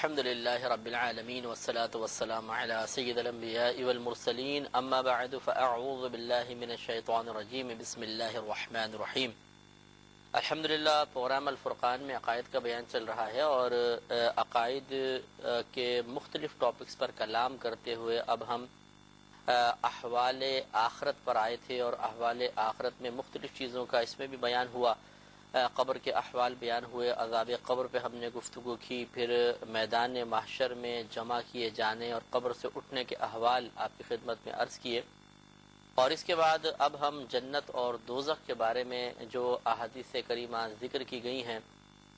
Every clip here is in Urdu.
الحمد لله رب العالمين والصلاة والسلام على سيد الأنبياء والمرسلين أما بعد فأعوذ بالله من الشيطان الرجيم بسم الله الرحمن الرحيم. الحمدللہ پروگرام الفرقان میں عقائد کا بیان چل رہا ہے اور عقائد کے مختلف ٹاپکس پر کلام کرتے ہوئے اب ہم احوال آخرت پر آئے تھے اور احوال آخرت میں مختلف چیزوں کا اس میں بھی بیان ہوا. قبر کے احوال بیان ہوئے، عذاب قبر پہ ہم نے گفتگو کی، پھر میدان محشر میں جمع کیے جانے اور قبر سے اٹھنے کے احوال آپ کی خدمت میں عرض کیے. اور اس کے بعد اب ہم جنت اور دوزخ کے بارے میں جو احادیث کریمہ ذکر کی گئی ہیں،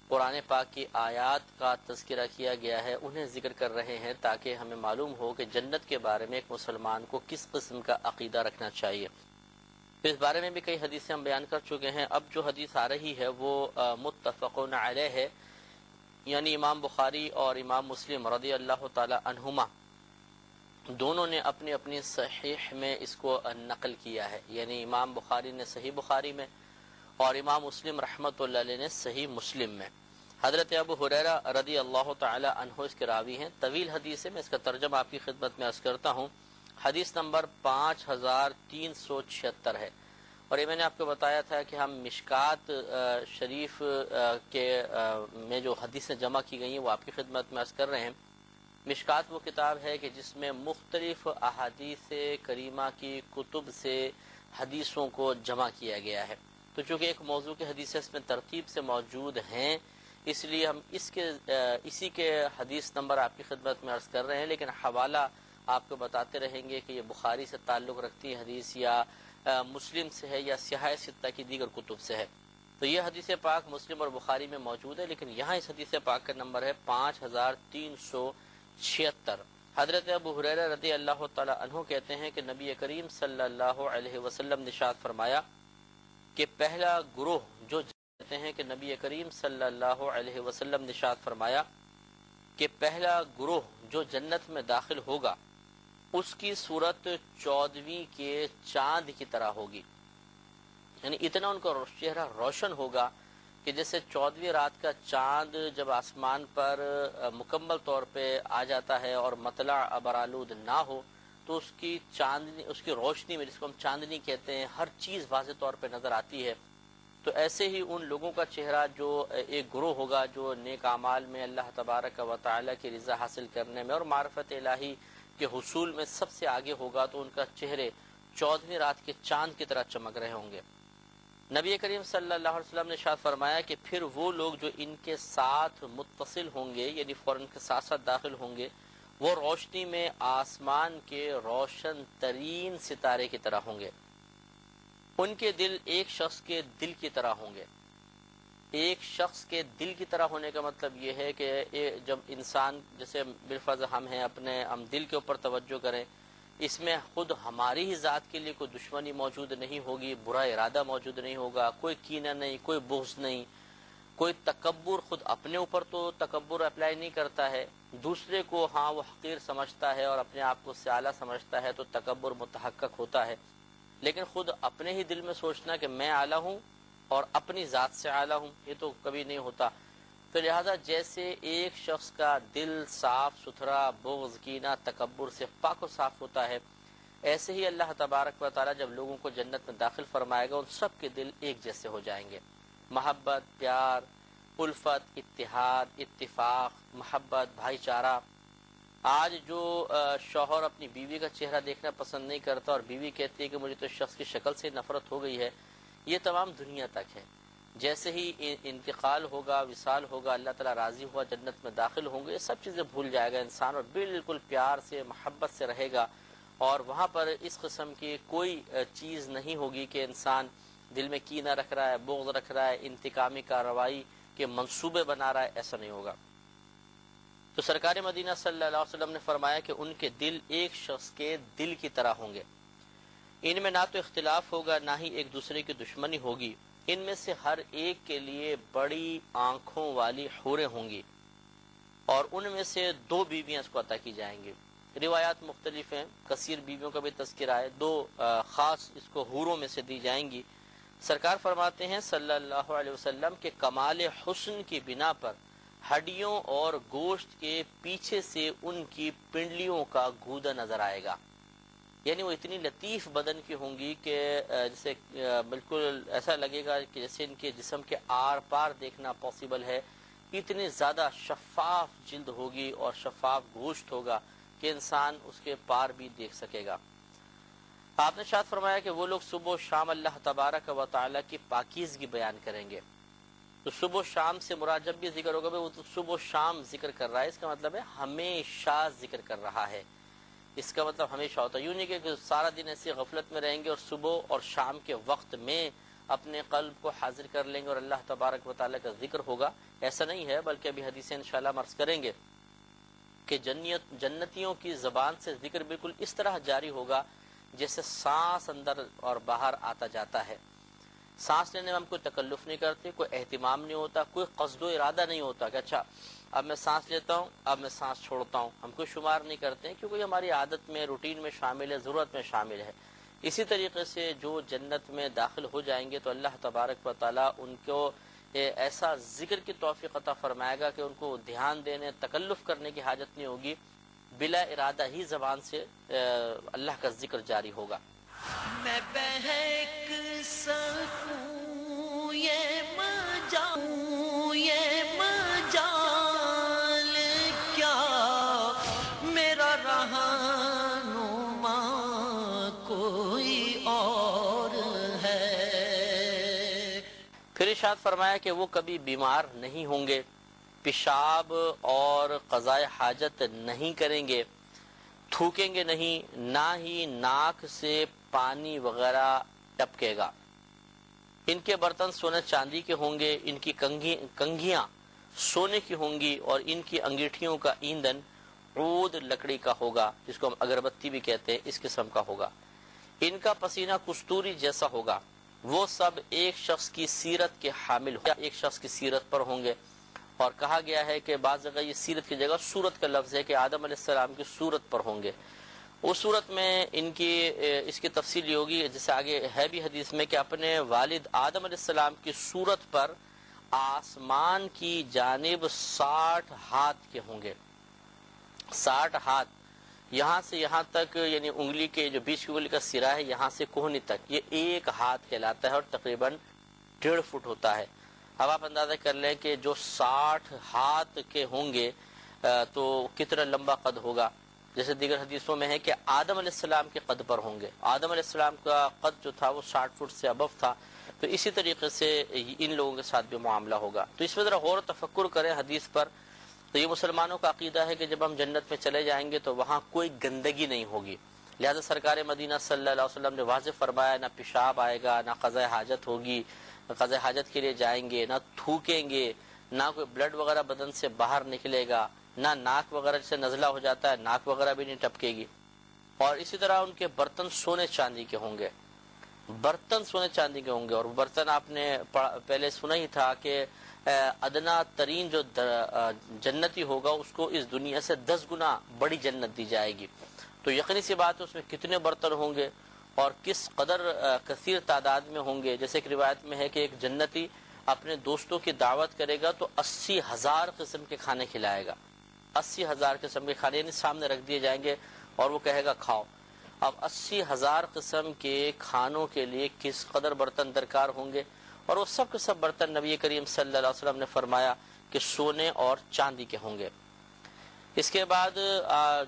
قرآن پاک کی آیات کا تذکرہ کیا گیا ہے، انہیں ذکر کر رہے ہیں تاکہ ہمیں معلوم ہو کہ جنت کے بارے میں ایک مسلمان کو کس قسم کا عقیدہ رکھنا چاہیے. اس بارے میں بھی کئی حدیثیں ہم بیان کر چکے ہیں. اب جو حدیث آ رہی ہے وہ متفقون علیہ ہے، یعنی امام بخاری اور امام مسلم رضی اللہ تعالی عنہما دونوں نے اپنی اپنی صحیح میں اس کو نقل کیا ہے. یعنی امام بخاری نے صحیح بخاری میں اور امام مسلم رحمۃ اللہ علیہ نے صحیح مسلم میں. حضرت ابو ہریرہ رضی اللہ تعالی عنہ اس کے راوی ہیں. طویل حدیث ہے، میں اس کا ترجمہ آپ کی خدمت میں عرض کرتا ہوں. حدیث نمبر 5376 ہے. اور یہ میں نے آپ کو بتایا تھا کہ ہم مشکات شریف کے میں جو حدیثیں جمع کی گئی ہیں وہ آپ کی خدمت میں عرض کر رہے ہیں. مشکات وہ کتاب ہے کہ جس میں مختلف احادیث کریمہ کی کتب سے حدیثوں کو جمع کیا گیا ہے. تو چونکہ ایک موضوع کی حدیثیں اس میں ترتیب سے موجود ہیں، اس لیے ہم اسی کے حدیث نمبر آپ کی خدمت میں عرض کر رہے ہیں، لیکن حوالہ آپ کو بتاتے رہیں گے کہ یہ بخاری سے تعلق رکھتی حدیث یا مسلم سے ہے یا سیاہ ستہ کی دیگر کتب سے ہے. تو یہ حدیث پاک مسلم اور بخاری میں موجود ہے، لیکن یہاں اس حدیث پاک کا نمبر ہے 5376. حضرت ابو ہریرہ رضی اللہ تعالی عنہ کہتے ہیں کہ نبی کریم صلی اللہ علیہ وسلم نے ارشاد فرمایا کہ پہلا گروہ جو کہتے ہیں کہ نبی کریم صلی اللہ علیہ وسلم نے ارشاد فرمایا کہ پہلا گروہ جو جنت میں داخل ہوگا اس کی صورت 14ویں کے چاند کی طرح ہوگی. یعنی اتنا ان کا چہرہ روشن ہوگا کہ جیسے 14ویں رات کا چاند جب آسمان پر مکمل طور پہ آ جاتا ہے اور مطلع ابرآلود نہ ہو تو اس کی روشنی میں، جس کو ہم چاندنی کہتے ہیں، ہر چیز واضح طور پہ نظر آتی ہے. تو ایسے ہی ان لوگوں کا چہرہ جو ایک گروہ ہوگا جو نیک اعمال میں اللہ تبارک و تعالی کی رضا حاصل کرنے میں اور معرفت الہی کے حصول میں سب سے آگے ہوگا، تو ان کا چہرے 14ویں رات کے چاند کی طرح چمک رہے ہوں گے. نبی کریم صلی اللہ علیہ وسلم نے ارشاد فرمایا کہ پھر وہ لوگ جو ان کے ساتھ متصل ہوں گے، یعنی فوراً کے ساتھ ساتھ داخل ہوں گے، وہ روشنی میں آسمان کے روشن ترین ستارے کی طرح ہوں گے. ان کے دل ایک شخص کے دل کی طرح ہوں گے. ایک شخص کے دل کی طرح ہونے کا مطلب یہ ہے کہ جب انسان، جیسے بالفرض ہم دل کے اوپر توجہ کریں، اس میں خود ہماری ہی ذات کے لیے کوئی دشمنی موجود نہیں ہوگی، برا ارادہ موجود نہیں ہوگا، کوئی کینہ نہیں، کوئی بغض نہیں، کوئی تکبر. خود اپنے اوپر تو تکبر اپلائی نہیں کرتا ہے، دوسرے کو ہاں وہ حقیر سمجھتا ہے اور اپنے آپ کو سے اعلیٰ سمجھتا ہے تو تکبر متحقق ہوتا ہے. لیکن خود اپنے ہی دل میں سوچنا کہ میں اعلیٰ ہوں اور اپنی ذات سے اعلیٰ ہوں، یہ تو کبھی نہیں ہوتا. تو لہذا جیسے ایک شخص کا دل صاف ستھرا بغض کینہ تکبر سے پاک و صاف ہوتا ہے، ایسے ہی اللہ تبارک و تعالی جب لوگوں کو جنت میں داخل فرمائے گا ان سب کے دل ایک جیسے ہو جائیں گے. محبت، پیار، الفت، اتحاد، اتفاق، محبت، بھائی چارہ. آج جو شوہر اپنی بیوی کا چہرہ دیکھنا پسند نہیں کرتا اور بیوی کہتی ہے کہ مجھے تو شخص کی شکل سے نفرت ہو گئی ہے، یہ تمام دنیا تک ہے. جیسے ہی انتقال ہوگا، وصال ہوگا، اللہ تعالیٰ راضی ہوا، جنت میں داخل ہوں گے، یہ سب چیزیں بھول جائے گا انسان اور بالکل پیار سے محبت سے رہے گا. اور وہاں پر اس قسم کی کوئی چیز نہیں ہوگی کہ انسان دل میں کینہ رکھ رہا ہے، بغض رکھ رہا ہے، انتقامی کارروائی کے منصوبے بنا رہا ہے، ایسا نہیں ہوگا. تو سرکار مدینہ صلی اللہ علیہ وسلم نے فرمایا کہ ان کے دل ایک شخص کے دل کی طرح ہوں گے. ان میں نہ تو اختلاف ہوگا نہ ہی ایک دوسرے کی دشمنی ہوگی. ان میں سے ہر ایک کے لیے بڑی آنکھوں والی حوریں ہوں گی اور ان میں سے 2 بیویاں اس کو عطا کی جائیں گی. روایات مختلف ہیں، کثیر بیویوں کا بھی تذکرہ ہے، 2 خاص اس کو حوروں میں سے دی جائیں گی. سرکار فرماتے ہیں صلی اللہ علیہ وسلم کہ کمال حسن کی بنا پر ہڈیوں اور گوشت کے پیچھے سے ان کی پنڈلیوں کا گودا نظر آئے گا. یعنی وہ اتنی لطیف بدن کی ہوں گی کہ جیسے بالکل ایسا لگے گا کہ جیسے ان کے جسم کے آر پار دیکھنا پاسبل ہے. اتنی زیادہ شفاف جلد ہوگی اور شفاف گوشت ہوگا کہ انسان اس کے پار بھی دیکھ سکے گا. آپ نے ارشاد فرمایا کہ وہ لوگ صبح و شام اللہ تبارک و تعالیٰ کی پاکیزگی بیان کریں گے. تو صبح و شام سے مراد جب بھی ذکر ہوگا وہ تو صبح و شام ذکر کر رہا ہے، اس کا مطلب ہے ہمیشہ ذکر کر رہا ہے. اس کا مطلب ہمیشہ ہوتا ہے، یوں نہیں کہ سارا دن ایسی غفلت میں رہیں گے اور صبح اور شام کے وقت میں اپنے قلب کو حاضر کر لیں گے اور اللہ تبارک و تعالیٰ کا ذکر ہوگا. ایسا نہیں ہے، بلکہ ابھی حدیثیں انشاءاللہ عرض کریں گے کہ جنتیوں کی زبان سے ذکر بالکل اس طرح جاری ہوگا جیسے سانس اندر اور باہر آتا جاتا ہے. سانس لینے میں ہم کوئی تکلف نہیں کرتے، کوئی اہتمام نہیں ہوتا، کوئی قصد و ارادہ نہیں ہوتا کہ اچھا اب میں سانس لیتا ہوں اب میں سانس چھوڑتا ہوں. ہم کوئی شمار نہیں کرتے ہیں کیونکہ ہماری عادت میں روٹین میں شامل ہے، ضرورت میں شامل ہے. اسی طریقے سے جو جنت میں داخل ہو جائیں گے تو اللہ تبارک و تعالیٰ ان کو ایسا ذکر کی توفیق عطا فرمائے گا کہ ان کو دھیان دینے تکلف کرنے کی حاجت نہیں ہوگی، بلا ارادہ ہی زبان سے اللہ کا ذکر جاری ہوگا. میں بہک سکوں یہ مجاؤں یہ مجال کیا میرا رہنما کوئی اور ہے. پھر ارشاد فرمایا کہ وہ کبھی بیمار نہیں ہوں گے، پیشاب اور قضائے حاجت نہیں کریں گے، تھوکیں گے نہیں، نہ ہی ناک سے پانی وغیرہ ٹپکے گا. ان کے برتن سونے چاندی کے ہوں گے، ان کی کنگھیاں سونے کی ہوں گی اور ان کی انگیٹھیوں کا ایندھن عود لکڑی کا ہوگا، جس کو ہم اگربتی بھی کہتے ہیں، اس قسم کا ہوگا. ان کا پسینہ کستوری جیسا ہوگا. وہ سب ایک شخص کی سیرت کے حامل ہوں گے، ایک شخص کی سیرت پر ہوں گے. اور کہا گیا ہے کہ بعض جگہ یہ سیرت کی جگہ صورت کا لفظ ہے کہ آدم علیہ السلام کی صورت پر ہوں گے. اس صورت میں اس کی تفصیل یہ ہوگی جیسے آگے ہے بھی حدیث میں کہ اپنے والد آدم علیہ السلام کی صورت پر آسمان کی جانب 60 ہاتھ کے ہوں گے. 60 ہاتھ یہاں سے یہاں تک، یعنی انگلی کے جو بیچ کی انگلی کا سرا ہے یہاں سے کوہنی تک، یہ ایک ہاتھ کہلاتا ہے اور تقریباً 1.5 فٹ ہوتا ہے. اب آپ اندازہ کر لیں کہ جو 60 ہاتھ کے ہوں گے تو کتنا لمبا قد ہوگا. جیسے دیگر حدیثوں میں ہے کہ آدم علیہ السلام کے قد پر ہوں گے. آدم علیہ السلام کا قد جو تھا وہ 60 فٹ سے ابو تھا. تو اسی طریقے سے ان لوگوں کے ساتھ بھی معاملہ ہوگا. تو اس میں ذرا غور و تفکر کریں حدیث پر. تو یہ مسلمانوں کا عقیدہ ہے کہ جب ہم جنت میں چلے جائیں گے تو وہاں کوئی گندگی نہیں ہوگی. لہذا سرکار مدینہ صلی اللہ علیہ وسلم نے واضح فرمایا نہ پیشاب آئے گا، نہ قضاء حاجت ہوگی، قضاء حاجت کے لیے جائیں گے نہ تھوکیں گے، نہ کوئی بلڈ وغیرہ بدن سے باہر نکلے گا، نہ ناک وغیرہ سے نزلہ ہو جاتا ہے ناک وغیرہ بھی نہیں ٹپکے گی. اور اسی طرح ان کے برتن سونے چاندی کے ہوں گے. برتن سونے چاندی کے ہوں گے. اور برتن آپ نے پہلے سنا ہی تھا کہ ادنا ترین جو جنتی ہوگا اس کو اس دنیا سے 10 گنا بڑی جنت دی جائے گی. تو یقینی سی بات ہے اس میں کتنے برتن ہوں گے اور کس قدر کثیر تعداد میں ہوں گے. جیسے ایک روایت میں ہے کہ ایک جنتی اپنے دوستوں کی دعوت کرے گا تو 80,000 قسم کے کھانے کھلائے گا. 80,000 قسم کے کھانے یعنی سامنے رکھ دیے جائیں گے اور وہ کہے گا کھاؤ. اب 80,000 قسم کے کھانوں کے لیے کس قدر برتن درکار ہوں گے. اور وہ سب کے سب برتن نبی کریم صلی اللہ علیہ وسلم نے فرمایا کہ سونے اور چاندی کے ہوں گے. اس کے بعد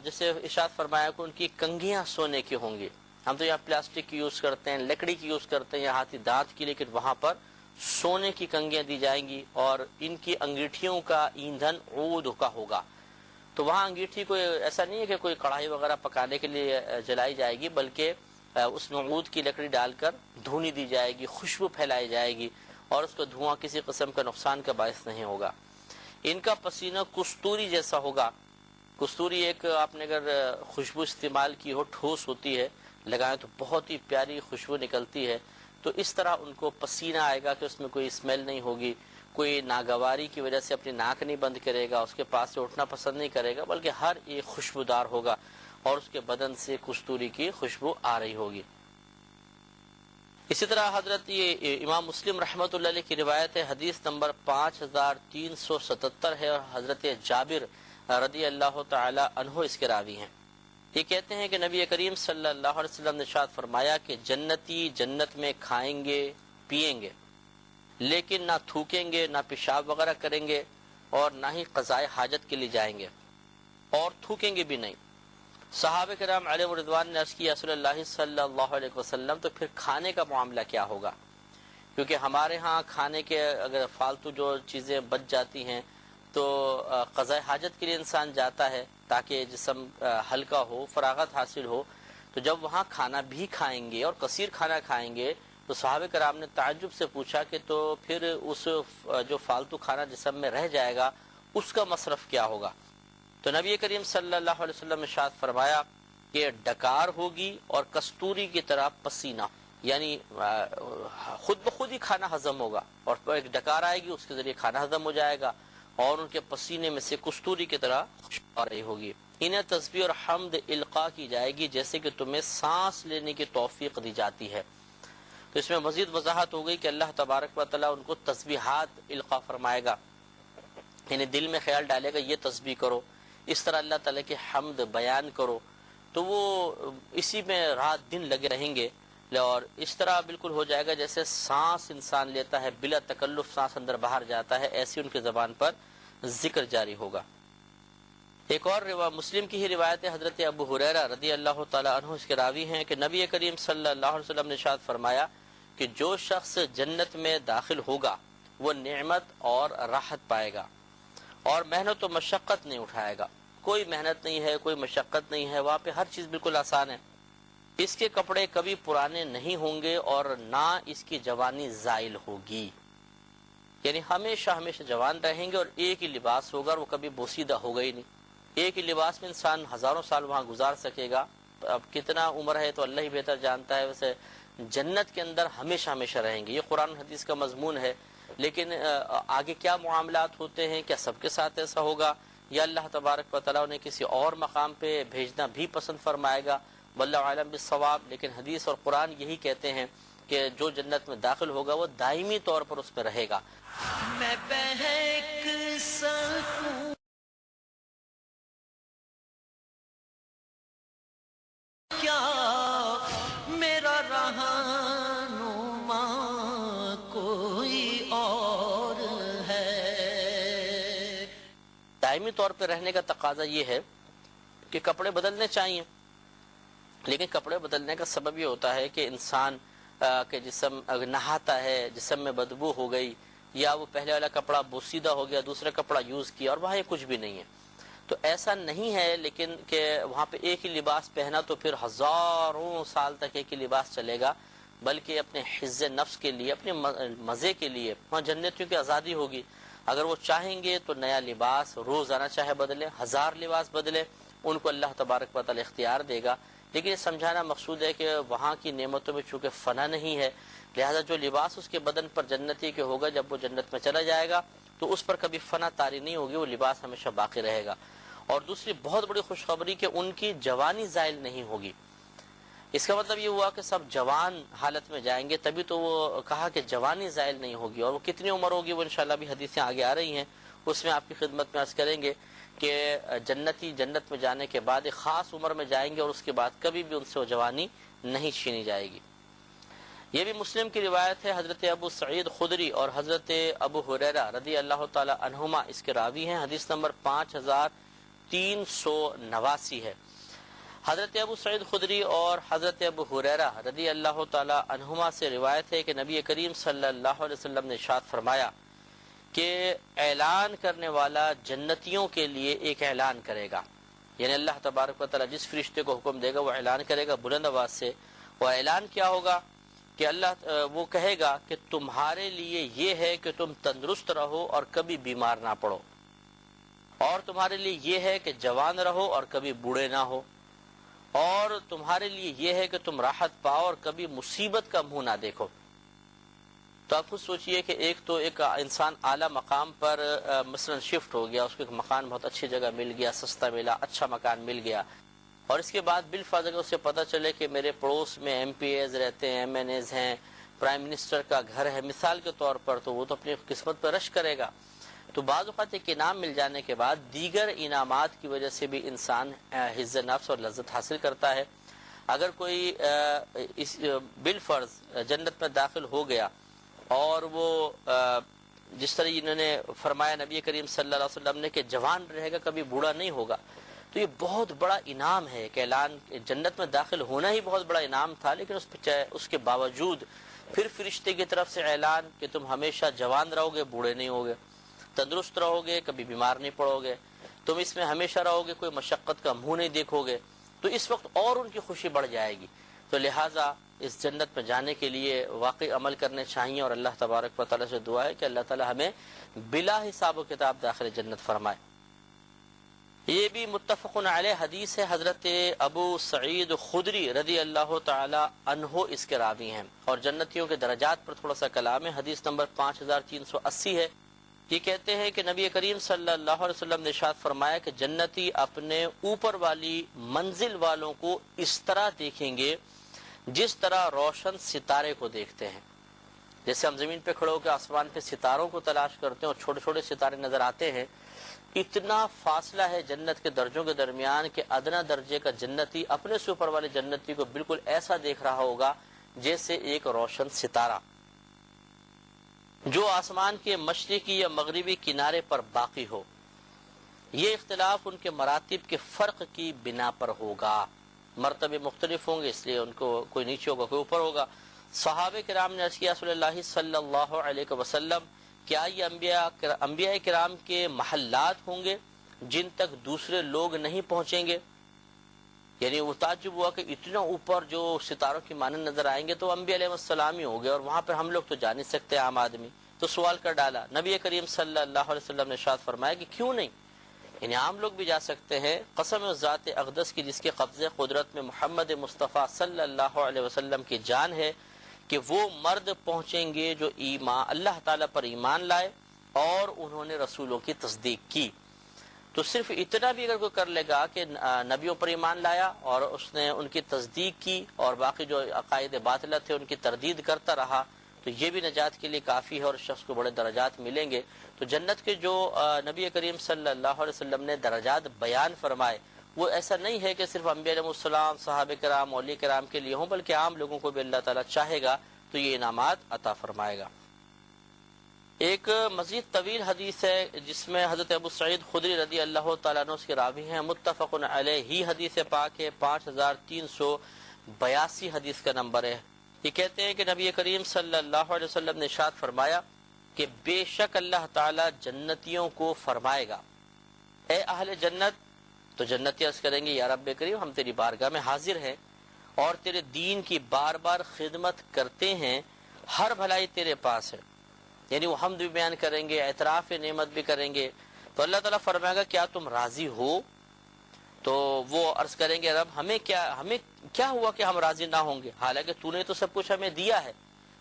جیسے ارشاد فرمایا کہ ان کی کنگھیاں سونے کی ہوں گی. ہم تو یہاں پلاسٹک کی یوز کرتے ہیں، لکڑی کی یوز کرتے ہیں یا ہاتھی دانت کی، لیکن وہاں پر سونے کی کنگھیاں دی جائیں گی. اور ان کی انگیٹھیوں کا ایندھن عود کا ہوگا. تو وہاں انگیٹھی کوئی ایسا نہیں ہے کہ کوئی کڑھائی وغیرہ پکانے کے لیے جلائی جائے گی، بلکہ اس میں عود کی لکڑی ڈال کر دھونی دی جائے گی، خوشبو پھیلائی جائے گی اور اس کا دھواں کسی قسم کا نقصان کا باعث نہیں ہوگا. ان کا پسینہ کستوری جیسا ہوگا. کستوری ایک آپ نے اگر خوشبو استعمال کی ہو، ٹھوس ہوتی ہے، لگائیں تو بہت ہی پیاری خوشبو نکلتی ہے. تو اس طرح ان کو پسینہ آئے گا کہ اس میں کوئی اسمیل نہیں ہوگی، کوئی ناگواری کی وجہ سے اپنی ناک نہیں بند کرے گا، اس کے پاس سے اٹھنا پسند نہیں کرے گا، بلکہ ہر ایک خوشبودار ہوگا اور اس کے بدن سے کستوری کی خوشبو آ رہی ہوگی. اسی طرح حضرت یہ امام مسلم رحمۃ اللہ علیہ کی روایت ہے، حدیث نمبر 5377 ہے، اور حضرت جابر رضی اللہ تعالی عنہ اس کے راوی ہیں۔ یہ کہتے ہیں کہ نبی کریم صلی اللہ علیہ وسلم نے ارشاد فرمایا کہ جنتی جنت میں کھائیں گے پیئیں گے، لیکن نہ تھوکیں گے، نہ پیشاب وغیرہ کریں گے، اور نہ ہی قضائے حاجت کے لیے جائیں گے، اور تھوکیں گے بھی نہیں۔ صحابہ کرام علیہ رضوان نے عرض کیا رسول اللہ صلی اللہ علیہ وسلم تو پھر کھانے کا معاملہ کیا ہوگا؟ کیونکہ ہمارے ہاں کھانے کے اگر فالتو جو چیزیں بچ جاتی ہیں تو قضاء حاجت کے لیے انسان جاتا ہے تاکہ جسم ہلکا ہو، فراغت حاصل ہو، تو جب وہاں کھانا بھی کھائیں گے اور کثیر کھانا کھائیں گے تو صحابہ کرام نے تعجب سے پوچھا کہ تو پھر اس جو فالتو کھانا جسم میں رہ جائے گا اس کا مصرف کیا ہوگا؟ تو نبی کریم صلی اللہ علیہ وسلم نے ارشاد فرمایا کہ ڈکار ہوگی اور کستوری کی طرح پسینہ، یعنی خود بخود ہی کھانا ہضم ہوگا، اور ایک ڈکار آئے گی اس کے ذریعے کھانا ہضم ہو جائے گا، اور ان کے پسینے میں سے کستوری کی طرح خوشبو آ رہی ہوگی۔ انہیں تسبیح اور حمد القاء کی جائے گی جیسے کہ تمہیں سانس لینے کی توفیق دی جاتی ہے۔ تو اس میں مزید وضاحت ہو گئی کہ اللہ تبارک و تعالیٰ ان کو تسبیحات القاء فرمائے گا، یعنی دل میں خیال ڈالے گا یہ تسبیح کرو، اس طرح اللہ تعالیٰ کی حمد بیان کرو، تو وہ اسی میں رات دن لگے رہیں گے، اور اس طرح بالکل ہو جائے گا جیسے سانس انسان لیتا ہے بلا تکلف، سانس اندر باہر جاتا ہے، ایسی ان کی زبان پر ذکر جاری ہوگا۔ ایک اور مسلم کی ہی روایت ہے، حضرت ابو ہریرہ رضی اللہ تعالی عنہ اس کے راوی ہیں کہ نبی کریم صلی اللہ علیہ وسلم نے ارشاد فرمایا کہ جو شخص جنت میں داخل ہوگا وہ نعمت اور راحت پائے گا، اور محنت و مشقت نہیں اٹھائے گا، کوئی محنت نہیں ہے، کوئی مشقت نہیں ہے، وہاں پہ ہر چیز بالکل آسان ہے۔ اس کے کپڑے کبھی پرانے نہیں ہوں گے اور نہ اس کی جوانی زائل ہوگی، یعنی ہمیشہ ہمیشہ جوان رہیں گے، اور ایک ہی لباس ہوگا اور وہ کبھی بوسیدہ ہوگا ہی نہیں۔ ایک ہی لباس میں انسان ہزاروں سال وہاں گزار سکے گا، اب کتنا عمر ہے تو اللہ ہی بہتر جانتا ہے، ویسے جنت کے اندر ہمیشہ ہمیشہ رہیں گے، یہ قرآن و حدیث کا مضمون ہے۔ لیکن آگے کیا معاملات ہوتے ہیں، کیا سب کے ساتھ ایسا ہوگا، یا اللہ تبارک و تعالیٰ نے کسی اور مقام پہ بھیجنا بھی پسند فرمائے گا، واللہ عالم بالصواب۔ لیکن حدیث اور قرآن یہی کہتے ہیں کہ جو جنت میں داخل ہوگا وہ دائمی طور پر اس میں رہے گا۔ میں بہک سکوں کیا میرا رہنما کوئی اور ہے۔ دائمی طور پہ رہنے کا تقاضا یہ ہے کہ کپڑے بدلنے چاہیے، لیکن کپڑے بدلنے کا سبب یہ ہوتا ہے کہ انسان کے جسم نہاتا ہے، جسم میں بدبو ہو گئی، یا وہ پہلے والا کپڑا بوسیدہ ہو گیا، دوسرا کپڑا یوز کیا اور وہاں یہ کچھ بھی نہیں ہے، تو ایسا نہیں ہے، لیکن کہ وہاں پہ ایک ہی لباس پہنا تو پھر ہزاروں سال تک ایک ہی لباس چلے گا، بلکہ اپنے حفظ نفس کے لیے، اپنے مزے کے لیے وہاں جنتیوں کی آزادی ہوگی۔ اگر وہ چاہیں گے تو نیا لباس روزانہ چاہے بدلیں، 1000 لباس بدلیں، ان کو اللہ تبارک و تعالی اختیار دے گا۔ لیکن یہ سمجھانا مقصود ہے کہ وہاں کی نعمتوں میں چونکہ فنا نہیں ہے، لہذا جو لباس اس کے بدن پر جنتی کے ہوگا جب وہ جنت میں چلا جائے گا تو اس پر کبھی فنا طاری نہیں ہوگی، وہ لباس ہمیشہ باقی رہے گا۔ اور دوسری بہت بڑی خوشخبری کہ ان کی جوانی زائل نہیں ہوگی۔ اس کا مطلب یہ ہوا کہ سب جوان حالت میں جائیں گے، تبھی تو وہ کہا کہ جوانی زائل نہیں ہوگی، اور وہ کتنی عمر ہوگی وہ انشاءاللہ بھی حدیثیں آگے آ رہی ہیں، اس میں آپ کی خدمت میں عرض کریں گے کہ جنتی جنت میں جانے کے بعد ایک خاص عمر میں جائیں گے، اور اس کے بعد کبھی بھی ان سے وہ جوانی نہیں چھینی جائے گی۔ یہ بھی مسلم کی روایت ہے، حضرت ابو سعید خدری اور حضرت ابو ہریرہ رضی اللہ تعالی عنہما اس کے راوی ہیں، حدیث نمبر 5389 ہے۔ حضرت ابو سعید خدری اور حضرت ابو ہریرہ رضی اللہ تعالی عنہما سے روایت ہے کہ نبی کریم صلی اللہ علیہ وسلم نے ارشاد فرمایا کہ اعلان کرنے والا جنتیوں کے لیے ایک اعلان کرے گا، یعنی اللہ تبارک و تعالی جس فرشتے کو حکم دے گا وہ اعلان کرے گا بلند آواز سے۔ وہ اعلان کیا ہوگا کہ اللہ وہ کہے گا کہ تمہارے لیے یہ ہے کہ تم تندرست رہو اور کبھی بیمار نہ پڑو، اور تمہارے لیے یہ ہے کہ جوان رہو اور کبھی بوڑھے نہ ہو، اور تمہارے لیے یہ ہے کہ تم راحت پاؤ اور کبھی مصیبت کا منہ نہ دیکھو۔ تو آپ خود سوچئے کہ ایک تو ایک انسان اعلیٰ مقام پر مثلا شفٹ ہو گیا، اس کو ایک مکان بہت اچھی جگہ مل گیا، سستا ملا، اچھا مکان مل گیا، اور اس کے بعد بالفاضل اسے پتہ چلے کہ میرے پڑوس میں ایم پی ایز رہتے ہیں، ایم این ایز ہیں، پرائم منسٹر کا گھر ہے مثال کے طور پر، تو وہ تو اپنی قسمت پر رش کرے گا. تو بعض اوقات ایک انعام مل جانے کے بعد دیگر انعامات کی وجہ سے بھی انسان حفظ نفس اور لذت حاصل کرتا ہے. اگر کوئی بالفرض جنت میں داخل ہو گیا اور وہ جس طرح انہوں نے فرمایا نبی کریم صلی اللہ علیہ وسلم نے کہ جوان رہے گا کبھی بوڑھا نہیں ہوگا، تو یہ بہت بڑا انعام ہے کہ اعلان جنت میں داخل ہونا ہی بہت بڑا انعام تھا، لیکن اس کے باوجود پھر فرشتے کی طرف سے اعلان کہ تم ہمیشہ جوان رہو گے، بوڑھے نہیں ہوگے، تندرست رہو گے، کبھی بیمار نہیں پڑو گے، تم اس میں ہمیشہ رہو گے، کوئی مشقت کا منہ نہیں دیکھو گے. تو اس وقت اور ان کی خوشی بڑھ جائے گی. تو لہٰذا اس جنت میں جانے کے لیے واقعی عمل کرنے چاہیے، اور اللہ تبارک و تعالیٰ سے دعا ہے کہ اللہ تعالیٰ ہمیں بلا حساب و کتاب داخل جنت فرمائے. یہ بھی متفق علیہ حدیث ہے. حضرت ابو سعید خدری رضی اللہ تعالی عنہ اس کے راوی ہیں. اور جنتیوں کے درجات پر تھوڑا سا کلام ہے. حدیث نمبر 5380 ہے. یہ کہتے ہیں کہ نبی کریم صلی اللہ علیہ وسلم نے ارشاد فرمایا کہ جنتی اپنے اوپر والی منزل والوں کو اس طرح دیکھیں گے جس طرح روشن ستارے کو دیکھتے ہیں. جیسے ہم زمین پہ کھڑے ہو کے آسمان پہ ستاروں کو تلاش کرتے ہیں اور چھوٹے چھوٹے ستارے نظر آتے ہیں، اتنا فاصلہ ہے جنت کے درجوں کے درمیان کہ ادنا درجے کا جنتی اپنے سے اوپر والے جنتی کو بالکل ایسا دیکھ رہا ہوگا جیسے ایک روشن ستارہ جو آسمان کے مشرقی یا مغربی کنارے پر باقی ہو. یہ اختلاف ان کے مراتب کے فرق کی بنا پر ہوگا. مرتبے مختلف ہوں گے، اس لیے ان کو کوئی نیچے ہوگا کوئی اوپر ہوگا. صحابہ کرام نے عرض کیا رسول اللہ صلی اللہ علیہ وسلم کیا یہ انبیاء کرام کے محلات ہوں گے جن تک دوسرے لوگ نہیں پہنچیں گے؟ یعنی وہ تعجب ہوا کہ اتنا اوپر جو ستاروں کی مانند نظر آئیں گے تو انبیاء علیہ السلام ہی ہو گئے، اور وہاں پر ہم لوگ تو جا نہیں سکتے عام آدمی. تو سوال کر ڈالا. نبی کریم صلی اللہ علیہ وسلم نے ارشاد فرمایا کہ کیوں نہیں، یعنی عام لوگ بھی جا سکتے ہیں. قسم ذات اقدس کی جس کے قبضے قدرت میں محمد مصطفیٰ صلی اللہ علیہ وسلم کی جان ہے کہ وہ مرد پہنچیں گے جو اللہ تعالیٰ پر ایمان لائے اور انہوں نے رسولوں کی تصدیق کی. تو صرف اتنا بھی اگر کوئی کر لے گا کہ نبیوں پر ایمان لایا اور اس نے ان کی تصدیق کی اور باقی جو عقائد باطلہ تھے ان کی تردید کرتا رہا، تو یہ بھی نجات کے لیے کافی ہے اور اس شخص کو بڑے درجات ملیں گے. تو جنت کے جو نبی کریم صلی اللہ علیہ وسلم نے درجات بیان فرمائے وہ ایسا نہیں ہے کہ صرف انبیاء علیہ السلام، صحابہ کرام، اولیاء کرام کے لیے ہوں، بلکہ عام لوگوں کو بھی اللہ تعالیٰ چاہے گا تو یہ انعامات عطا فرمائے گا. ایک مزید طویل حدیث ہے جس میں حضرت ابو سعید خدری رضی اللہ تعالیٰ عنہ اس کے راوی ہیں. متفق علیہ ہی حدیث پاک ہے. 5382 حدیث کا نمبر ہے. یہ کہتے ہیں کہ نبی کریم صلی اللہ علیہ وسلم نے ارشاد فرمایا کہ بے شک اللہ تعالیٰ جنتیوں کو فرمائے گا اے اہل جنت. تو جنتی عرض کریں گے یا رب کریم ہم تیری بارگاہ میں حاضر ہیں اور تیرے دین کی بار بار خدمت کرتے ہیں، ہر بھلائی تیرے پاس ہے. یعنی وہ حمد بھی بیان کریں گے، اعتراف نعمت بھی کریں گے. تو اللہ تعالیٰ فرمائے گا کیا تم راضی ہو؟ تو وہ عرض کریں گے رب ہمیں کیا ہوا کہ ہم راضی نہ ہوں گے، حالانکہ تو نے تو سب کچھ ہمیں دیا ہے.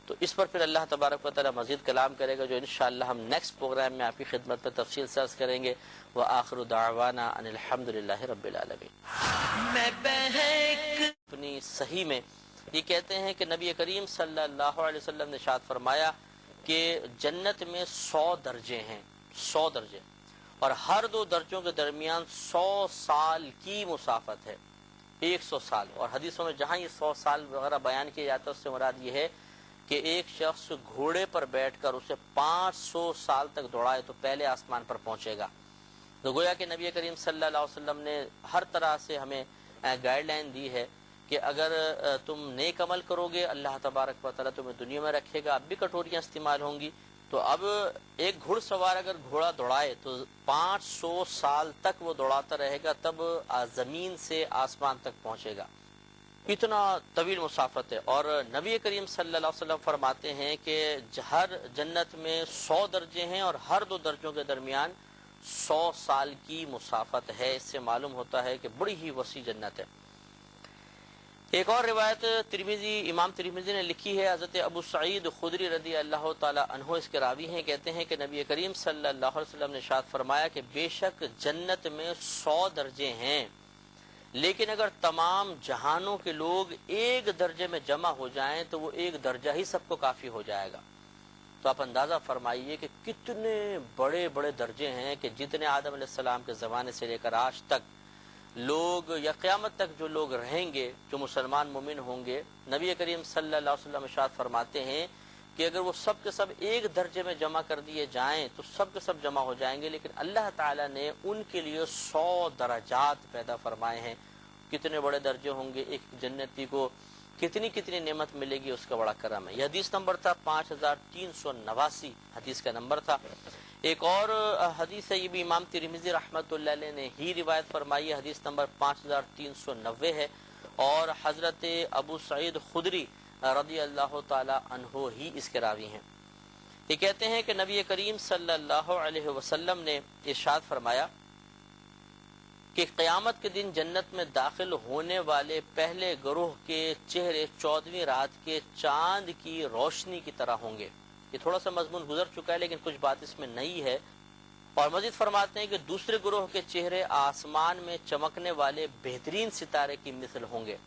تو اس پر پھر اللہ تبارک و تعالیٰ مزید کلام کرے گا جو انشاءاللہ ہم نیکسٹ پروگرام میں آپ کی خدمت میں تفصیل سے عرض کریں گے. وآخر دعوانا ان الحمدللہ رب العالمین. میں بہک اپنی صحیح میں یہ کہتے ہیں کہ نبی کریم صلی اللہ علیہ وسلم نے ارشاد فرمایا کہ جنت میں 100 درجے ہیں، 100 درجے، اور ہر 2 درجوں کے درمیان 100 سال کی مسافت ہے، 100 سال. اور حدیثوں میں جہاں یہ 100 سال وغیرہ بیان کیا جاتا ہے اس سے مراد یہ ہے کہ ایک شخص گھوڑے پر بیٹھ کر اسے 500 سال تک دوڑائے تو پہلے آسمان پر پہنچے گا. تو گویا کہ نبی کریم صلی اللہ علیہ وسلم نے ہر طرح سے ہمیں گائیڈ لائن دی ہے کہ اگر تم نیک عمل کرو گے اللہ تبارک و تعالیٰ تمہیں دنیا میں رکھے گا. اب بھی کٹوریاں استعمال ہوں گی. تو اب ایک گھڑ سوار اگر گھوڑا دوڑائے تو 500 سال تک وہ دوڑاتا رہے گا، تب زمین سے آسمان تک پہنچے گا. اتنا طویل مسافت ہے. اور نبی کریم صلی اللہ علیہ وسلم فرماتے ہیں کہ ہر جنت میں 100 درجے ہیں اور ہر 2 درجوں کے درمیان 100 سال کی مسافت ہے. اس سے معلوم ہوتا ہے کہ بڑی ہی وسیع جنت ہے. ایک اور روایت امام ترمذی نے لکھی ہے. حضرت ابو سعید خدری رضی اللہ تعالی عنہ اس کے راوی ہیں، کہتے ہیں کہ نبی کریم صلی اللہ علیہ وسلم نے ارشاد فرمایا کہ بے شک جنت میں 100 درجے ہیں لیکن اگر تمام جہانوں کے لوگ ایک درجے میں جمع ہو جائیں تو وہ ایک درجہ ہی سب کو کافی ہو جائے گا۔ تو آپ اندازہ فرمائیے کہ کتنے بڑے بڑے درجے ہیں کہ جتنے آدم علیہ السلام کے زمانے سے لے کر آج تک لوگ یا قیامت تک جو لوگ رہیں گے، جو مسلمان مومن ہوں گے، نبی کریم صلی اللہ علیہ وسلم ارشاد فرماتے ہیں کہ اگر وہ سب کے سب ایک درجے میں جمع کر دیے جائیں تو سب کے سب جمع ہو جائیں گے، لیکن اللہ تعالیٰ نے ان کے لیے 100 درجات پیدا فرمائے ہیں۔ کتنے بڑے درجے ہوں گے، ایک جنتی کو کتنی کتنی نعمت ملے گی، اس کا بڑا کرم ہے۔ یہ حدیث نمبر تھا 5389 حدیث کا نمبر تھا۔ ایک اور حدیث ہے، یہ بھی امام ترمذی رحمۃ اللہ علیہ نے ہی روایت فرمائی ہے، حدیث نمبر 5390 ہے، اور حضرت ابو سعید خدری رضی اللہ تعالی عنہ ہی اس کے راوی ہیں۔ یہ کہتے ہیں کہ نبی کریم صلی اللہ علیہ وسلم نے ارشاد فرمایا کہ قیامت کے دن جنت میں داخل ہونے والے پہلے گروہ کے چہرے 14ویں رات کے چاند کی روشنی کی طرح ہوں گے۔ یہ تھوڑا سا مضمون گزر چکا ہے لیکن کچھ بات اس میں نئی ہے، اور مزید فرماتے ہیں کہ دوسرے گروہ کے چہرے آسمان میں چمکنے والے بہترین ستارے کی مثل ہوں گے،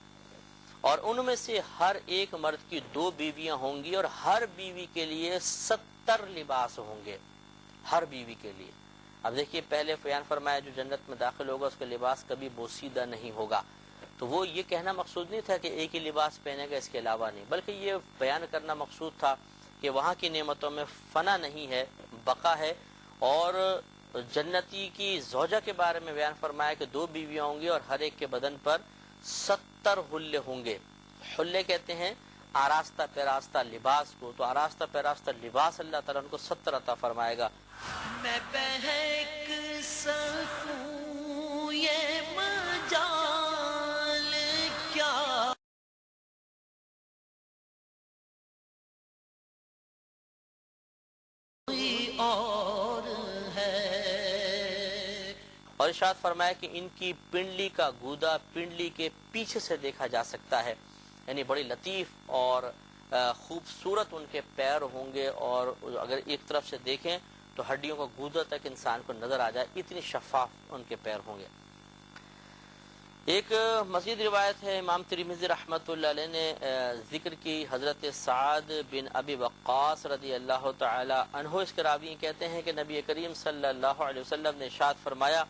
اور ان میں سے ہر ایک مرد کی 2 بیویاں ہوں گی، اور ہر بیوی کے لیے 70 لباس ہوں گے، ہر بیوی کے لیے۔ اب دیکھیے، پہلے بیان فرمایا جو جنت میں داخل ہوگا اس کا لباس کبھی بوسیدہ نہیں ہوگا، تو وہ یہ کہنا مقصود نہیں تھا کہ ایک ہی لباس پہنے گا، اس کے علاوہ نہیں، بلکہ یہ بیان کرنا مقصود تھا کہ وہاں کی نعمتوں میں فنا نہیں ہے، بقا ہے۔ اور جنتی کی زوجہ کے بارے میں بیان فرمایا کہ 2 بیویاں ہوں گی اور ہر ایک کے بدن پر 70 حلے ہوں گے۔ حلے کہتے ہیں آراستہ پیراستہ لباس کو، تو آراستہ پیراستہ لباس اللہ تعالیٰ ان کو 70 عطا فرمائے گا۔ میں بہک سکوں یہ مجال کیا کوئی اور ہے۔ اور ارشاد فرمایا کہ ان کی پنڈلی کا گودا پنڈلی کے پیچھے سے دیکھا جا سکتا ہے، یعنی بڑی لطیف اور خوبصورت ان کے پیر ہوں گے، اور اگر ایک طرف سے دیکھیں تو ہڈیوں کا گودا تک انسان کو نظر آ جائے، اتنی شفاف ان کے پیر ہوں گے۔ ایک مزید روایت ہے، امام ترمذی رحمۃ اللہ علیہ نے ذکر کی، حضرت سعد بن ابی وقاص رضی اللہ تعالی عنہ اس کے راوی کہتے ہیں کہ نبی کریم صلی اللہ علیہ وسلم نے ارشاد فرمایا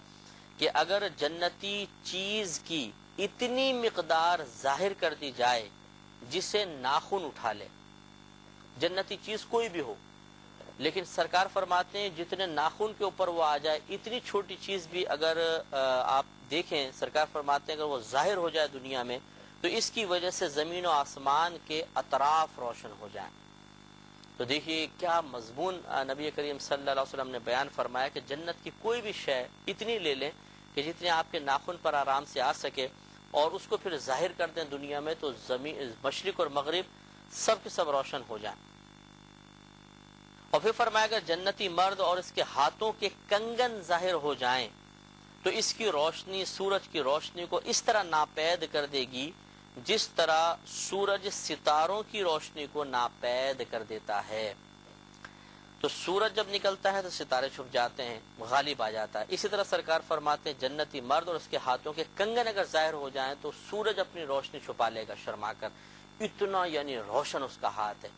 کہ اگر جنتی چیز کی اتنی مقدار ظاہر کر دی جائے جسے ناخن اٹھا لے، جنتی چیز کوئی بھی ہو، لیکن سرکار فرماتے ہیں جتنے ناخن کے اوپر وہ آ جائے، اتنی چھوٹی چیز بھی اگر آپ دیکھیں، سرکار فرماتے ہیں اگر وہ ظاہر ہو جائے دنیا میں تو اس کی وجہ سے زمین و آسمان کے اطراف روشن ہو جائیں۔ تو دیکھیے کیا مضمون نبی کریم صلی اللہ علیہ وسلم نے بیان فرمایا کہ جنت کی کوئی بھی شے اتنی لے لیں کہ جتنے آپ کے ناخن پر آرام سے آ سکے، اور اس کو پھر ظاہر کر دیں دنیا میں تو زمین، مشرق اور مغرب سب کے سب روشن ہو جائیں۔ اور پھر فرمایا اگر جنتی مرد اور اس کے ہاتھوں کے کنگن ظاہر ہو جائیں تو اس کی روشنی سورج کی روشنی کو اس طرح ناپید کر دے گی جس طرح سورج ستاروں کی روشنی کو ناپید کر دیتا ہے۔ تو سورج جب نکلتا ہے تو ستارے چھپ جاتے ہیں، غالب آ جاتا ہے۔ اسی طرح سرکار فرماتے ہیں جنتی مرد اور اس کے ہاتھوں کے کنگن اگر ظاہر ہو جائیں تو سورج اپنی روشنی چھپا لے گا شرما کر، اتنا یعنی روشن اس کا ہاتھ ہے۔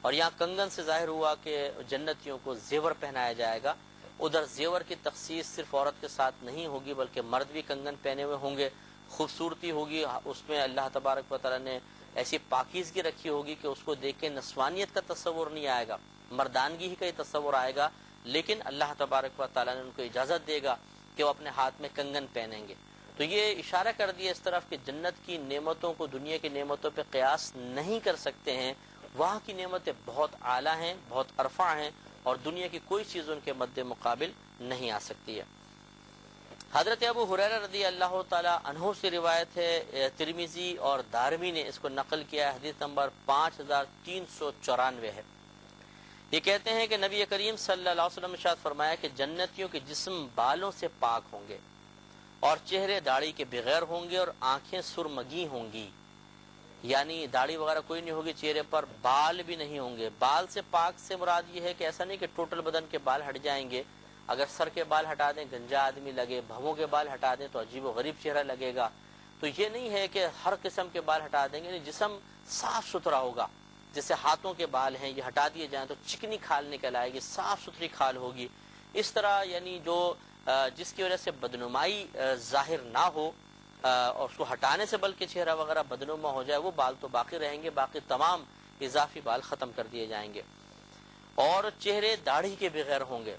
اور یہاں کنگن سے ظاہر ہوا کہ جنتیوں کو زیور پہنایا جائے گا۔ ادھر زیور کی تخصیص صرف عورت کے ساتھ نہیں ہوگی بلکہ مرد بھی کنگن پہنے ہوئے ہوں گے، خوبصورتی ہوگی اس میں، اللہ تبارک و تعالیٰ نے ایسی پاکیزگی رکھی ہوگی کہ اس کو دیکھ کے نسوانیت کا تصور نہیں آئے گا، مردانگی ہی کا ہی تصور آئے گا، لیکن اللہ تبارک و تعالیٰ نے ان کو اجازت دے گا کہ وہ اپنے ہاتھ میں کنگن پہنیں گے۔ تو یہ اشارہ کر دیا اس طرف کہ جنت کی نعمتوں کو دنیا کی نعمتوں پہ قیاس نہیں کر سکتے ہیں، وہاں کی نعمتیں بہت اعلیٰ ہیں، بہت ارفع ہیں، اور دنیا کی کوئی چیز ان کے مد مقابل نہیں آ سکتی ہے۔ حضرت ابو ہریرہ رضی اللہ تعالی عنہ سے روایت ہے، ترمذی اور دارمی نے اس کو نقل کیا ہے، حدیث نمبر 5394 ہے۔ یہ کہتے ہیں کہ نبی کریم صلی اللہ علیہ وسلم نے ارشاد فرمایا کہ جنتیوں کے جسم بالوں سے پاک ہوں گے، اور چہرے داڑھی کے بغیر ہوں گے، اور آنکھیں سرمگی ہوں گی، یعنی داڑھی وغیرہ کوئی نہیں ہوگی چہرے پر، بال بھی نہیں ہوں گے۔ بال سے پاک سے مراد یہ ہے کہ ایسا نہیں کہ ٹوٹل بدن کے بال ہٹ جائیں گے، اگر سر کے بال ہٹا دیں گنجا آدمی لگے، بھووں کے بال ہٹا دیں تو عجیب و غریب چہرہ لگے گا، تو یہ نہیں ہے کہ ہر قسم کے بال ہٹا دیں گے، یعنی جسم صاف ستھرا ہوگا. جیسے ہاتھوں کے بال ہیں، یہ ہٹا دیے جائیں تو چکنی کھال نکل آئے گی، صاف ستھری کھال ہوگی. اس طرح یعنی جو جس کی وجہ سے بدنمائی ظاہر نہ ہو اور اس کو ہٹانے سے بلکہ چہرہ وغیرہ بدنما ہو جائے، وہ بال تو باقی رہیں گے، باقی تمام اضافی بال ختم کر دیے جائیں گے. اور چہرے داڑھی کے بغیر ہوں گے.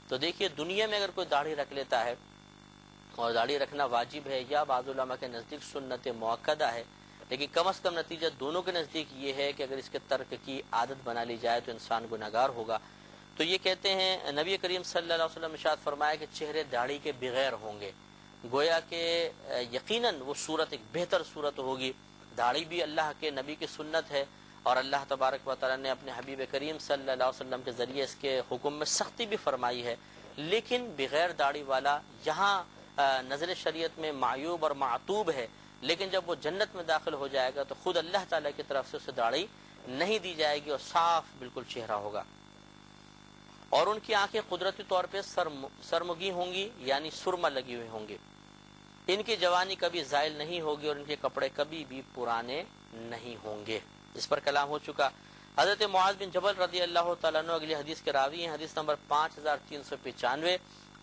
تو دیکھیے دنیا میں اگر کوئی داڑھی رکھ لیتا ہے اور داڑھی رکھنا واجب ہے یا بعض علماء کے نزدیک سنت مؤکدہ ہے، لیکن کم از کم نتیجہ دونوں کے نزدیک یہ ہے کہ اگر اس کے ترک کی عادت بنا لی جائے تو انسان گناہگار ہوگا. تو یہ کہتے ہیں نبی کریم صلی اللہ علیہ وسلم ارشاد فرمایا کہ چہرے داڑھی کے بغیر ہوں گے. گویا کہ یقیناً وہ صورت ایک بہتر صورت ہوگی. داڑھی بھی اللہ کے نبی کی سنت ہے اور اللہ تبارک و تعالیٰ نے اپنے حبیب کریم صلی اللہ علیہ وسلم کے ذریعے اس کے حکم میں سختی بھی فرمائی ہے. لیکن بغیر داڑھی والا یہاں نظر شریعت میں معیوب اور معتوب ہے، لیکن جب وہ جنت میں داخل ہو جائے گا تو خود اللہ تعالیٰ کی طرف سے اسے داڑھی نہیں دی جائے گی اور صاف بالکل چہرہ ہوگا. اور ان کی آنکھیں قدرتی طور پہ سرمگی ہوں گی، یعنی سرما لگی ہوئی ہوں گی. ان کی جوانی کبھی زائل نہیں ہوگی اور ان کے کپڑے کبھی بھی پرانے نہیں ہوں گے. اس پر کلام ہو چکا. حضرت معاذ بن جبل رضی اللہ تعالیٰ عنہ اگلی حدیث کے راوی ہیں، حدیث نمبر 5395،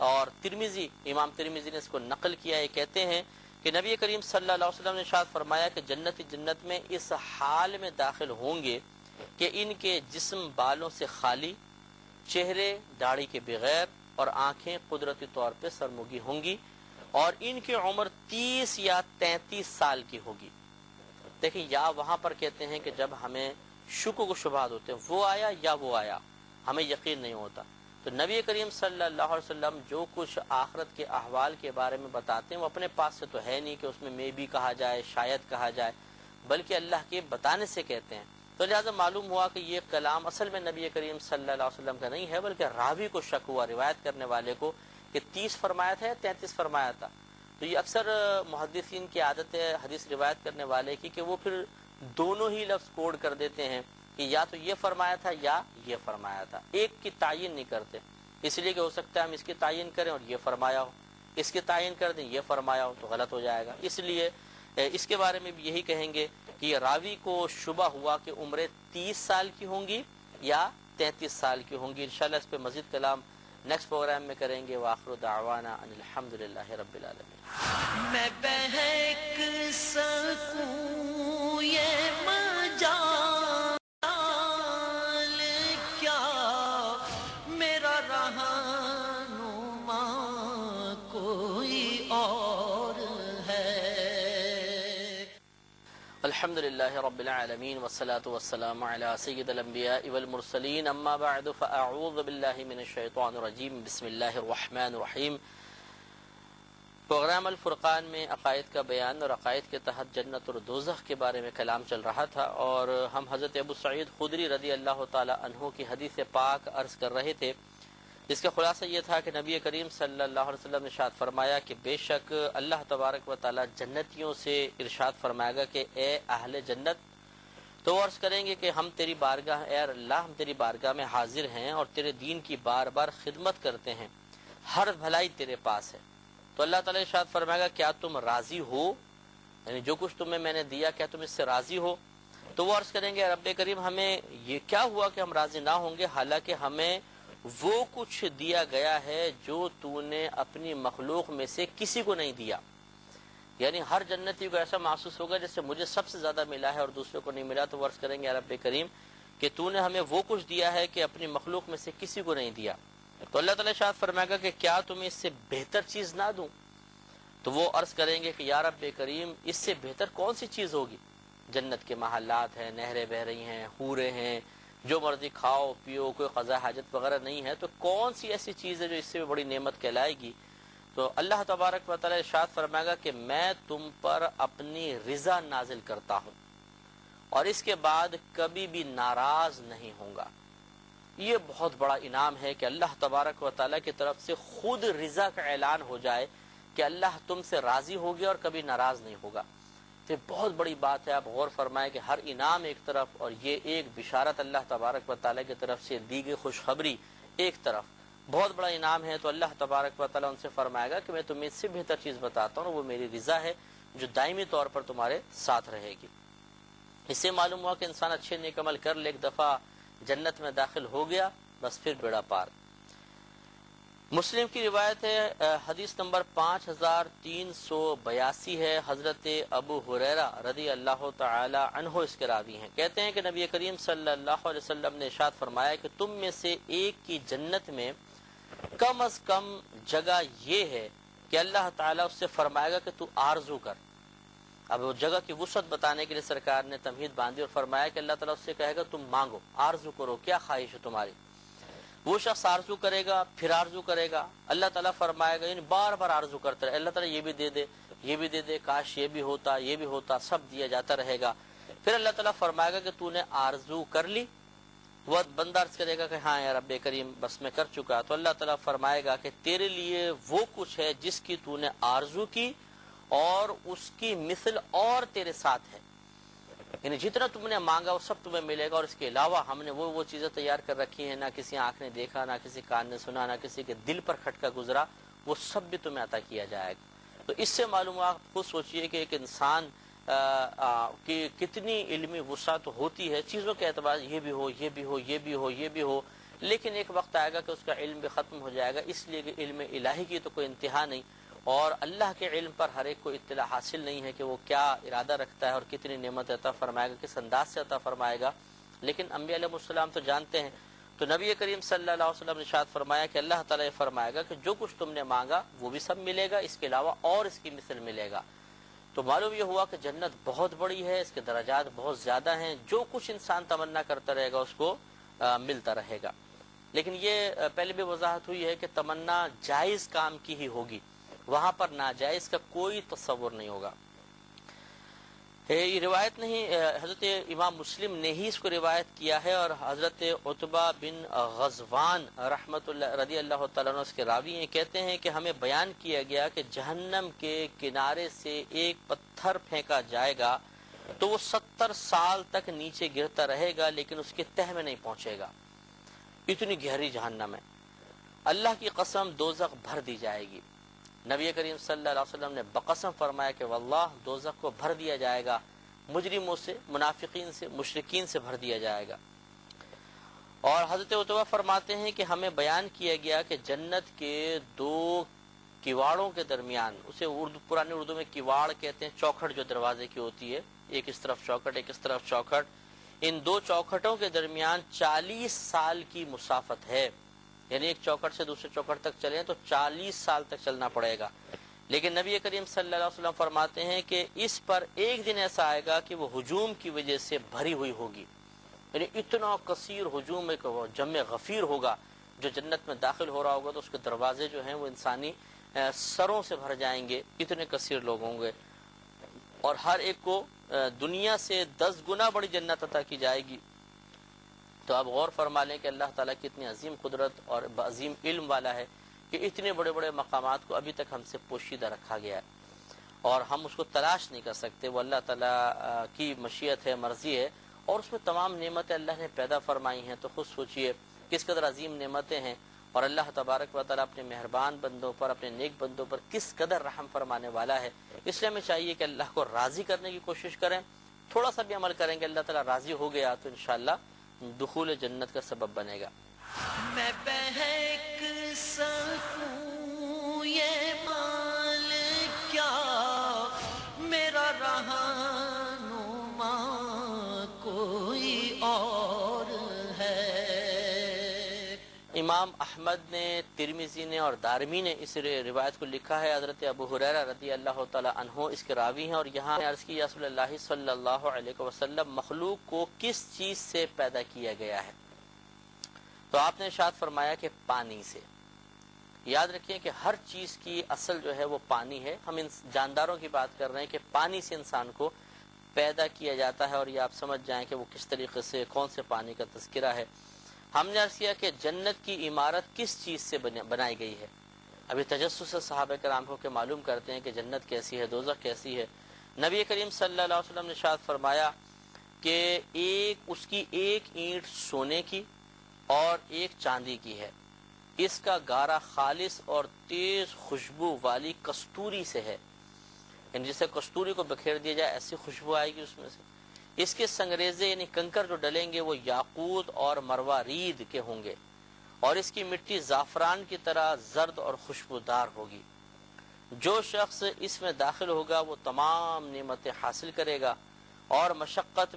اور ترمذی امام ترمذی نے اس کو نقل کیا. یہ کہتے ہیں کہ نبی کریم صلی اللہ علیہ وسلم نے ارشاد فرمایا کہ جنتی جنت میں اس حال میں داخل ہوں گے کہ ان کے جسم بالوں سے خالی، چہرے داڑھی کے بغیر اور آنکھیں قدرتی طور پہ سرمگی ہوں گی، اور ان کی عمر 30 یا 33 سال کی ہوگی. دیکھیں یا وہاں پر کہتے ہیں کہ جب ہمیں شک و شبہات ہوتے ہیں، وہ آیا یا وہ آیا، ہمیں یقین نہیں ہوتا. تو نبی کریم صلی اللہ علیہ وسلم جو کچھ آخرت کے احوال کے بارے میں بتاتے ہیں وہ اپنے پاس سے تو ہے نہیں کہ اس میں بھی کہا جائے، شاید کہا جائے، بلکہ اللہ کے بتانے سے کہتے ہیں. تو لہٰذا معلوم ہوا کہ یہ کلام اصل میں نبی کریم صلی اللہ علیہ وسلم کا نہیں ہے، بلکہ راوی کو شک ہوا، روایت کرنے والے کو، کہ 30 فرمایا تھا یا 33 فرمایا تھا. تو یہ اکثر محدثین کی عادت ہے حدیث روایت کرنے والے کی کہ وہ پھر دونوں ہی لفظ کوڈ کر دیتے ہیں کہ یا تو یہ فرمایا تھا یا یہ فرمایا تھا، ایک کی تعین نہیں کرتے. اس لیے کہ ہو سکتا ہے ہم اس کی تعین کریں اور یہ فرمایا ہو، اس کی تعین کر دیں یہ فرمایا ہو، تو غلط ہو جائے گا. اس لیے اس کے بارے میں بھی یہی کہیں گے کہ یہ راوی کو شبہ ہوا کہ عمریں 30 سال کی ہوں گی یا 33 سال کی ہوں گی. انشاءاللہ اس پہ مزید کلام نیکسٹ پروگرام میں کریں گے. وآخر دعوانا ان الحمدللہ رب العالمین. میں بہک سکوں یہ مجال کیا میرا رہنما کوئی اور ہے. الحمدللہ رب العالمین والصلاة والسلام علی سید الانبیاء والمرسلین. اما بعد فاعوذ باللہ من الشیطان الرجیم. بسم اللہ الرحمن الرحیم. پروگرام الفرقان میں عقائد کا بیان اور عقائد کے تحت جنت اور دوزخ کے بارے میں کلام چل رہا تھا، اور ہم حضرت ابو سعید خدری رضی اللہ تعالی عنہ کی حدیث پاک عرض کر رہے تھے، جس کا خلاصہ یہ تھا کہ نبی کریم صلی اللہ علیہ وسلم نے ارشاد فرمایا کہ بے شک اللہ تبارک و تعالی جنتیوں سے ارشاد فرمائے گا کہ اے اہل جنت، تو وہ عرض کریں گے کہ ہم تیری بارگاہ، اے اللہ ہم تیری بارگاہ میں حاضر ہیں اور تیرے دین کی بار بار خدمت کرتے ہیں، ہر بھلائی تیرے پاس ہے. تو اللہ تعالیٰ ارشاد فرمائے گا کیا تم راضی ہو، یعنی جو کچھ تمہیں میں نے دیا کیا تم اس سے راضی ہو؟ تو وہ عرض کریں گے رب کریم ہمیں یہ کیا ہوا کہ ہم راضی نہ ہوں گے، حالانکہ ہمیں وہ کچھ دیا گیا ہے جو تو نے اپنی مخلوق میں سے کسی کو نہیں دیا. یعنی ہر جنتی کو ایسا محسوس ہوگا جیسے مجھے سب سے زیادہ ملا ہے اور دوسرے کو نہیں ملا. تو وہ عرض کریں گے رب کریم کہ تو نے ہمیں وہ کچھ دیا ہے کہ اپنی مخلوق میں سے کسی کو نہیں دیا. تو اللہ تعالیٰ شاید فرمائے گا کہ کیا تمہیں اس سے بہتر چیز نہ دوں؟ تو وہ عرض کریں گے کہ یا رب کریم اس سے بہتر کون سی چیز ہوگی؟ جنت کے محلات ہیں، نہریں بہ رہی ہیں، حوریں ہیں، جو مرضی کھاؤ پیو، کوئی قضاء حاجت وغیرہ نہیں ہے، تو کون سی ایسی چیز ہے جو اس سے بڑی نعمت کہلائے گی؟ تو اللہ تبارک و تعالیٰ ارشاد فرمائے گا کہ میں تم پر اپنی رضا نازل کرتا ہوں اور اس کے بعد کبھی بھی ناراض نہیں ہوں گا. یہ بہت بڑا انعام ہے کہ اللہ تبارک و تعالیٰ کی طرف سے خود رضا کا اعلان ہو جائے کہ اللہ تم سے راضی ہو گیا اور کبھی ناراض نہیں ہوگا. تو یہ بہت بڑی بات ہے. آپ غور فرمائیں کہ ہر انعام ایک طرف اور یہ ایک بشارت اللہ تبارک و تعالیٰ کی طرف سے دی گئی خوشخبری ایک طرف، بہت بڑا انعام ہے. تو اللہ تبارک و تعالیٰ ان سے فرمائے گا کہ میں تمہیں اس سے بہتر چیز بتاتا ہوں، وہ میری رضا ہے، جو دائمی طور پر تمہارے ساتھ رہے گی۔ اس سے معلوم ہوا کہ انسان اچھے نیک عمل کر لے، ایک دفعہ جنت میں داخل ہو گیا، بس پھر بیڑا پار۔ مسلم کی روایت ہے، حدیث نمبر 5382 ہے، حضرت ابو ہریرہ رضی اللہ تعالی عنہ اس کے راوی ہیں، کہتے ہیں کہ نبی کریم صلی اللہ علیہ وسلم نے ارشاد فرمایا کہ تم میں سے ایک کی جنت میں کم از کم جگہ یہ ہے کہ اللہ تعالیٰ اس سے فرمائے گا کہ تو آرزو کر۔ اب وہ جگہ کی وسعت بتانے کے لیے سرکار نے تمہید باندھی اور فرمایا کہ اللہ تعالیٰ اس سے کہے گا تم مانگو، آرزو کرو، کیا خواہش ہے تمہاری۔ وہ شخص آرزو کرے گا، پھر آرزو کرے گا، اللہ تعالیٰ فرمائے گا، یعنی بار بار آرزو کرتا رہے، اللہ تعالیٰ یہ بھی دے دے، یہ بھی دے دے، کاش یہ بھی ہوتا، یہ بھی ہوتا، سب دیا جاتا رہے گا۔ پھر اللہ تعالیٰ فرمائے گا کہ تو نے آرزو کر لی۔ وہ بندہ عرض کرے گا کہ ہاں یا رب کریم بس میں کر چکا، تو اللہ تعالیٰ فرمائے گا کہ تیرے لیے وہ کچھ ہے جس کی تو نے آرزو کی اور اس کی مثل اور تیرے ساتھ ہے، یعنی جتنا تم نے مانگا وہ سب تمہیں ملے گا، اور اس کے علاوہ ہم نے وہ چیزیں تیار کر رکھی ہیں، نہ کسی آنکھ نے دیکھا، نہ کسی کان نے سنا، نہ کسی کے دل پر کھٹکا گزرا، وہ سب بھی تمہیں عطا کیا جائے گا۔ تو اس سے معلوم آپ خود سوچئے کہ ایک انسان کی کتنی علمی وسعت ہوتی ہے، چیزوں کے اعتبار یہ بھی ہو، یہ بھی ہو، یہ بھی ہو، یہ بھی ہو، لیکن ایک وقت آئے گا کہ اس کا علم بھی ختم ہو جائے گا، اس لیے کہ علم الہی کی تو کوئی انتہا نہیں، اور اللہ کے علم پر ہر ایک کو اطلاع حاصل نہیں ہے کہ وہ کیا ارادہ رکھتا ہے اور کتنی نعمت عطا فرمائے گا، کس انداز سے عطا فرمائے گا، لیکن انبیاء علیہ السلام تو جانتے ہیں۔ تو نبی کریم صلی اللہ علیہ وسلم نے ارشاد فرمایا کہ اللہ تعالیٰ یہ فرمائے گا کہ جو کچھ تم نے مانگا وہ بھی سب ملے گا، اس کے علاوہ اور اس کی مثل ملے گا۔ تو معلوم یہ ہوا کہ جنت بہت بڑی ہے، اس کے درجات بہت زیادہ ہیں، جو کچھ انسان تمنا کرتا رہے گا اس کو ملتا رہے گا۔ لیکن یہ پہلے بھی وضاحت ہوئی ہے کہ تمنا جائز کام کی ہی ہوگی، وہاں پر ناجائز کا کوئی تصور نہیں ہوگا۔ یہ روایت نہیں، حضرت امام مسلم نے ہی اس کو روایت کیا ہے، اور حضرت عتبہ بن غزوان رحمت اللہ رضی اللہ تعالیٰ عنہ اس کے راوی ہیں، کہتے ہیں کہ ہمیں بیان کیا گیا کہ جہنم کے کنارے سے ایک پتھر پھینکا جائے گا تو وہ 70 سال تک نیچے گرتا رہے گا لیکن اس کے تہ میں نہیں پہنچے گا، اتنی گہری جہنم ہے۔ اللہ کی قسم دوزخ بھر دی جائے گی۔ نبی کریم صلی اللہ علیہ وسلم نے بقسم فرمایا کہ واللہ دوزخ کو بھر دیا جائے گا، مجرموں سے، منافقین سے، مشرکین سے بھر دیا جائے گا۔ اور حضرت عتبہ فرماتے ہیں کہ ہمیں بیان کیا گیا کہ جنت کے 2 کواڑوں کے درمیان، اسے پرانے اردو میں کواڑ کہتے ہیں، چوکھٹ جو دروازے کی ہوتی ہے، ایک اس طرف چوکھٹ ایک اس طرف چوکھٹ، ان 2 چوکھٹوں کے درمیان 40 سال کی مسافت ہے، یعنی ایک چوکھٹ سے دوسرے چوکھٹ تک چلیں تو 40 سال تک چلنا پڑے گا۔ لیکن نبی کریم صلی اللہ علیہ وسلم فرماتے ہیں کہ اس پر ایک دن ایسا آئے گا کہ وہ ہجوم کی وجہ سے بھری ہوئی ہوگی، یعنی اتنا کثیر ہجوم، ایک جمع غفیر ہوگا جو جنت میں داخل ہو رہا ہوگا، تو اس کے دروازے جو ہیں وہ انسانی سروں سے بھر جائیں گے، اتنے کثیر لوگ ہوں گے، اور ہر ایک کو دنیا سے 10 گنا بڑی جنت عطا کی جائے گی۔ تو آپ غور فرما لیں کہ اللہ تعالیٰ کی اتنی عظیم قدرت اور عظیم علم والا ہے کہ اتنے بڑے بڑے مقامات کو ابھی تک ہم سے پوشیدہ رکھا گیا ہے اور ہم اس کو تلاش نہیں کر سکتے، وہ اللہ تعالیٰ کی مشیت ہے، مرضی ہے، اور اس میں تمام نعمتیں اللہ نے پیدا فرمائی ہیں۔ تو خود سوچئے کس قدر عظیم نعمتیں ہیں، اور اللہ تبارک و تعالیٰ اپنے مہربان بندوں پر، اپنے نیک بندوں پر کس قدر رحم فرمانے والا ہے۔ اس لیے ہمیں چاہیے کہ اللہ کو راضی کرنے کی کوشش کریں، تھوڑا سا بھی عمل کریں گے، اللہ تعالیٰ راضی ہو گیا تو انشاءاللہ دخول جنت کا سبب بنے گا۔ میں بہک سکوں یہ مال کیا، میرا رہنما کوئی اور ہے۔ امام احمد نے، ترمذی نے اور دارمی نے اس روایت کو لکھا ہے، حضرت ابو ہریرہ رضی اللہ تعالی عنہ اس کے راوی ہیں، اور یہاں عرض کی یا رسول اللہ صلی اللہ علیہ وسلم مخلوق کو کس چیز سے پیدا کیا گیا ہے؟ تو آپ نے ارشاد فرمایا کہ پانی سے۔ یاد رکھیں کہ ہر چیز کی اصل جو ہے وہ پانی ہے، ہم ان جانداروں کی بات کر رہے ہیں کہ پانی سے انسان کو پیدا کیا جاتا ہے، اور یہ آپ سمجھ جائیں کہ وہ کس طریقے سے، کون سے پانی کا تذکرہ ہے۔ ہم نے عرض کیا کہ جنت کی عمارت کس چیز سے بنائی گئی ہے؟ ابھی تجسس سے صحابہ کرام کو کہ معلوم کرتے ہیں کہ جنت کیسی ہے، دوزخ کیسی ہے۔ نبی کریم صلی اللہ علیہ وسلم نے ارشاد فرمایا کہ اس کی ایک اینٹ سونے کی اور ایک چاندی کی ہے، اس کا گارا خالص اور تیز خوشبو والی کستوری سے ہے، یعنی جسے کستوری کو بکھیر دیا جائے ایسی خوشبو آئے گی اس میں سے۔ اس کے سنگریزے یعنی کنکر جو ڈلیں گے وہ یاقوت اور مروارید کے ہوں گے، اور اس کی مٹی زعفران کی طرح زرد اور خوشبودار ہوگی۔ جو شخص اس میں داخل ہوگا وہ تمام نعمتیں حاصل کرے گا اور مشقت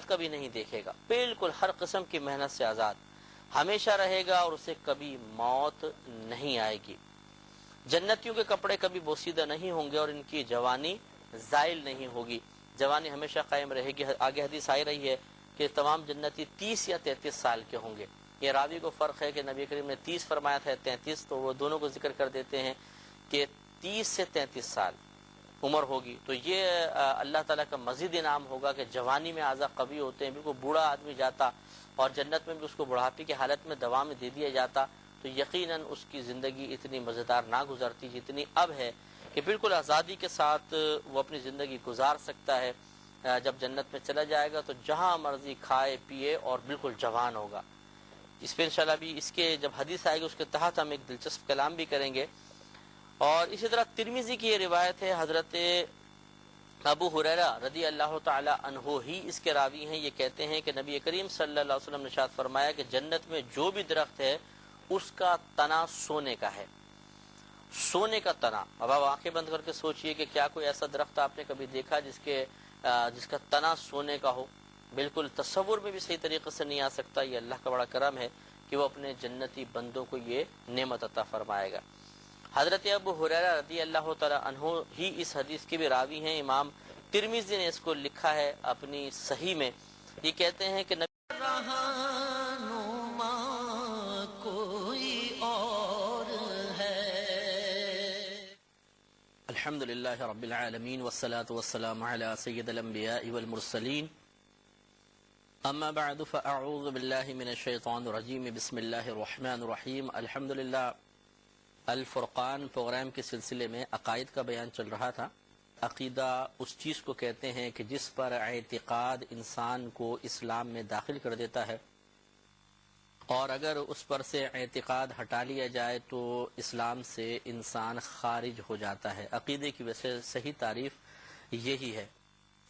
کبھی نہیں دیکھے گا، بالکل ہر قسم کی محنت سے آزاد ہمیشہ رہے گا، اور اسے کبھی موت نہیں آئے گی۔ جنتیوں کے کپڑے کبھی بوسیدہ نہیں ہوں گے اور ان کی جوانی زائل نہیں ہوگی، جوانی ہمیشہ قائم رہے گی۔ آگے حدیث آئی رہی ہے کہ تمام جنتی 30 یا 33 سال کے ہوں گے۔ یہ راوی کو فرق ہے کہ نبی کریم نے 30 فرمایا تھا 33، تو وہ دونوں کو ذکر کر دیتے ہیں کہ 30 سے 33 سال عمر ہوگی۔ تو یہ اللہ تعالیٰ کا مزید انعام ہوگا کہ جوانی میں اعضاء قوی ہوتے ہیں، بالکل بوڑھا آدمی جاتا اور جنت میں بھی اس کو بڑھاپے کی حالت میں دوا میں دے دیا جاتا تو یقیناً اس کی زندگی اتنی مزیدار نہ گزرتی جتنی اب ہے کہ بالکل آزادی کے ساتھ وہ اپنی زندگی گزار سکتا ہے۔ جب جنت میں چلا جائے گا تو جہاں مرضی کھائے پیے اور بالکل جوان ہوگا۔ اس پہ انشاءاللہ بھی اس کے جب حدیث آئے گی اس کے تحت ہم ایک دلچسپ کلام بھی کریں گے۔ اور اسی طرح ترمذی کی یہ روایت ہے، حضرت ابو ہریرہ رضی اللہ تعالی عنہ ہی اس کے راوی ہیں، یہ کہتے ہیں کہ نبی کریم صلی اللہ علیہ وسلم نے ارشاد فرمایا کہ جنت میں جو بھی درخت ہے اس کا تنا سونے کا ہے، سونے کا تنا۔ اب آپ آنکھیں بند کر کے سوچئے کہ کیا کوئی ایسا درخت آپ نے کبھی دیکھا جس کا تنا سونے کا ہو؟ بالکل تصور میں بھی صحیح طریقے سے نہیں آ سکتا۔ یہ اللہ کا بڑا کرم ہے کہ وہ اپنے جنتی بندوں کو یہ نعمت عطا فرمائے گا۔ حضرت ابو ہریرہ رضی اللہ تعالی عنہ ہی اس حدیث کے بھی راوی ہیں، امام ترمذی نے اس کو لکھا ہے اپنی صحیح میں۔ یہ کہتے ہیں کہ رہنما کوئی اور ہے۔ الحمدللہ رب العالمین والصلاة والسلام علی سید الانبیاء والمرسلین، اما بعد فاعوذ باللہ من الشیطان الرجیم، بسم اللہ الرحمن الرحیم۔ الحمدللہ الفرقان پروگرام کے سلسلے میں عقائد کا بیان چل رہا تھا۔ عقیدہ اس چیز کو کہتے ہیں کہ جس پر اعتقاد انسان کو اسلام میں داخل کر دیتا ہے، اور اگر اس پر سے اعتقاد ہٹا لیا جائے تو اسلام سے انسان خارج ہو جاتا ہے۔ عقیدے کی ویسے صحیح تعریف یہی ہے،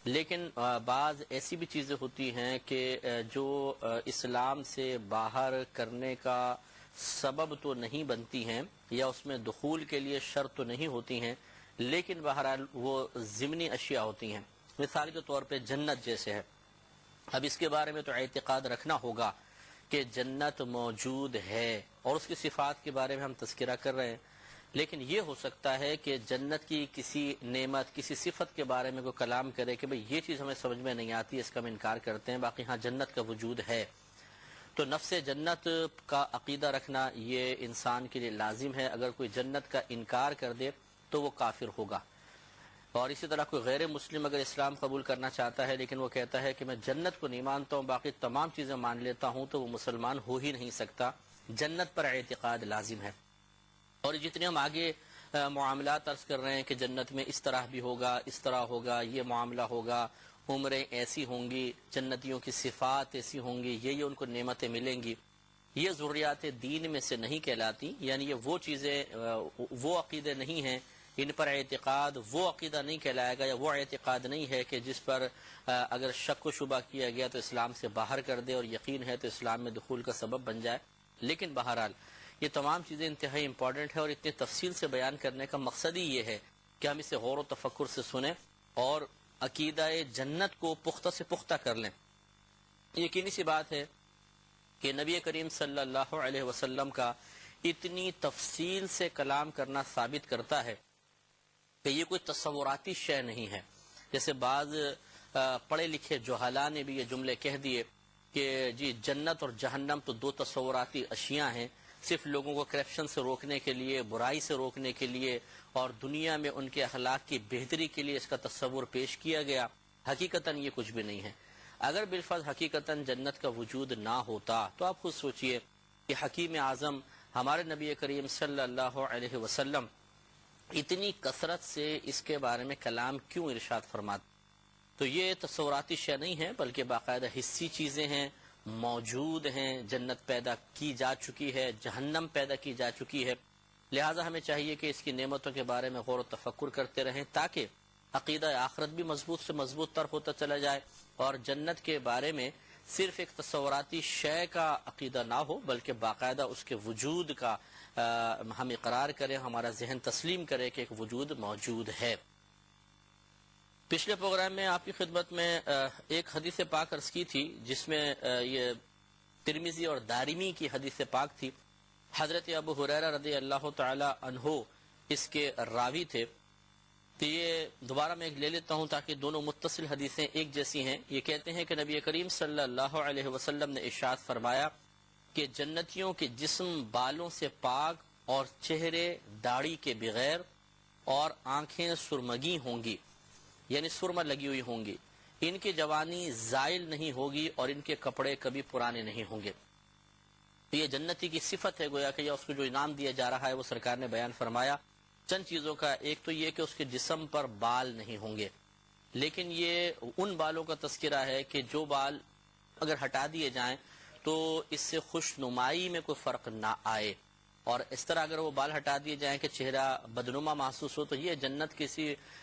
لیکن بعض ایسی بھی چیزیں ہوتی ہیں کہ جو اسلام سے باہر کرنے کا سبب تو نہیں بنتی ہیں یا اس میں دخول کے لیے شرط تو نہیں ہوتی ہیں، لیکن بہرحال وہ ضمنی اشیاء ہوتی ہیں۔ مثال کے طور پہ جنت جیسے ہے، اب اس کے بارے میں تو اعتقاد رکھنا ہوگا کہ جنت موجود ہے، اور اس کی صفات کے بارے میں ہم تذکرہ کر رہے ہیں، لیکن یہ ہو سکتا ہے کہ جنت کی کسی نعمت کسی صفت کے بارے میں کوئی کلام کرے کہ بھئی یہ چیز ہمیں سمجھ میں نہیں آتی، اس کا ہم انکار کرتے ہیں، باقی ہاں جنت کا وجود ہے۔ تو نفس جنت کا عقیدہ رکھنا یہ انسان کے لیے لازم ہے۔ اگر کوئی جنت کا انکار کر دے تو وہ کافر ہوگا۔ اور اسی طرح کوئی غیر مسلم اگر اسلام قبول کرنا چاہتا ہے لیکن وہ کہتا ہے کہ میں جنت کو نہیں مانتا ہوں، باقی تمام چیزیں مان لیتا ہوں، تو وہ مسلمان ہو ہی نہیں سکتا۔ جنت پر اعتقاد لازم ہے۔ اور جتنے ہم آگے معاملات عرض کر رہے ہیں کہ جنت میں اس طرح بھی ہوگا، اس طرح ہوگا، یہ معاملہ ہوگا، عمریں ایسی ہوں گی، جنتیوں کی صفات ایسی ہوں گی، یہ ان کو نعمتیں ملیں گی، یہ ضروریات دین میں سے نہیں کہلاتی، یعنی یہ وہ چیزیں وہ عقیدے نہیں ہیں، ان پر اعتقاد وہ عقیدہ نہیں کہلائے گا، یا وہ اعتقاد نہیں ہے کہ جس پر اگر شک و شبہ کیا گیا تو اسلام سے باہر کر دے، اور یقین ہے تو اسلام میں دخول کا سبب بن جائے۔ لیکن بہرحال یہ تمام چیزیں انتہائی امپورٹنٹ ہے، اور اتنی تفصیل سے بیان کرنے کا مقصد ہی یہ ہے کہ ہم اسے غور و تفکر سے سنیں اور عقیدہ جنت کو پختہ سے پختہ کر لیں۔ یقینی سی بات ہے کہ نبی کریم صلی اللہ علیہ وسلم کا اتنی تفصیل سے کلام کرنا ثابت کرتا ہے کہ یہ کوئی تصوراتی شے نہیں ہے۔ جیسے بعض پڑھے لکھے جہالا نے بھی یہ جملے کہہ دیے کہ جی جنت اور جہنم تو دو تصوراتی اشیاء ہیں، صرف لوگوں کو کرپشن سے روکنے کے لیے، برائی سے روکنے کے لیے، اور دنیا میں ان کے اخلاق کی بہتری کے لیے اس کا تصور پیش کیا گیا۔ حقیقتاً یہ کچھ بھی نہیں ہے۔ اگر بالفرض حقیقتاً جنت کا وجود نہ ہوتا تو آپ خود سوچئے کہ حکیم اعظم ہمارے نبی کریم صلی اللہ علیہ وسلم اتنی کثرت سے اس کے بارے میں کلام کیوں ارشاد فرماتے؟ تو یہ تصوراتی شے نہیں ہے، بلکہ باقاعدہ حسی چیزیں ہیں، موجود ہیں۔ جنت پیدا کی جا چکی ہے، جہنم پیدا کی جا چکی ہے، لہٰذا ہمیں چاہیے کہ اس کی نعمتوں کے بارے میں غور و تفکر کرتے رہیں تاکہ عقیدہ آخرت بھی مضبوط سے مضبوط تر ہوتا چلا جائے اور جنت کے بارے میں صرف ایک تصوراتی شے کا عقیدہ نہ ہو بلکہ باقاعدہ اس کے وجود کا ہم اقرار کریں، ہمارا ذہن تسلیم کرے کہ ایک وجود موجود ہے۔ پچھلے پروگرام میں آپ کی خدمت میں ایک حدیث پاک عرض کی تھی جس میں یہ ترمذی اور دارمی کی حدیث پاک تھی۔ حضرت ابو ہریرہ رضی اللہ تعالی عنہ اس کے راوی تھے۔ تو یہ دوبارہ میں لے لیتا ہوں تاکہ دونوں متصل حدیثیں ایک جیسی ہیں۔ یہ کہتے ہیں کہ نبی کریم صلی اللہ علیہ وسلم نے ارشاد فرمایا کہ جنتیوں کے جسم بالوں سے پاک اور چہرے داڑھی کے بغیر اور آنکھیں سرمگی ہوں گی، یعنی سرما لگی ہوئی ہوں گی، ان کی جوانی زائل نہیں ہوگی اور ان کے کپڑے کبھی پرانے نہیں ہوں گے۔ یہ جنتی کی صفت ہے، گویا کہ اس کو جو انعام دیا جا رہا ہے وہ سرکار نے بیان فرمایا چند چیزوں کا۔ ایک تو یہ کہ اس کے جسم پر بال نہیں ہوں گے، لیکن یہ ان بالوں کا تذکرہ ہے کہ جو بال اگر ہٹا دیے جائیں تو اس سے خوش نمائی میں کوئی فرق نہ آئے، اور اس طرح اگر وہ بال ہٹا دیے جائیں کہ چہرہ بدنما محسوس ہو، تو یہ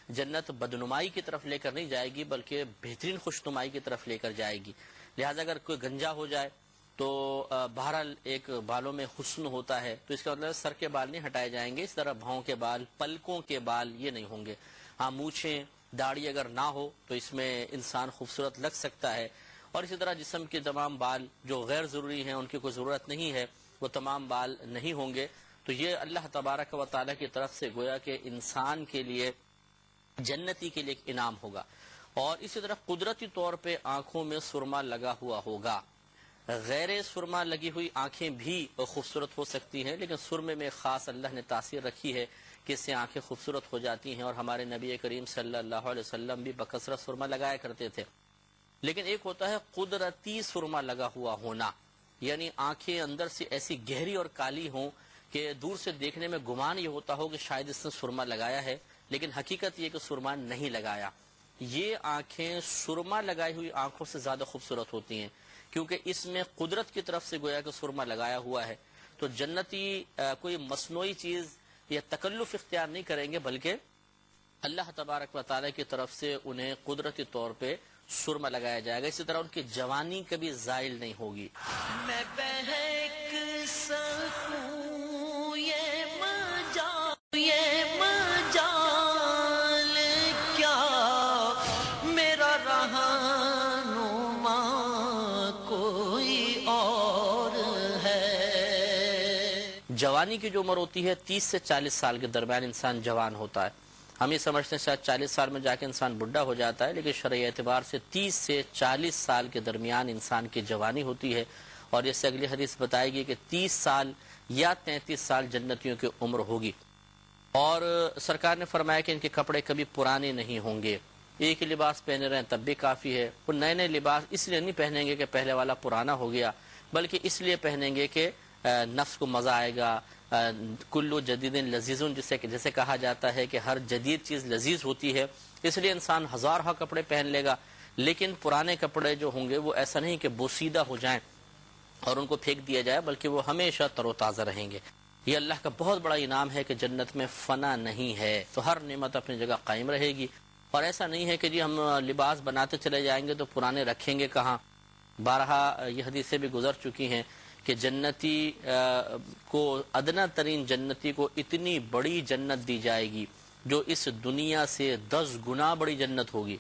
جنت بدنمائی کی طرف لے کر نہیں جائے گی بلکہ بہترین خوش نمائی کی طرف لے کر جائے گی۔ لہذا اگر کوئی گنجا ہو جائے تو بہرحال ایک بالوں میں حسن ہوتا ہے، تو اس کا مطلب سر کے بال نہیں ہٹائے جائیں گے، اس طرح بھاؤں کے بال، پلکوں کے بال یہ نہیں ہوں گے۔ ہاں مونچھیں داڑھی اگر نہ ہو تو اس میں انسان خوبصورت لگ سکتا ہے، اور اسی طرح جسم کے تمام بال جو غیر ضروری ہیں ان کی کوئی ضرورت نہیں ہے وہ تمام بال نہیں ہوں گے۔ تو یہ اللہ تبارک و تعالیٰ کی طرف سے گویا کہ انسان کے لیے، جنتی کے لیے ایک انعام ہوگا۔ اور اسی طرح قدرتی طور پہ آنکھوں میں سرما لگا ہوا ہوگا۔ غیر سرما لگی ہوئی آنکھیں بھی خوبصورت ہو سکتی ہیں، لیکن سرمے میں خاص اللہ نے تاثیر رکھی ہے کہ اس سے آنکھیں خوبصورت ہو جاتی ہیں، اور ہمارے نبی کریم صلی اللہ علیہ وسلم بھی بکثرت سرما لگایا کرتے تھے۔ لیکن ایک ہوتا ہے قدرتی سرما لگا ہوا ہونا، یعنی آنکھیں اندر سے ایسی گہری اور کالی ہوں کہ دور سے دیکھنے میں گمان یہ ہوتا ہو کہ شاید اس نے سرما لگایا ہے، لیکن حقیقت یہ کہ سرما نہیں لگایا۔ یہ آنکھیں سرما لگائی ہوئی آنکھوں سے زیادہ خوبصورت ہوتی ہیں کیونکہ اس میں قدرت کی طرف سے گویا کہ سرما لگایا ہوا ہے۔ تو جنتی کوئی مصنوعی چیز یا تکلف اختیار نہیں کریں گے بلکہ اللہ تبارک و تعالیٰ کی طرف سے انہیں قدرتی طور پہ سرما لگایا جائے گا۔ اسی طرح ان کی جوانی کبھی زائل نہیں ہوگی۔ میں بہک سکوں یہ مجال کیا میرا رہنما کوئی اور ہے۔ جوانی کی جو عمر ہوتی ہے 30 سے 40 سال کے درمیان انسان جوان ہوتا ہے۔ ہم یہ سمجھتے ہیں شاید 40 سال میں جا کے انسان بڈھا ہو جاتا ہے، لیکن شرعی اعتبار سے 30 سے 40 سال کے درمیان انسان کی جوانی ہوتی ہے، اور جیسے اگلی حدیث بتائے گی کہ 30 سال یا 33 سال جنتیوں کی عمر ہوگی۔ اور سرکار نے فرمایا کہ ان کے کپڑے کبھی پرانے نہیں ہوں گے، ایک ہی لباس پہنے رہیں تب بھی کافی ہے۔ وہ نئے نئے لباس اس لیے نہیں پہنیں گے کہ پہلے والا پرانا ہو گیا، بلکہ اس لیے پہنیں گے کہ نفس کو مزہ آئے گا۔ کلو جدید لذیذ، جسے کہا جاتا ہے کہ ہر جدید چیز لذیذ ہوتی ہے، اس لیے انسان ہزارہ کپڑے پہن لے گا، لیکن پرانے کپڑے جو ہوں گے وہ ایسا نہیں کہ بوسیدہ ہو جائیں اور ان کو پھینک دیا جائے، بلکہ وہ ہمیشہ تر و تازہ رہیں گے۔ یہ اللہ کا بہت بڑا انعام ہے کہ جنت میں فنا نہیں ہے، تو ہر نعمت اپنی جگہ قائم رہے گی، اور ایسا نہیں ہے کہ جی ہم لباس بناتے چلے جائیں گے تو پرانے رکھیں گے کہاں۔ بارہا یہ حدیثیں بھی گزر چکی ہیں کہ جنتی کو، ادنا ترین جنتی کو اتنی بڑی جنت دی جائے گی جو اس دنیا سے 10 گنا بڑی جنت ہوگی،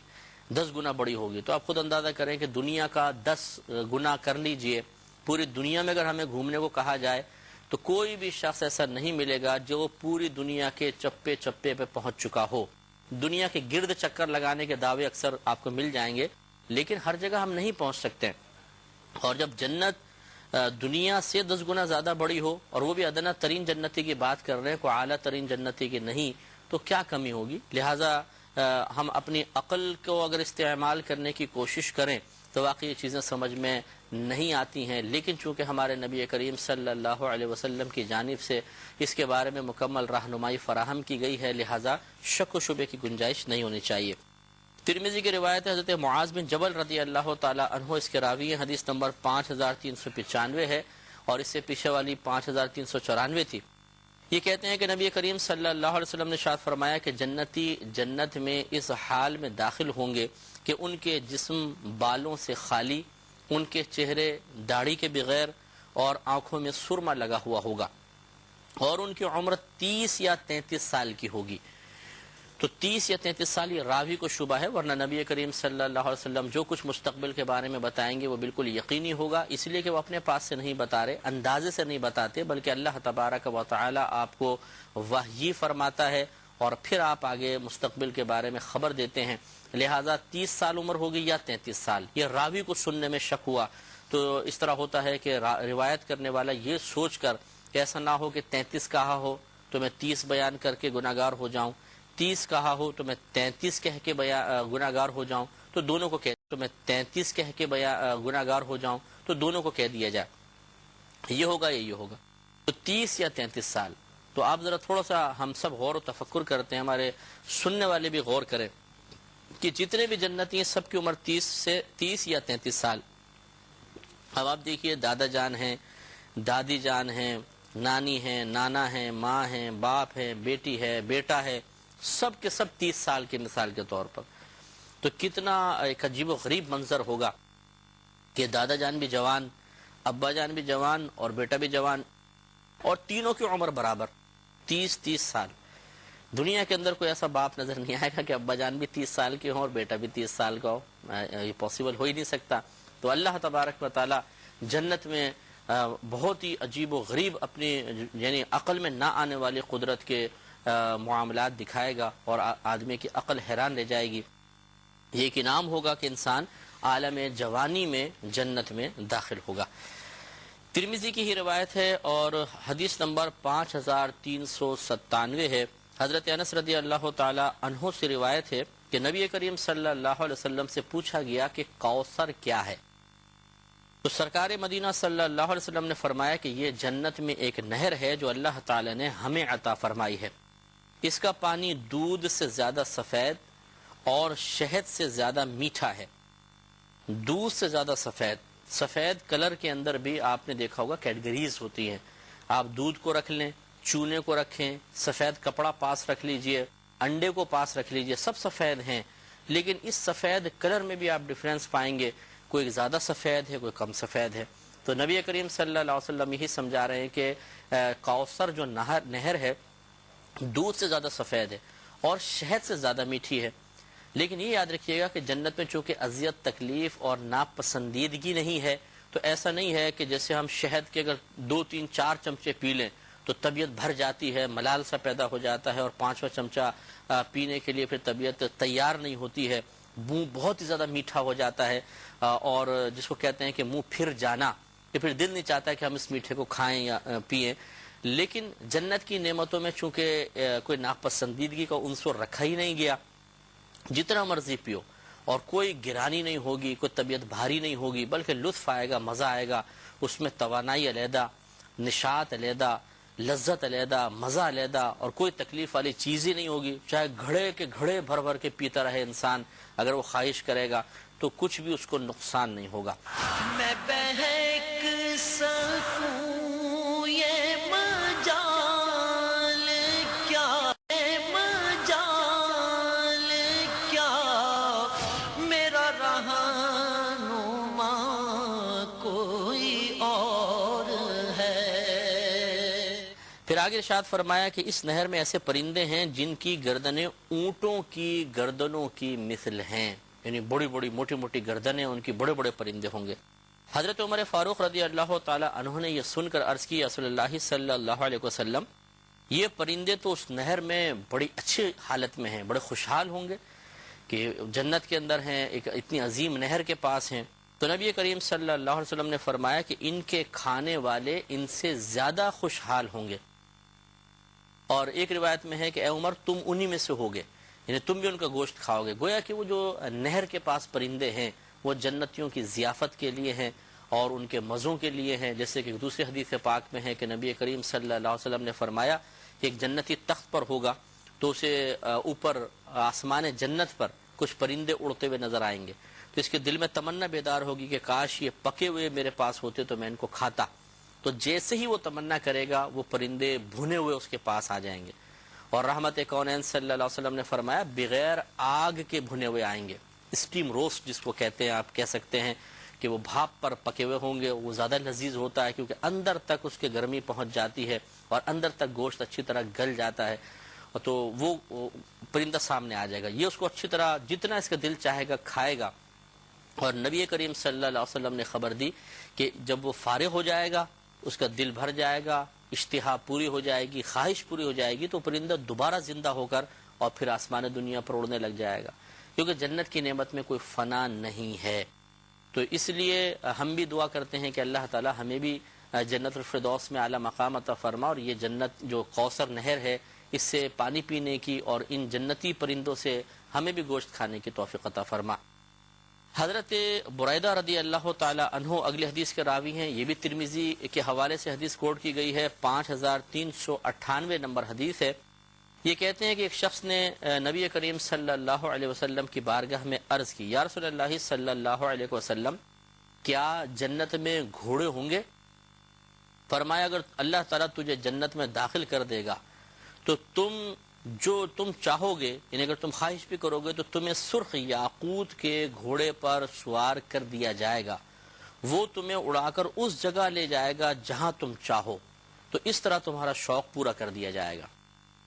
10 گنا بڑی ہوگی۔ تو آپ خود اندازہ کریں کہ دنیا کا 10 گنا کر لیجئے، پوری دنیا میں اگر ہمیں گھومنے کو کہا جائے تو کوئی بھی شخص ایسا نہیں ملے گا جو پوری دنیا کے چپے چپے پہ پہنچ چکا ہو۔ دنیا کے گرد چکر لگانے کے دعوے اکثر آپ کو مل جائیں گے، لیکن ہر جگہ ہم نہیں پہنچ سکتے۔ اور جب جنت دنیا سے 10 گنا زیادہ بڑی ہو، اور وہ بھی ادنا ترین جنتی کی بات کر رہے ہیں، کوئی اعلیٰ ترین جنتی کی نہیں، تو کیا کمی ہوگی؟ لہٰذا ہم اپنی عقل کو اگر استعمال کرنے کی کوشش کریں تو واقعی یہ چیزیں سمجھ میں نہیں آتی ہیں، لیکن چونکہ ہمارے نبی کریم صلی اللہ علیہ وسلم کی جانب سے اس کے بارے میں مکمل رہنمائی فراہم کی گئی ہے، لہٰذا شک و شبے کی گنجائش نہیں ہونی چاہیے۔ ترمذی کی روایت ہے، حضرت معاذ بن جبل رضی اللہ تعالی عنہ اس کے راوی ہیں، حدیث نمبر 5395 ہے، اور اس سے پیچھے والی 5394 تھی۔ یہ کہتے ہیں کہ نبی کریم صلی اللہ علیہ وسلم نے ارشاد فرمایا کہ جنتی جنت میں اس حال میں داخل ہوں گے کہ ان کے جسم بالوں سے خالی، ان کے چہرے داڑھی کے بغیر اور آنکھوں میں سرما لگا ہوا ہوگا، اور ان کی عمر 30 یا 33 سال کی ہوگی۔ تو 30 یا 33 سال یہ راوی کو شبہ ہے، ورنہ نبی کریم صلی اللہ علیہ وسلم جو کچھ مستقبل کے بارے میں بتائیں گے وہ بالکل یقینی ہوگا، اس لیے کہ وہ اپنے پاس سے نہیں بتا رہے، اندازے سے نہیں بتاتے، بلکہ اللہ تبارک و تعالی آپ کو وحی فرماتا ہے اور پھر آپ آگے مستقبل کے بارے میں خبر دیتے ہیں۔ لہٰذا 30 سال عمر ہوگی یا 33 سال، یہ راوی کو سننے میں شک ہوا۔ تو اس طرح ہوتا ہے کہ روایت کرنے والا یہ سوچ کر کہ ایسا نہ ہو کہ 33 کہا ہو تو میں 30 بیان کر کے گناہگار ہو جاؤں، 30 کہا ہو تو میں 33 کہہ کے گناہگار ہو جاؤں، تو دونوں کو گناہگار ہو جاؤں تو دونوں کو کہہ دیا جائے، یہ ہوگا یہ ہوگا۔ تو 30 یا 33 سال، تو آپ ذرا تھوڑا سا ہم سب غور و تفکر کرتے ہیں، ہمارے سننے والے بھی غور کریں کہ جتنے بھی جنتی ہیں سب کی عمر 30 یا 33 سال۔ اب آپ دیکھیے، دادا جان ہیں، دادی جان ہیں، نانی ہیں، نانا ہیں، ماں ہیں، باپ ہے، بیٹی ہے، بیٹا ہے، سب کے سب 30 سال کی مثال کے طور پر۔ تو کتنا ایک عجیب و غریب منظر ہوگا کہ دادا جان بھی جوان، ابا جان بھی جوان اور بیٹا بھی جوان، اور تینوں کی عمر برابر 30 سال۔ دنیا کے اندر کوئی ایسا باپ نظر نہیں آئے گا کہ ابا جان بھی 30 سال کے ہوں اور بیٹا بھی 30 سال کا ہو، یہ پاسبل ہو ہی نہیں سکتا۔ تو اللہ تبارک و تعالی جنت میں بہت ہی عجیب و غریب اپنی یعنی عقل میں نہ آنے والی قدرت کے معاملات دکھائے گا، اور آدمی کی عقل حیران رہ جائے گی۔ یہ ایک انعام ہوگا کہ انسان عالم جوانی میں جنت میں داخل ہوگا۔ ترمذی کی ہی روایت ہے اور حدیث نمبر 5397 ہے۔ حضرت انس رضی اللہ تعالی عنہ سے روایت ہے کہ نبی کریم صلی اللہ علیہ وسلم سے پوچھا گیا کہ کوثر کیا ہے؟ تو سرکار مدینہ صلی اللہ علیہ وسلم نے فرمایا کہ یہ جنت میں ایک نہر ہے جو اللہ تعالی نے ہمیں عطا فرمائی ہے، اس کا پانی دودھ سے زیادہ سفید اور شہد سے زیادہ میٹھا ہے۔ دودھ سے زیادہ سفید کلر کے اندر بھی آپ نے دیکھا ہوگا کیٹیگریز ہوتی ہیں، آپ دودھ کو رکھ لیں، چونے کو رکھیں، سفید کپڑا پاس رکھ لیجئے، انڈے کو پاس رکھ لیجئے، سب سفید ہیں، لیکن اس سفید کلر میں بھی آپ ڈیفرنس پائیں گے، کوئی زیادہ سفید ہے، کوئی کم سفید ہے۔ تو نبی کریم صلی اللہ علیہ وسلم یہی سمجھا رہے ہیں کہ کوثر جو نہر ہے دودھ سے زیادہ سفید ہے اور شہد سے زیادہ میٹھی ہے۔ لیکن یہ یاد رکھیے گا کہ جنت میں چونکہ اذیت، تکلیف اور ناپسندیدگی نہیں ہے، تو ایسا نہیں ہے کہ جیسے ہم شہد کے اگر 2 3 4 چمچے پی لیں تو طبیعت بھر جاتی ہے، ملال سا پیدا ہو جاتا ہے، اور 5واں چمچہ پینے کے لیے پھر طبیعت تیار نہیں ہوتی ہے، منہ بہت ہی زیادہ میٹھا ہو جاتا ہے، اور جس کو کہتے ہیں کہ منہ پھر جانا، کہ پھر دل نہیں چاہتا کہ ہم اس میٹھے کو کھائیں یا پئیں۔ لیکن جنت کی نعمتوں میں چونکہ کوئی ناپسندیدگی کا عنصر رکھا ہی نہیں گیا، جتنا مرضی پیو اور کوئی گرانی نہیں ہوگی، کوئی طبیعت بھاری نہیں ہوگی، بلکہ لطف آئے گا، مزہ آئے گا، اس میں توانائی علیحدہ، نشاط علیحدہ، لذت علیحدہ، مزہ علیحدہ، اور کوئی تکلیف والی چیز ہی نہیں ہوگی۔ چاہے گھڑے کے گھڑے بھر بھر کے پیتا رہے انسان، اگر وہ خواہش کرے گا تو کچھ بھی اس کو نقصان نہیں ہوگا۔ میں بہک سکوں یہ مجال کیا، مجال کیا، میرا رہنما کوئی اور ہے۔ پھر آگے ارشاد فرمایا کہ اس نہر میں ایسے پرندے ہیں جن کی گردنیں اونٹوں کی گردنوں کی مثل ہیں، یعنی بڑی بڑی موٹی موٹی گردنیں ان کی، بڑے بڑے پرندے ہوں گے۔ حضرت عمر فاروق رضی اللہ تعالی عنہ نے یہ سن کر عرض کی رسول اللہ صلی اللہ علیہ وسلم، یہ پرندے تو اس نہر میں بڑی اچھی حالت میں ہیں، بڑے خوشحال ہوں گے کہ جنت کے اندر ہیں، ایک اتنی عظیم نہر کے پاس ہیں۔ تو نبی کریم صلی اللہ علیہ وسلم نے فرمایا کہ ان کے کھانے والے ان سے زیادہ خوشحال ہوں گے۔ اور ایک روایت میں ہے کہ اے عمر تم انہی میں سے ہوگے، یعنی تم بھی ان کا گوشت کھاؤ گے۔ گویا کہ وہ جو نہر کے پاس پرندے ہیں وہ جنتیوں کی ضیافت کے لیے ہیں اور ان کے مزوں کے لیے ہیں، جیسے کہ دوسری حدیث پاک میں ہے کہ نبی کریم صلی اللہ علیہ وسلم نے فرمایا کہ ایک جنتی تخت پر ہوگا تو اسے اوپر آسمان جنت پر کچھ پرندے اڑتے ہوئے نظر آئیں گے، تو اس کے دل میں تمنا بیدار ہوگی کہ کاش یہ پکے ہوئے میرے پاس ہوتے تو میں ان کو کھاتا۔ تو جیسے ہی وہ تمنا کرے گا وہ پرندے بھنے ہوئے اس کے پاس آ جائیں گے. اور رحمت کونین صلی اللہ علیہ وسلم نے فرمایا بغیر آگ کے بھنے ہوئے آئیں گے. اسٹیم روسٹ جس کو کہتے ہیں, آپ کہہ سکتے ہیں کہ وہ بھاپ پر پکے ہوئے ہوں گے. وہ زیادہ لذیذ ہوتا ہے کیونکہ اندر تک اس کے گرمی پہنچ جاتی ہے اور اندر تک گوشت اچھی طرح گل جاتا ہے, تو وہ پرندہ سامنے آ جائے گا. یہ اس کو اچھی طرح جتنا اس کا دل چاہے گا کھائے گا. اور نبی کریم صلی اللہ علیہ وسلم نے خبر دی کہ جب وہ فارغ ہو جائے گا, اس کا دل بھر جائے گا, اشتہا پوری ہو جائے گی, خواہش پوری ہو جائے گی, تو پرندہ دوبارہ زندہ ہو کر اور پھر آسمان دنیا پر اڑنے لگ جائے گا, کیونکہ جنت کی نعمت میں کوئی فنا نہیں ہے. تو اس لیے ہم بھی دعا کرتے ہیں کہ اللہ تعالی ہمیں بھی جنت الفردوس میں اعلی مقام عطا فرما, اور یہ جنت جو کوثر نہر ہے اس سے پانی پینے کی اور ان جنتی پرندوں سے ہمیں بھی گوشت کھانے کی توفیق عطا فرما. حضرت بریدہ رضی اللہ تعالی عنہ اگلی حدیث کے راوی ہیں. یہ بھی ترمذی کے حوالے سے حدیث کوٹ کی گئی ہے, 5398 نمبر حدیث ہے. یہ کہتے ہیں کہ ایک شخص نے نبی کریم صلی اللہ علیہ وسلم کی بارگاہ میں عرض کی, یا رسول اللہ صلی اللہ علیہ وسلم کیا جنت میں گھوڑے ہوں گے؟ فرمایا اگر اللہ تعالیٰ تجھے جنت میں داخل کر دے گا تو تم چاہو گے, یعنی اگر تم خواہش بھی کرو گے تو تمہیں سرخ یاقوت کے گھوڑے پر سوار کر دیا جائے گا, وہ تمہیں اڑا کر اس جگہ لے جائے گا جہاں تم چاہو, تو اس طرح تمہارا شوق پورا کر دیا جائے گا.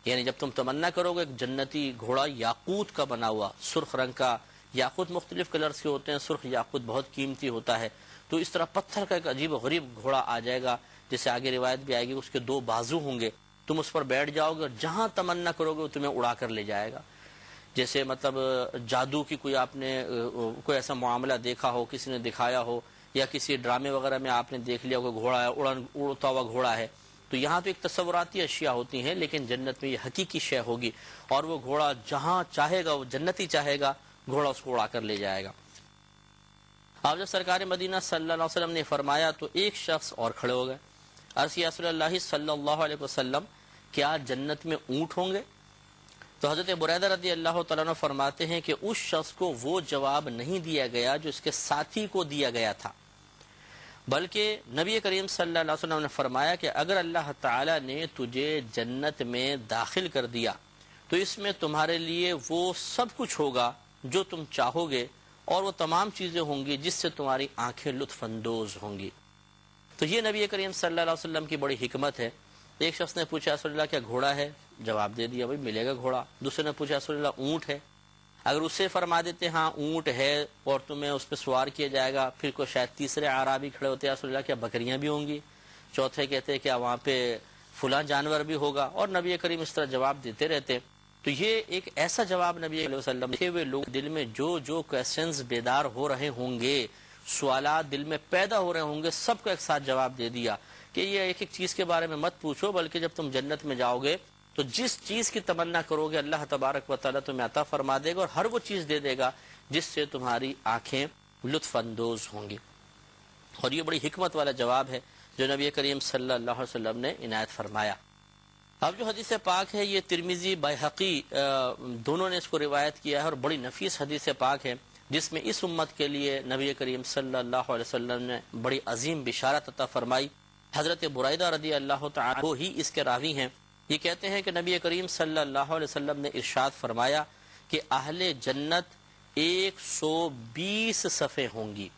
یعنی جب تم تمنا کرو گے ایک جنتی گھوڑا یاقوت کا بنا ہوا, سرخ رنگ کا, یاقوت مختلف کلرز کے ہوتے ہیں, سرخ یاقوت بہت قیمتی ہوتا ہے, تو اس طرح پتھر کا ایک عجیب و غریب گھوڑا آ جائے گا, جیسے آگے روایت بھی آئے گی, اس کے 2 بازو ہوں گے, تم اس پر بیٹھ جاؤ گے اور جہاں تمنا کرو گے وہ تمہیں اڑا کر لے جائے گا. جیسے مطلب جادو کی کوئی آپ نے کوئی ایسا معاملہ دیکھا ہو, کسی نے دکھایا ہو, یا کسی ڈرامے وغیرہ میں آپ نے دیکھ لیا ہو کہ گھوڑا ہے, اڑتا ہوا گھوڑا ہے, تو یہاں تو ایک تصوراتی اشیاء ہوتی ہیں, لیکن جنت میں یہ حقیقی شے ہوگی, اور وہ گھوڑا جہاں چاہے گا, وہ جنتی چاہے گا, گھوڑا اس کو اڑا کر لے جائے گا. اب جب سرکار مدینہ صلی اللہ علیہ وسلم نے فرمایا تو ایک شخص اور کھڑے ہو گئے. عرض یا رسول اللہ صلی اللہ علیہ وسلم کیا جنت میں اونٹ ہوں گے؟ تو حضرت بریدہ رضی اللہ تعالیٰ عنہ فرماتے ہیں کہ اس شخص کو وہ جواب نہیں دیا گیا جو اس کے ساتھی کو دیا گیا تھا, بلکہ نبی کریم صلی اللہ علیہ وسلم نے فرمایا کہ اگر اللہ تعالیٰ نے تجھے جنت میں داخل کر دیا تو اس میں تمہارے لیے وہ سب کچھ ہوگا جو تم چاہو گے, اور وہ تمام چیزیں ہوں گی جس سے تمہاری آنکھیں لطف اندوز ہوں گی. تو یہ نبی کریم صلی اللہ علیہ وسلم کی بڑی حکمت ہے. ایک شخص نے پوچھا رسول اللہ کیا گھوڑا ہے؟ جواب دے دیا, بھائی ملے گا گھوڑا. دوسرے نے پوچھا رسول اللہ اونٹ ہے؟ اگر اسے فرما دیتے ہاں اونٹ ہے اور تمہیں اس پہ سوار کیا جائے گا, پھر کوئی شاید تیسرے اعرابی کھڑے ہوتے ہیں رسول اللہ کیا بکریاں بھی ہوں گی؟ چوتھے کہتے ہیں کیا وہاں پہ فلاں جانور بھی ہوگا؟ اور نبی کریم اس طرح جواب دیتے رہتے. تو یہ ایک ایسا جواب نبی علیہ وسلم لکھے ہوئے لوگ دل میں جو کویسچنز بیدار ہو رہے ہوں گے, سوالات دل میں پیدا ہو رہے ہوں گے, سب کو ایک ساتھ جواب دے دیا کہ یہ ایک ایک چیز کے بارے میں مت پوچھو, بلکہ جب تم جنت میں جاؤ گے تو جس چیز کی تمنا کرو گے اللہ تبارک و تعالیٰ تمہیں عطا فرما دے گا, اور ہر وہ چیز دے دے گا جس سے تمہاری آنکھیں لطف اندوز ہوں گی. اور یہ بڑی حکمت والا جواب ہے جو نبی کریم صلی اللہ علیہ وسلم نے عنایت فرمایا. اب جو حدیث پاک ہے یہ ترمذی بیہقی دونوں نے اس کو روایت کیا ہے, اور بڑی نفیس حدیث پاک ہے جس میں اس امت کے لیے نبی کریم صلی اللہ علیہ وسلم نے بڑی عظیم بشارت عطا فرمائی. حضرت بریدہ رضی اللہ تعالی وہ ہی اس کے راوی ہیں. یہ کہتے ہیں کہ نبی کریم صلی اللہ علیہ وسلم نے ارشاد فرمایا کہ اہل جنت 120 صفیں ہوں گی,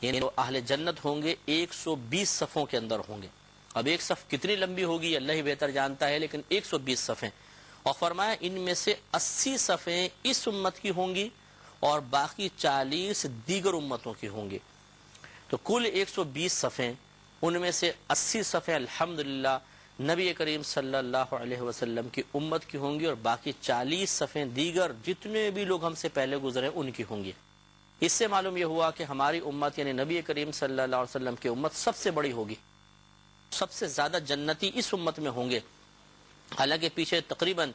یعنی اہل جنت ہوں گے 120 صفوں کے اندر ہوں گے. اب ایک صف کتنی لمبی ہوگی اللہ ہی بہتر جانتا ہے, لیکن 120 صفیں. اور فرمایا ان میں سے 80 صفیں اس امت کی ہوں گی اور باقی 40 دیگر امتوں کی ہوں گی. تو کل 120 صفیں, ان میں سے 80 صفیں الحمدللہ نبی کریم صلی اللہ علیہ وسلم کی امت کی ہوں گی, اور باقی 40 صفیں دیگر جتنے بھی لوگ ہم سے پہلے گزرے ان کی ہوں گی. اس سے معلوم یہ ہوا کہ ہماری امت یعنی نبی کریم صلی اللہ علیہ وسلم کی امت سب سے بڑی ہوگی, سب سے زیادہ جنتی اس امت میں ہوں گے. حالانکہ پیچھے تقریباً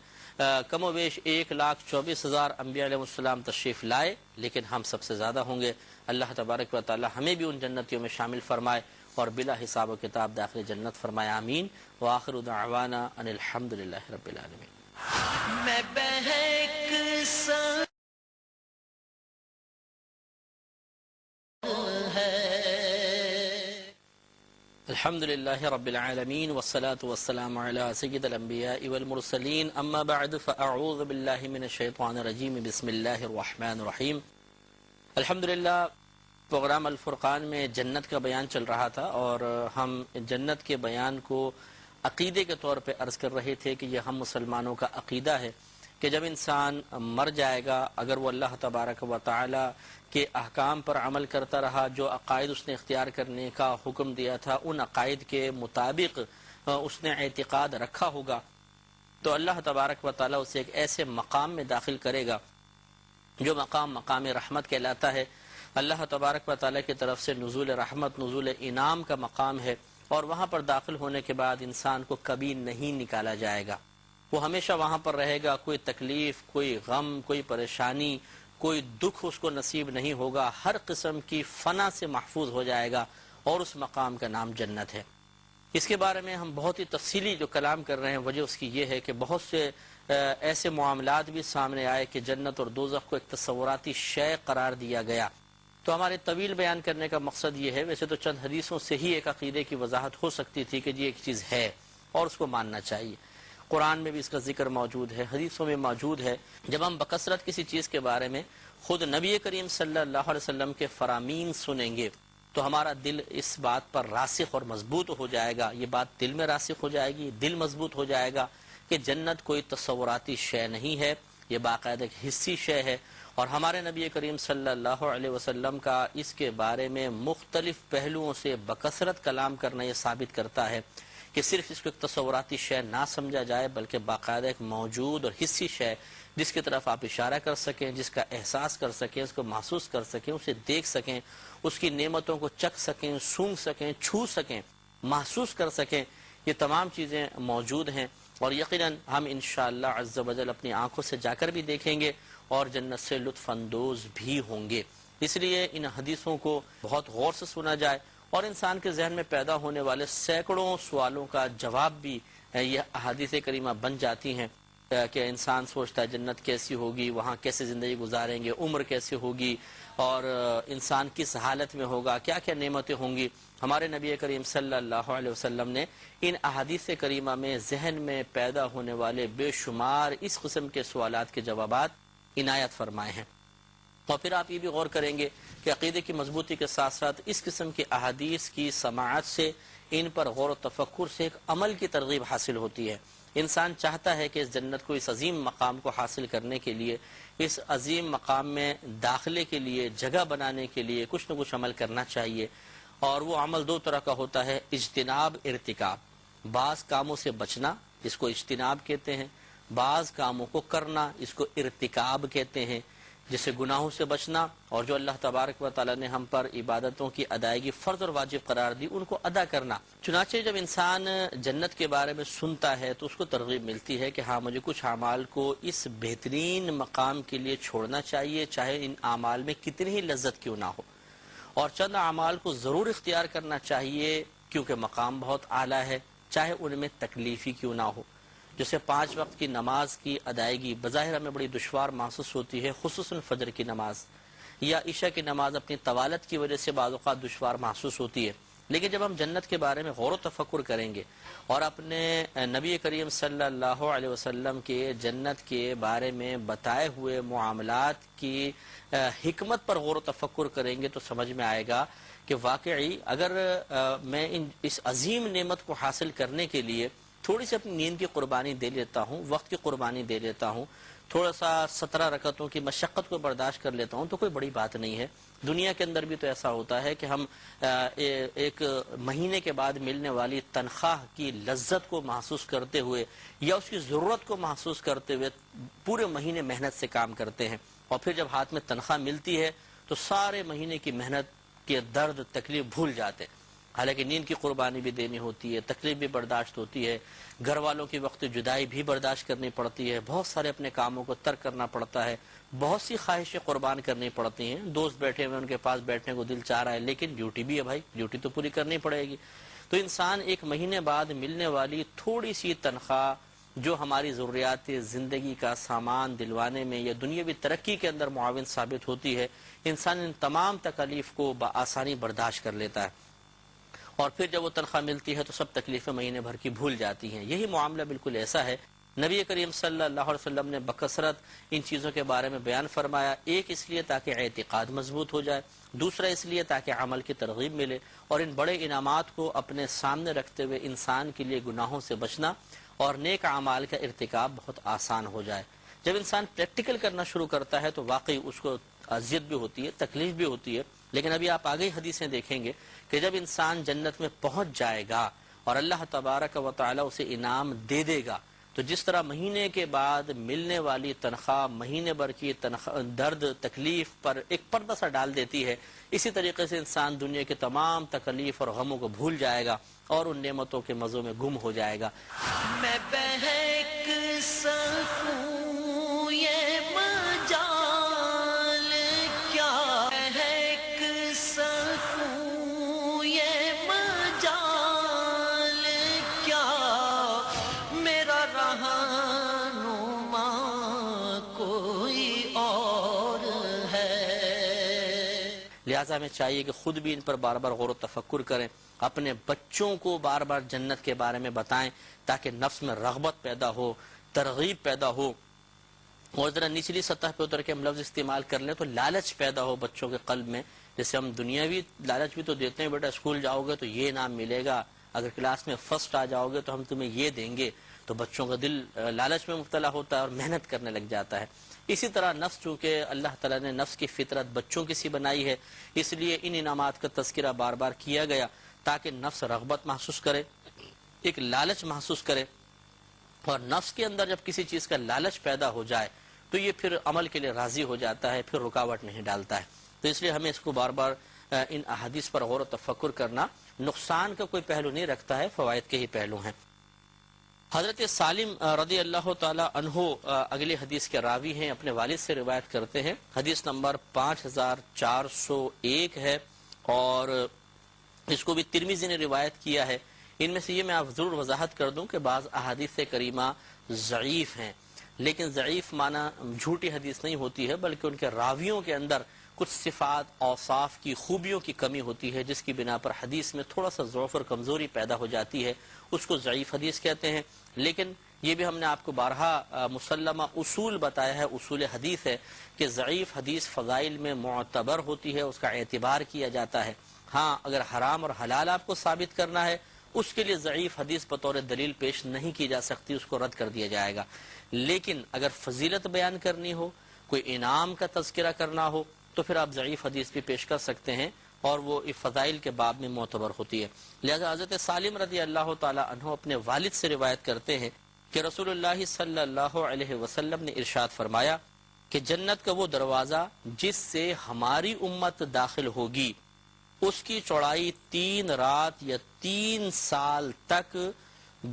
کم و بیش 1,24,000 انبیاء علیہ السلام تشریف لائے, لیکن ہم سب سے زیادہ ہوں گے. اللہ تبارک و تعالی ہمیں بھی ان جنتیوں میں شامل فرمائے اور بلا حساب و کتاب داخل جنت فرمائے, آمین. وآخر دعوانا ان الحمدللہ رب العالمین. میں بہک سا الحمدللہ رب العالمین والصلاة والسلام علی سید الانبیاء والمرسلین اما بعد فاعوذ باللہ من الشیطان الرجیم بسم اللہ الرحمن الرحیم۔ الحمدللہ پروگرام الفرقان میں جنت کا بیان چل رہا تھا اور ہم جنت کے بیان کو عقیدے کے طور پہ عرض کر رہے تھے کہ یہ ہم مسلمانوں کا عقیدہ ہے کہ جب انسان مر جائے گا اگر وہ اللہ تبارک و تعالی کے احکام پر عمل کرتا رہا، جو عقائد اس نے اختیار کرنے کا حکم دیا تھا ان عقائد کے مطابق اس نے اعتقاد رکھا ہوگا، تو اللہ تبارک و تعالی اسے ایک ایسے مقام میں داخل کرے گا جو مقام رحمت کہلاتا ہے۔ اللہ تبارک و تعالی کی طرف سے نزول رحمت، نزول انعام کا مقام ہے، اور وہاں پر داخل ہونے کے بعد انسان کو کبھی نہیں نکالا جائے گا، وہ ہمیشہ وہاں پر رہے گا۔ کوئی تکلیف، کوئی غم، کوئی پریشانی، کوئی دکھ اس کو نصیب نہیں ہوگا، ہر قسم کی فنا سے محفوظ ہو جائے گا، اور اس مقام کا نام جنت ہے۔ اس کے بارے میں ہم بہت ہی تفصیلی جو کلام کر رہے ہیں وجہ اس کی یہ ہے کہ بہت سے ایسے معاملات بھی سامنے آئے کہ جنت اور دوزخ کو ایک تصوراتی شے قرار دیا گیا۔ تو ہمارے طویل بیان کرنے کا مقصد یہ ہے، ویسے تو چند حدیثوں سے ہی ایک عقیدے کی وضاحت ہو سکتی تھی کہ یہ ایک چیز ہے اور اس کو ماننا چاہیے۔ قرآن میں بھی اس کا ذکر موجود ہے، حدیثوں میں موجود ہے۔ جب ہم بکثرت کسی چیز کے بارے میں خود نبی کریم صلی اللہ علیہ وسلم کے فرامین سنیں گے تو ہمارا دل اس بات پر راسخ اور مضبوط ہو جائے گا، یہ بات دل میں راسخ ہو جائے گی، دل مضبوط ہو جائے گا کہ جنت کوئی تصوراتی شے نہیں ہے، یہ باقاعدہ ایک حسی شے ہے۔ اور ہمارے نبی کریم صلی اللہ علیہ وسلم کا اس کے بارے میں مختلف پہلوؤں سے بکثرت کلام کرنا یہ ثابت کرتا ہے کہ صرف اس کو ایک تصوراتی شے نہ سمجھا جائے بلکہ باقاعدہ ایک موجود اور حسی شے جس کی طرف آپ اشارہ کر سکیں، جس کا احساس کر سکیں، اس کو محسوس کر سکیں، اسے دیکھ سکیں، اس کی نعمتوں کو چکھ سکیں، سونگھ سکیں، چھو سکیں، محسوس کر سکیں، یہ تمام چیزیں موجود ہیں، اور یقیناً ہم انشاءاللہ عز و جل اپنی آنکھوں سے جا کر بھی دیکھیں گے اور جنت سے لطف اندوز بھی ہوں گے۔ اس لیے ان حدیثوں کو بہت غور سے سنا جائے، اور انسان کے ذہن میں پیدا ہونے والے سینکڑوں سوالوں کا جواب بھی یہ احادیث کریمہ بن جاتی ہیں کہ انسان سوچتا ہے جنت کیسی ہوگی، وہاں کیسے زندگی گزاریں گے، عمر کیسے ہوگی، اور انسان کس حالت میں ہوگا، کیا کیا نعمتیں ہوں گی۔ ہمارے نبی کریم صلی اللہ علیہ وسلم نے ان احادیث کریمہ میں ذہن میں پیدا ہونے والے بے شمار اس قسم کے سوالات کے جوابات عنایت فرمائے ہیں۔ اور پھر آپ یہ بھی غور کریں گے کہ عقیدے کی مضبوطی کے ساتھ ساتھ اس قسم کی احادیث کی سماعت سے، ان پر غور و تفکر سے ایک عمل کی ترغیب حاصل ہوتی ہے۔ انسان چاہتا ہے کہ اس جنت کو، اس عظیم مقام کو حاصل کرنے کے لیے، اس عظیم مقام میں داخلے کے لیے، جگہ بنانے کے لیے کچھ نہ کچھ عمل کرنا چاہیے، اور وہ عمل دو طرح کا ہوتا ہے، اجتناب، ارتکاب۔ بعض کاموں سے بچنا، اس کو اجتناب کہتے ہیں، بعض کاموں کو کرنا، اس کو ارتکاب کہتے ہیں، جسے گناہوں سے بچنا، اور جو اللہ تبارک و تعالی نے ہم پر عبادتوں کی ادائیگی فرض اور واجب قرار دی ان کو ادا کرنا۔ چنانچہ جب انسان جنت کے بارے میں سنتا ہے تو اس کو ترغیب ملتی ہے کہ ہاں مجھے کچھ اعمال کو اس بہترین مقام کے لیے چھوڑنا چاہیے، چاہے ان اعمال میں کتنی ہی لذت کیوں نہ ہو، اور چند اعمال کو ضرور اختیار کرنا چاہیے کیونکہ مقام بہت اعلیٰ ہے، چاہے ان میں تکلیفی کیوں نہ ہو۔ جیسے 5 وقت کی نماز کی ادائیگی بظاہر ہمیں بڑی دشوار محسوس ہوتی ہے، خصوصاً فجر کی نماز یا عشاء کی نماز اپنی طوالت کی وجہ سے بعض اوقات دشوار محسوس ہوتی ہے، لیکن جب ہم جنت کے بارے میں غور و تفکر کریں گے اور اپنے نبی کریم صلی اللہ علیہ وسلم کے جنت کے بارے میں بتائے ہوئے معاملات کی حکمت پر غور و تفکر کریں گے تو سمجھ میں آئے گا کہ واقعی اگر میں اس عظیم نعمت کو حاصل کرنے کے لیے تھوڑی سی اپنی نیند کی قربانی دے لیتا ہوں، وقت کی قربانی دے لیتا ہوں، تھوڑا سا 17 رکعتوں کی مشقت کو برداشت کر لیتا ہوں تو کوئی بڑی بات نہیں ہے۔ دنیا کے اندر بھی تو ایسا ہوتا ہے کہ ہم ایک مہینے کے بعد ملنے والی تنخواہ کی لذت کو محسوس کرتے ہوئے یا اس کی ضرورت کو محسوس کرتے ہوئے پورے مہینے محنت سے کام کرتے ہیں، اور پھر جب ہاتھ میں تنخواہ ملتی ہے تو سارے مہینے کی محنت کے درد تکلیف بھول جاتے ہیں۔ حالانکہ نیند کی قربانی بھی دینی ہوتی ہے، تکلیف بھی برداشت ہوتی ہے، گھر والوں کی وقت جدائی بھی برداشت کرنی پڑتی ہے، بہت سارے اپنے کاموں کو ترک کرنا پڑتا ہے، بہت سی خواہشیں قربان کرنی پڑتی ہیں۔ دوست بیٹھے ہوئے ان کے پاس بیٹھنے کو دل چاہ رہا ہے لیکن ڈیوٹی بھی ہے بھائی، ڈیوٹی تو پوری کرنی پڑے گی۔ تو انسان ایک مہینے بعد ملنے والی تھوڑی سی تنخواہ جو ہماری ضروریات زندگی کا سامان دلوانے میں یا دنیاوی ترقی کے اندر معاون ثابت ہوتی ہے، انسان ان تمام تکالیف کو بآسانی برداشت کر لیتا ہے۔ اور پھر جب وہ تنخواہ ملتی ہے تو سب تکلیفیں مہینے بھر کی بھول جاتی ہیں۔ یہی معاملہ بالکل ایسا ہے۔ نبی کریم صلی اللہ علیہ وسلم نے بکثرت ان چیزوں کے بارے میں بیان فرمایا، ایک اس لیے تاکہ اعتقاد مضبوط ہو جائے، دوسرا اس لیے تاکہ عمل کی ترغیب ملے، اور ان بڑے انعامات کو اپنے سامنے رکھتے ہوئے انسان کے لیے گناہوں سے بچنا اور نیک اعمال کا ارتکاب بہت آسان ہو جائے۔ جب انسان پریکٹیکل کرنا شروع کرتا ہے تو واقعی اس کو اذیت بھی ہوتی ہے، تکلیف بھی ہوتی ہے، لیکن ابھی آپ آگے حدیثیں دیکھیں گے کہ جب انسان جنت میں پہنچ جائے گا اور اللہ تبارک و تعالی اسے انعام دے دے گا، تو جس طرح مہینے کے بعد ملنے والی تنخواہ مہینے بھر کی درد تکلیف پر ایک پردہ سا ڈال دیتی ہے، اسی طریقے سے انسان دنیا کے تمام تکلیف اور غموں کو بھول جائے گا اور ان نعمتوں کے مزوں میں گم ہو جائے گا۔ میں بہک سکوں یہ مجال کیا، بہک سکوں یہ مجال کیا، میرا رہنما کوئی اور ہے۔ لہٰذا ہمیں چاہیے کہ خود بھی ان پر بار بار غور و تفکر کریں، اپنے بچوں کو بار بار جنت کے بارے میں بتائیں تاکہ نفس میں رغبت پیدا ہو، ترغیب پیدا ہو، اور ذرا نچلی سطح پہ اتر کے ہم لفظ استعمال کر لیں تو لالچ پیدا ہو بچوں کے قلب میں۔ جیسے ہم دنیاوی لالچ بھی تو دیتے ہیں، بیٹا اسکول جاؤ گے تو یہ انعام ملے گا، اگر کلاس میں فرسٹ آ جاؤ گے تو ہم تمہیں یہ دیں گے، تو بچوں کا دل لالچ میں مبتلا ہوتا ہے اور محنت کرنے لگ جاتا ہے۔ اسی طرح نفس، چونکہ اللہ تعالیٰ نے نفس کی فطرت بچوں کی سی بنائی ہے، اس لیے ان انعامات کا تذکرہ بار بار کیا گیا تاکہ نفس رغبت محسوس کرے، ایک لالچ محسوس کرے، اور نفس کے اندر جب کسی چیز کا لالچ پیدا ہو جائے تو یہ پھر عمل کے لیے راضی ہو جاتا ہے، پھر رکاوٹ نہیں ڈالتا ہے۔ تو اس لیے ہمیں اس کو بار بار ان احادیث پر غور و تفکر کرنا نقصان کا کوئی پہلو نہیں رکھتا ہے، فوائد کے ہی پہلو ہیں۔ حضرت سالم رضی اللہ تعالی عنہ اگلی حدیث کے راوی ہیں، اپنے والد سے روایت کرتے ہیں، حدیث نمبر 5401 ہے، اور اس کو بھی ترمذی نے روایت کیا ہے۔ ان میں سے یہ میں آپ ضرور وضاحت کر دوں کہ بعض احادیث کریمہ ضعیف ہیں، لیکن ضعیف معنی جھوٹی حدیث نہیں ہوتی ہے، بلکہ ان کے راویوں کے اندر کچھ صفات اوصاف کی خوبیوں کی کمی ہوتی ہے، جس کی بنا پر حدیث میں تھوڑا سا ضعف اور کمزوری پیدا ہو جاتی ہے، اس کو ضعیف حدیث کہتے ہیں۔ لیکن یہ بھی ہم نے آپ کو بارہا مسلمہ اصول بتایا ہے، اصول حدیث ہے کہ ضعیف حدیث فضائل میں معتبر ہوتی ہے، اس کا اعتبار کیا جاتا ہے۔ ہاں، اگر حرام اور حلال آپ کو ثابت کرنا ہے، اس کے لیے ضعیف حدیث بطور دلیل پیش نہیں کی جا سکتی، اس کو رد کر دیا جائے گا۔ لیکن اگر فضیلت بیان کرنی ہو، کوئی انعام کا تذکرہ کرنا ہو، تو پھر آپ ضعیف حدیث بھی پیش کر سکتے ہیں، اور وہ فضائل کے باب میں معتبر ہوتی ہے۔ لہذا حضرت سالم رضی اللہ تعالی عنہ اپنے والد سے روایت کرتے ہیں کہ رسول اللہ صلی اللہ علیہ وسلم نے ارشاد فرمایا کہ جنت کا وہ دروازہ جس سے ہماری امت داخل ہوگی، اس کی چوڑائی 3 رات یا 3 سال تک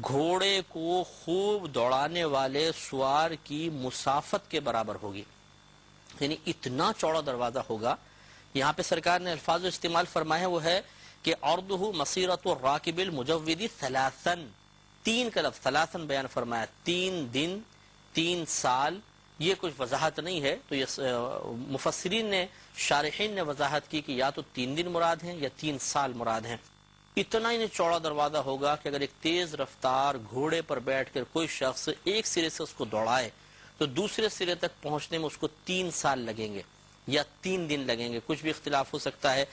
گھوڑے کو خوب دوڑانے والے سوار کی مسافت کے برابر ہوگی۔ یعنی اتنا چوڑا دروازہ ہوگا۔ یہاں پہ سرکار نے الفاظ استعمال فرمایا وہ ہے کہ عرضہ مسیرۃ الراکب المجود ثلاثاً، 3 کا لفظ ثلاثاً بیان فرمایا، 3 دن 3 سال، یہ کچھ وضاحت نہیں ہے، تو یہ مفسرین نے شارحین نے وضاحت کی کہ یا تو 3 دن مراد ہیں یا 3 سال مراد ہیں۔ اتنا ہی چوڑا دروازہ ہوگا کہ اگر ایک تیز رفتار گھوڑے پر بیٹھ کر کوئی شخص ایک سرے سے اس کو دوڑائے تو دوسرے سرے تک پہنچنے میں اس کو 3 سال لگیں گے یا 3 دن لگیں گے، کچھ بھی اختلاف ہو سکتا ہے۔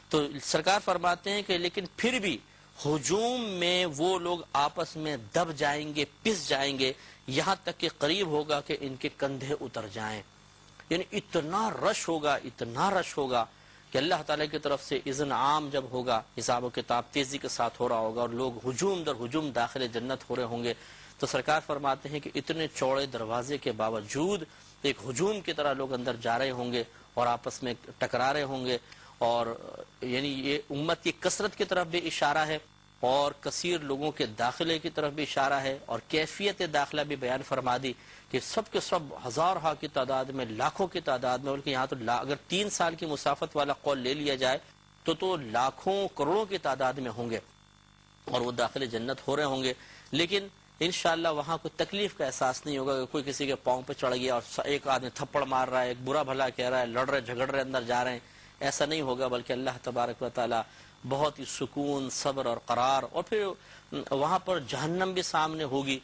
تو سرکار فرماتے ہیں کہ لیکن پھر بھی ہجوم میں وہ لوگ آپس میں دب جائیں گے، پس جائیں گے، یہاں تک کہ قریب ہوگا کہ ان کے کندھے اتر جائیں۔ یعنی اتنا رش ہوگا کہ اللہ تعالیٰ کی طرف سے اذن عام جب ہوگا، حساب و کتاب تیزی کے ساتھ ہو رہا ہوگا اور لوگ ہجوم در ہجوم داخل جنت ہو رہے ہوں گے، تو سرکار فرماتے ہیں کہ اتنے چوڑے دروازے کے باوجود ایک ہجوم کی طرح لوگ اندر جا رہے ہوں گے اور آپس میں ٹکرا رہے ہوں گے، اور یعنی یہ امت کی کثرت کی طرف بھی اشارہ ہے اور کثیر لوگوں کے داخلے کی طرف بھی اشارہ ہے، اور کیفیت داخلہ بھی بیان فرما دی کہ سب کے سب ہزارہ کی تعداد میں، لاکھوں کی تعداد میں، بلکہ یہاں تو اگر 3 سال کی مسافت والا قول لے لیا جائے تو لاکھوں کروڑوں کی تعداد میں ہوں گے اور وہ داخل جنت ہو رہے ہوں گے۔ لیکن انشاءاللہ وہاں کوئی تکلیف کا احساس نہیں ہوگا کہ کوئی کسی کے پاؤں پہ چڑھ گیا اور ایک آدمی تھپڑ مار رہا ہے، ایک برا بھلا کہہ رہا ہے، لڑ رہے جھگڑ رہے اندر جا رہے ہیں، ایسا نہیں ہوگا، بلکہ اللہ تبارک و تعالی بہت ہی سکون، صبر اور قرار، اور پھر وہاں پر جہنم بھی سامنے ہوگی۔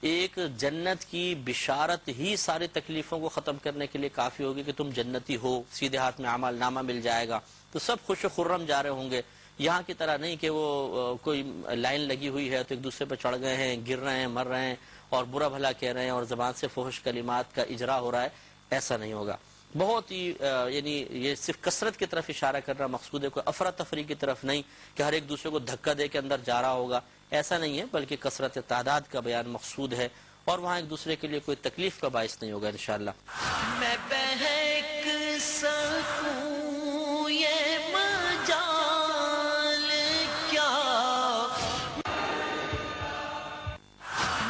ایک جنت کی بشارت ہی ساری تکلیفوں کو ختم کرنے کے لیے کافی ہوگی کہ تم جنتی ہو، سیدھے ہاتھ میں اعمال نامہ مل جائے گا، تو سب خوش و خرم جا رہے ہوں گے۔ یہاں کی طرح نہیں کہ وہ کوئی لائن لگی ہوئی ہے تو ایک دوسرے پہ چڑھ گئے ہیں، گر رہے ہیں، مر رہے ہیں اور برا بھلا کہہ رہے ہیں اور زبان سے فحش کلمات کا اجرا ہو رہا ہے، ایسا نہیں ہوگا۔ بہت ہی یعنی یہ صرف کثرت کی طرف اشارہ کر رہا مقصود ہے، کوئی افراتفری کی طرف نہیں کہ ہر ایک دوسرے کو دھکا دے کے اندر جا رہا ہوگا، ایسا نہیں ہے، بلکہ کثرت تعداد کا بیان مقصود ہے، اور وہاں ایک دوسرے کے لیے کوئی تکلیف کا باعث نہیں ہوگا انشاءاللہ۔ میں بہک سکوں یہ مجال کیا،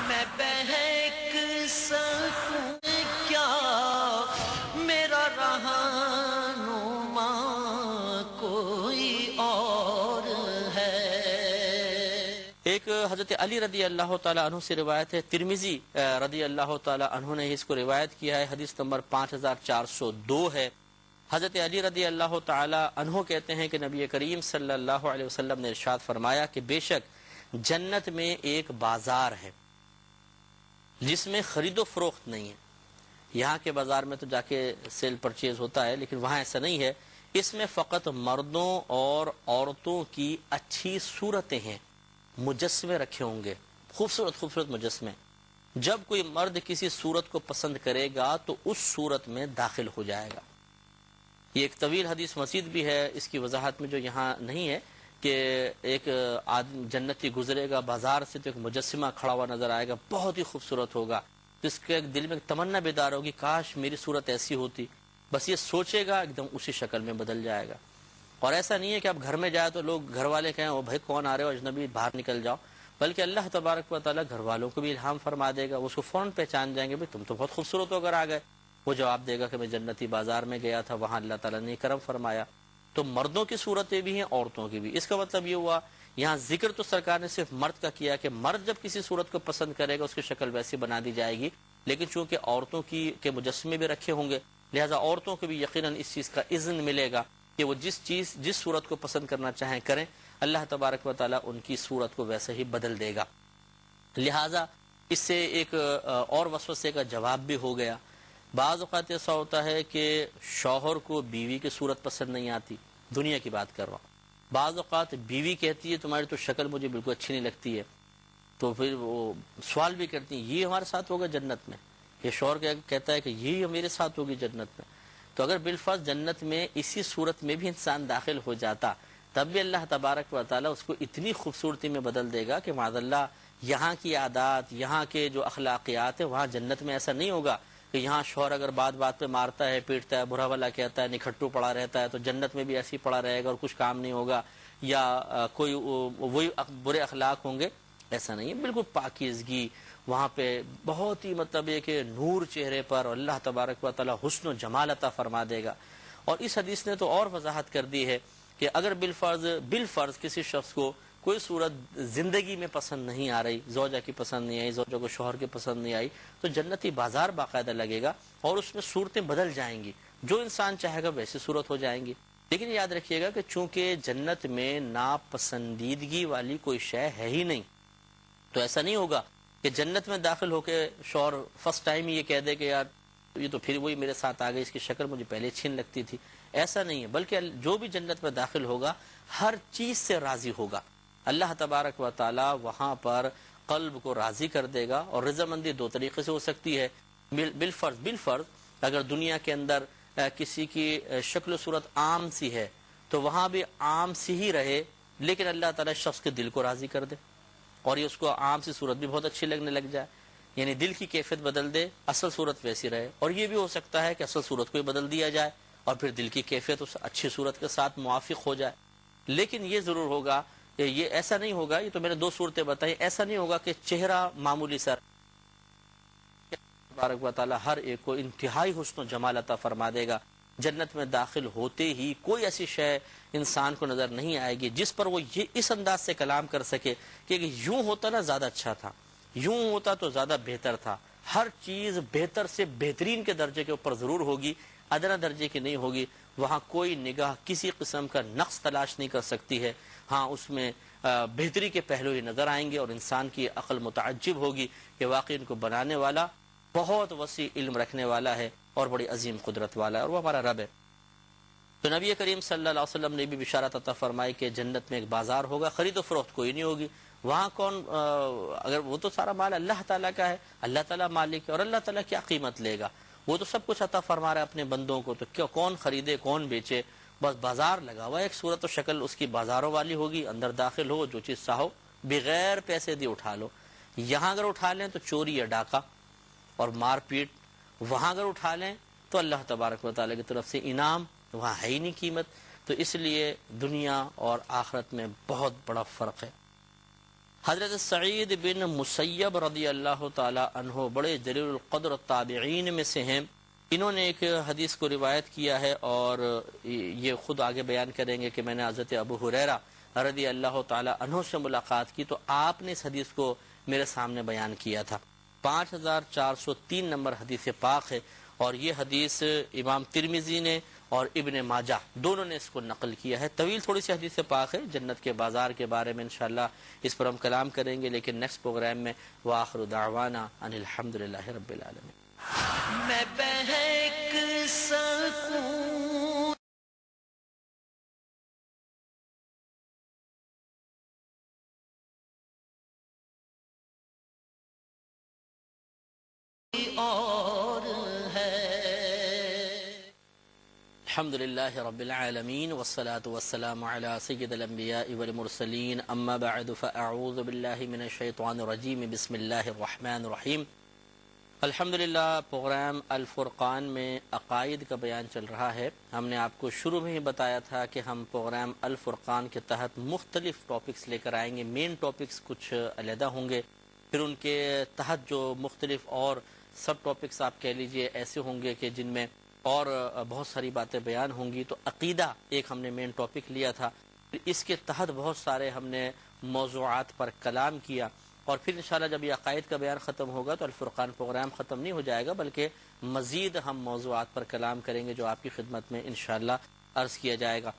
میں بہک سکوں کیا، میرا رہنما کوئی اور ہے۔ ایک حضرت علی رضی اللہ تعالیٰ عنہ سے روایت ہے، ترمذی رضی اللہ تعالیٰ عنہ نے اس کو روایت کیا ہے، حدیث نمبر 5402 ہے۔ حضرت علی رضی اللہ تعالیٰ عنہ کہتے ہیں کہ نبی کریم صلی اللہ علیہ وسلم نے ارشاد فرمایا کہ بے شک جنت میں ایک بازار ہے جس میں خرید و فروخت نہیں ہے۔ یہاں کے بازار میں تو جا کے سیل پرچیز ہوتا ہے، لیکن وہاں ایسا نہیں ہے، اس میں فقط مردوں اور عورتوں کی اچھی صورتیں ہیں، مجسمے رکھے ہوں گے، خوبصورت خوبصورت مجسمے۔ جب کوئی مرد کسی صورت کو پسند کرے گا تو اس صورت میں داخل ہو جائے گا۔ یہ ایک طویل حدیث مزید بھی ہے، اس کی وضاحت میں جو یہاں نہیں ہے، کہ ایک آدمی جنتی گزرے گا بازار سے تو ایک مجسمہ کھڑا ہوا نظر آئے گا، بہت ہی خوبصورت ہوگا، تو اس کے دل میں ایک تمنا بیدار ہوگی کاش میری صورت ایسی ہوتی، بس یہ سوچے گا ایک دم اسی شکل میں بدل جائے گا۔ اور ایسا نہیں ہے کہ آپ گھر میں جائے تو لوگ گھر والے کہیں او بھائی کون آ رہے ہو اجنبی، باہر نکل جاؤ، بلکہ اللہ تبارک و تعالیٰ گھر والوں کو بھی الہام فرما دے گا، اس کو فوراً پہچان جائیں گے، بھائی تم تو بہت خوبصورت ہو کر آ گئے۔ وہ جواب دے گا کہ میں جنتی بازار میں گیا تھا، وہاں اللہ تعالیٰ نے کرم فرمایا۔ تو مردوں کی صورتیں بھی ہیں، عورتوں کی بھی۔ اس کا مطلب یہ ہوا یہاں ذکر تو سرکار نے صرف مرد کا کیا کہ مرد جب کسی صورت کو پسند کرے گا اس کی شکل ویسی بنا دی جائے گی، لیکن چونکہ عورتوں کے مجسمے بھی رکھے ہوں گے، لہٰذا عورتوں کو بھی یقیناً اس چیز کا اذن ملے گا کہ وہ جس صورت کو پسند کرنا چاہیں کریں، اللہ تبارک و تعالیٰ ان کی صورت کو ویسے ہی بدل دے گا۔ لہٰذا اس سے ایک اور وسوسے کا جواب بھی ہو گیا۔ بعض اوقات ایسا ہوتا ہے کہ شوہر کو بیوی کی صورت پسند نہیں آتی، دنیا کی بات کر رہا ہوں۔ بعض اوقات بیوی کہتی ہے تمہاری تو شکل مجھے بالکل اچھی نہیں لگتی ہے، تو پھر وہ سوال بھی کرتی ہیں یہ ہمارے ساتھ ہوگا جنت میں، یہ شوہر کہتا ہے کہ یہ میرے ساتھ ہوگی جنت میں۔ تو اگر بالفرض جنت میں اسی صورت میں بھی انسان داخل ہو جاتا، تب بھی اللہ تبارک و تعالیٰ اس کو اتنی خوبصورتی میں بدل دے گا کہ معاذ اللہ یہاں کی عادات، یہاں کے جو اخلاقیات ہیں، وہاں جنت میں ایسا نہیں ہوگا کہ یہاں شوہر اگر بات بات پہ مارتا ہے، پیٹتا ہے، برا بھلا کہتا ہے، نکھٹو پڑا رہتا ہے، تو جنت میں بھی ایسی پڑا رہے گا اور کچھ کام نہیں ہوگا، یا کوئی وہی برے اخلاق ہوں گے، ایسا نہیں ہے۔ بالکل پاکیزگی وہاں پہ، بہت ہی مطلب یہ کہ نور چہرے پر، اللہ تبارک و تعالی حسن و جمال عطا فرما دے گا۔ اور اس حدیث نے تو اور وضاحت کر دی ہے کہ اگر بالفرض کسی شخص کو کوئی صورت زندگی میں پسند نہیں آ رہی، زوجہ کی پسند نہیں آئی، زوجہ کو شوہر کی پسند نہیں آئی، تو جنتی بازار باقاعدہ لگے گا اور اس میں صورتیں بدل جائیں گی، جو انسان چاہے گا ویسی صورت ہو جائیں گی۔ لیکن یاد رکھیے گا کہ چونکہ جنت میں ناپسندیدگی والی کوئی شے ہے ہی نہیں، تو ایسا نہیں ہوگا کہ جنت میں داخل ہو کے شوہر فرسٹ ٹائم ہی یہ کہہ دے کہ یار یہ تو پھر وہی میرے ساتھ آ گئی، اس کی شکل مجھے پہلے چھین لگتی تھی، ایسا نہیں ہے۔ بلکہ جو بھی جنت میں داخل ہوگا ہر چیز سے راضی ہوگا، اللہ تبارک و تعالی وہاں پر قلب کو راضی کر دے گا۔ اور رضامندی دو طریقے سے ہو سکتی ہے، بالفرض اگر دنیا کے اندر کسی کی شکل و صورت عام سی ہے تو وہاں بھی عام سی ہی رہے، لیکن اللہ تعالی شخص کے دل کو راضی کر دے اور یہ اس کو عام سی صورت بھی بہت اچھی لگنے لگ جائے، یعنی دل کی کیفیت بدل دے، اصل صورت ویسی رہے۔ اور یہ بھی ہو سکتا ہے کہ اصل صورت کو ہی بدل دیا جائے اور پھر دل کی کیفیت اس اچھی صورت کے ساتھ موافق ہو جائے۔ لیکن یہ ضرور ہوگا کہ یہ ایسا نہیں ہوگا، یہ تو میں نے دو صورتیں بتائی، ایسا نہیں ہوگا کہ چہرہ معمولی سر، تبارک و تعالی ہر ایک کو انتہائی حسن و جمال عطا فرما دے گا۔ جنت میں داخل ہوتے ہی کوئی ایسی شے انسان کو نظر نہیں آئے گی جس پر وہ یہ اس انداز سے کلام کر سکے کہ یوں ہوتا نا زیادہ اچھا تھا، یوں ہوتا تو زیادہ بہتر تھا۔ ہر چیز بہتر سے بہترین کے درجے کے اوپر ضرور ہوگی، ادنا درجے کی نہیں ہوگی۔ وہاں کوئی نگاہ کسی قسم کا نقص تلاش نہیں کر سکتی ہے. ہاں اس میں بہتری کے پہلو ہی نظر آئیں گے اور انسان کی عقل متعجب ہوگی کہ واقعی ان کو بنانے والا بہت وسیع علم رکھنے والا ہے اور بڑی عظیم قدرت والا ہے اور وہ ہمارا رب ہے. تو نبی کریم صلی اللہ علیہ وسلم نے بھی بشارت عطا فرمائی کہ جنت میں ایک بازار ہوگا, خرید و فروخت کوئی نہیں ہوگی. وہاں کون اگر وہ تو سارا مال اللہ تعالیٰ کا ہے, اللہ تعالیٰ مالک ہے, اور اللہ تعالیٰ کیا قیمت لے گا, وہ تو سب کچھ عطا فرما رہا ہے اپنے بندوں کو, تو کیا کون خریدے کون بیچے, بس بازار لگا ہوا ہے, ایک صورت و شکل اس کی بازاروں والی ہوگی, اندر داخل ہو جو چیز چاہو بغیر پیسے دی اٹھا لو. یہاں اگر اٹھا لیں تو چوری یا ڈاکہ اور مار پیٹ, وہاں اگر اٹھا لیں تو اللہ تبارک و تعالیٰ کی طرف سے انعام, وہاں ہے ہی نہیں قیمت. تو اس لیے دنیا اور آخرت میں بہت بڑا فرق ہے. حضرت سعید بن مسیب رضی اللہ تعالی عنہ بڑے جلیل القدر تابعین میں سے ہیں. انہوں نے ایک حدیث کو روایت کیا ہے اور یہ خود آگے بیان کریں گے کہ میں نے حضرت ابو ہریرہ رضی اللہ تعالی عنہ سے ملاقات کی تو آپ نے اس حدیث کو میرے سامنے بیان کیا تھا. 5403 نمبر حدیث پاک ہے اور یہ حدیث امام ترمذی نے اور ابن ماجہ دونوں نے اس کو نقل کیا ہے. طویل تھوڑی سی حدیث پاک ہے, جنت کے بازار کے بارے میں انشاءاللہ اس پر ہم کلام کریں گے, لیکن نیکسٹ پروگرام میں وآخر دعوانا ان الحمدللہ رب العالمین. میں بہک سکوں اور ہے. الحمدللہ رب العالمین والصلاة والسلام علی سید الانبیاء والمرسلین, اما بعد فاعوذ باللہ من الشیطان الرجیم, بسم اللہ الرحمن الرحیم. الحمدللہ پروگرام الفرقان میں عقائد کا بیان چل رہا ہے. ہم نے آپ کو شروع میں ہی بتایا تھا کہ ہم پروگرام الفرقان کے تحت مختلف ٹاپکس لے کر آئیں گے. مین ٹاپکس کچھ علیحدہ ہوں گے, پھر ان کے تحت جو مختلف اور سب ٹاپکس آپ کہہ لیجئے ایسے ہوں گے کہ جن میں اور بہت ساری باتیں بیان ہوں گی. تو عقیدہ ایک ہم نے مین ٹاپک لیا تھا, پھر اس کے تحت بہت سارے ہم نے موضوعات پر کلام کیا, اور پھر انشاءاللہ جب یہ عقائد کا بیان ختم ہوگا تو الفرقان پروگرام ختم نہیں ہو جائے گا, بلکہ مزید ہم موضوعات پر کلام کریں گے جو آپ کی خدمت میں انشاءاللہ عرض کیا جائے گا.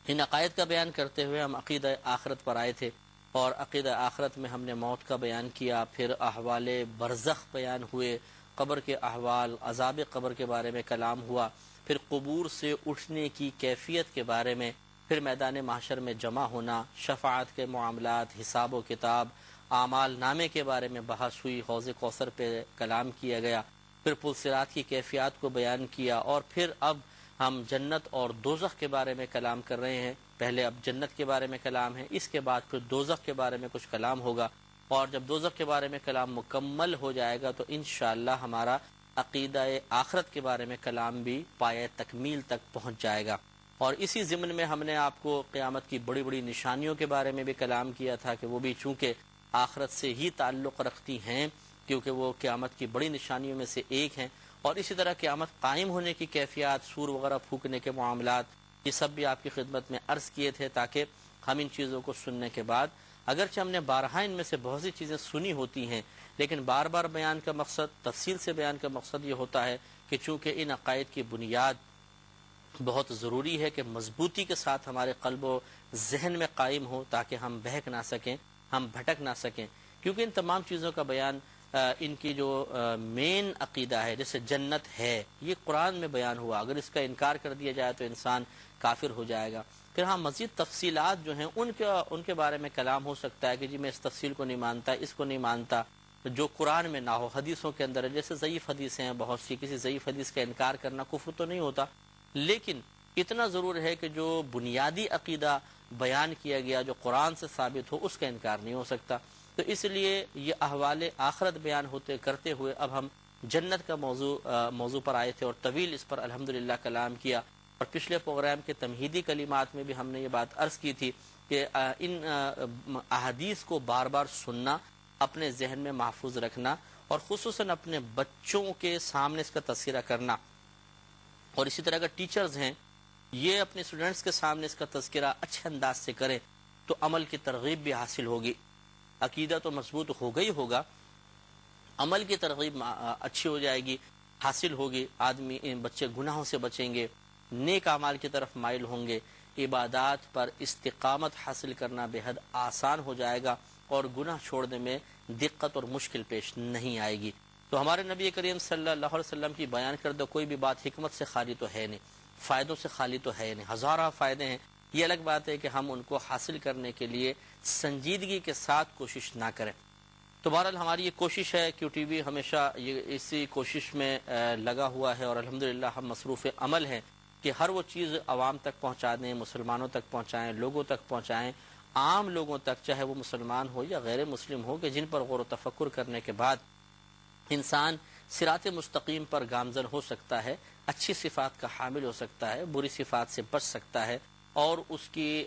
ان عقائد کا بیان کرتے ہوئے ہم عقیدہ آخرت پر آئے تھے, اور عقیدہ آخرت میں ہم نے موت کا بیان کیا, پھر احوال برزخ بیان ہوئے, قبر کے احوال, عذاب قبر کے بارے میں کلام ہوا, پھر قبور سے اٹھنے کی کیفیت کے بارے میں, پھر میدان محشر میں جمع ہونا, شفاعت کے معاملات, حساب و کتاب, اعمال نامے کے بارے میں بحث ہوئی, حوض کوثر پہ کلام کیا گیا, پھر پل صراط کی کیفیات کو بیان کیا, اور پھر اب ہم جنت اور دوزخ کے بارے میں کلام کر رہے ہیں. پہلے اب جنت کے بارے میں کلام ہے, اس کے بعد پھر دوزخ کے بارے میں کچھ کلام ہوگا, اور جب دوزخ کے بارے میں کلام مکمل ہو جائے گا تو انشاءاللہ ہمارا عقیدہ آخرت کے بارے میں کلام بھی پایہ تکمیل تک پہنچ جائے گا. اور اسی ضمن میں ہم نے آپ کو قیامت کی بڑی بڑی نشانیوں کے بارے میں بھی کلام کیا تھا کہ وہ بھی چونکہ آخرت سے ہی تعلق رکھتی ہیں, کیونکہ وہ قیامت کی بڑی نشانیوں میں سے ایک ہیں. اور اسی طرح قیامت قائم ہونے کی کیفیات, سور وغیرہ پھونکنے کے معاملات, یہ سب بھی آپ کی خدمت میں عرض کیے تھے, تاکہ ہم ان چیزوں کو سننے کے بعد, اگرچہ ہم نے بارہا ان میں سے بہت سی چیزیں سنی ہوتی ہیں, لیکن بار بار بیان کا مقصد, تفصیل سے بیان کا مقصد یہ ہوتا ہے کہ چونکہ ان عقائد کی بنیاد بہت ضروری ہے کہ مضبوطی کے ساتھ ہمارے قلب و ذہن میں قائم ہو, تاکہ ہم بہک نہ سکیں, ہم بھٹک نہ سکیں. کیونکہ ان تمام چیزوں کا بیان, ان کی جو مین عقیدہ ہے, جیسے جنت ہے, یہ قرآن میں بیان ہوا, اگر اس کا انکار کر دیا جائے تو انسان کافر ہو جائے گا. پھر ہاں مزید تفصیلات جو ہیں ان کے بارے میں کلام ہو سکتا ہے کہ جی میں اس تفصیل کو نہیں مانتا, اس کو نہیں مانتا, جو قرآن میں نہ ہو, حدیثوں کے اندر ہے, جیسے ضعیف حدیثیں ہیں بہت سی, کسی ضعیف حدیث کا انکار کرنا کفر تو نہیں ہوتا, لیکن اتنا ضرور ہے کہ جو بنیادی عقیدہ بیان کیا گیا جو قرآن سے ثابت ہو, اس کا انکار نہیں ہو سکتا. تو اس لیے یہ احوال آخرت بیان کرتے ہوئے اب ہم جنت کا موضوع پر آئے تھے, اور طویل اس پر الحمدللہ کلام کیا. اور پچھلے پروگرام کے تمہیدی کلمات میں بھی ہم نے یہ بات عرض کی تھی کہ ان احادیث کو بار بار سننا, اپنے ذہن میں محفوظ رکھنا, اور خصوصاً اپنے بچوں کے سامنے اس کا تذکرہ کرنا, اور اسی طرح اگر ٹیچرز ہیں یہ اپنے اسٹوڈنٹس کے سامنے اس کا تذکرہ اچھے انداز سے کریں تو عمل کی ترغیب بھی حاصل ہوگی. عقیدہ تو مضبوط ہوگا ہی ہوگا, عمل کی ترغیب اچھی ہو جائے گی, حاصل ہوگی. آدمی بچے گناہوں سے بچیں گے, نیک اعمال کی طرف مائل ہوں گے، عبادات پر استقامت حاصل کرنا بے حد آسان ہو جائے گا اور گناہ چھوڑنے میں دقت اور مشکل پیش نہیں آئے گی۔ تو ہمارے نبی کریم صلی اللہ علیہ وسلم کی بیان کردہ کوئی بھی بات حکمت سے خالی تو ہے نہیں، فائدوں سے خالی تو ہے نہیں، ہزارہ فائدے ہیں۔ یہ الگ بات ہے کہ ہم ان کو حاصل کرنے کے لیے سنجیدگی کے ساتھ کوشش نہ کریں۔ تو بہرحال ہماری یہ کوشش ہے، کیو ٹی وی ہمیشہ اسی کوشش میں لگا ہوا ہے، اور الحمدللہ ہم مصروف عمل ہیں کہ ہر وہ چیز عوام تک پہنچا دیں، مسلمانوں تک پہنچائیں، لوگوں تک پہنچائیں، عام لوگوں تک، چاہے وہ مسلمان ہو یا غیر مسلم ہو، کہ جن پر غور و تفکر کرنے کے بعد انسان صراط مستقیم پر گامزن ہو سکتا ہے، اچھی صفات کا حامل ہو سکتا ہے، بری صفات سے بچ سکتا ہے، اور اس کی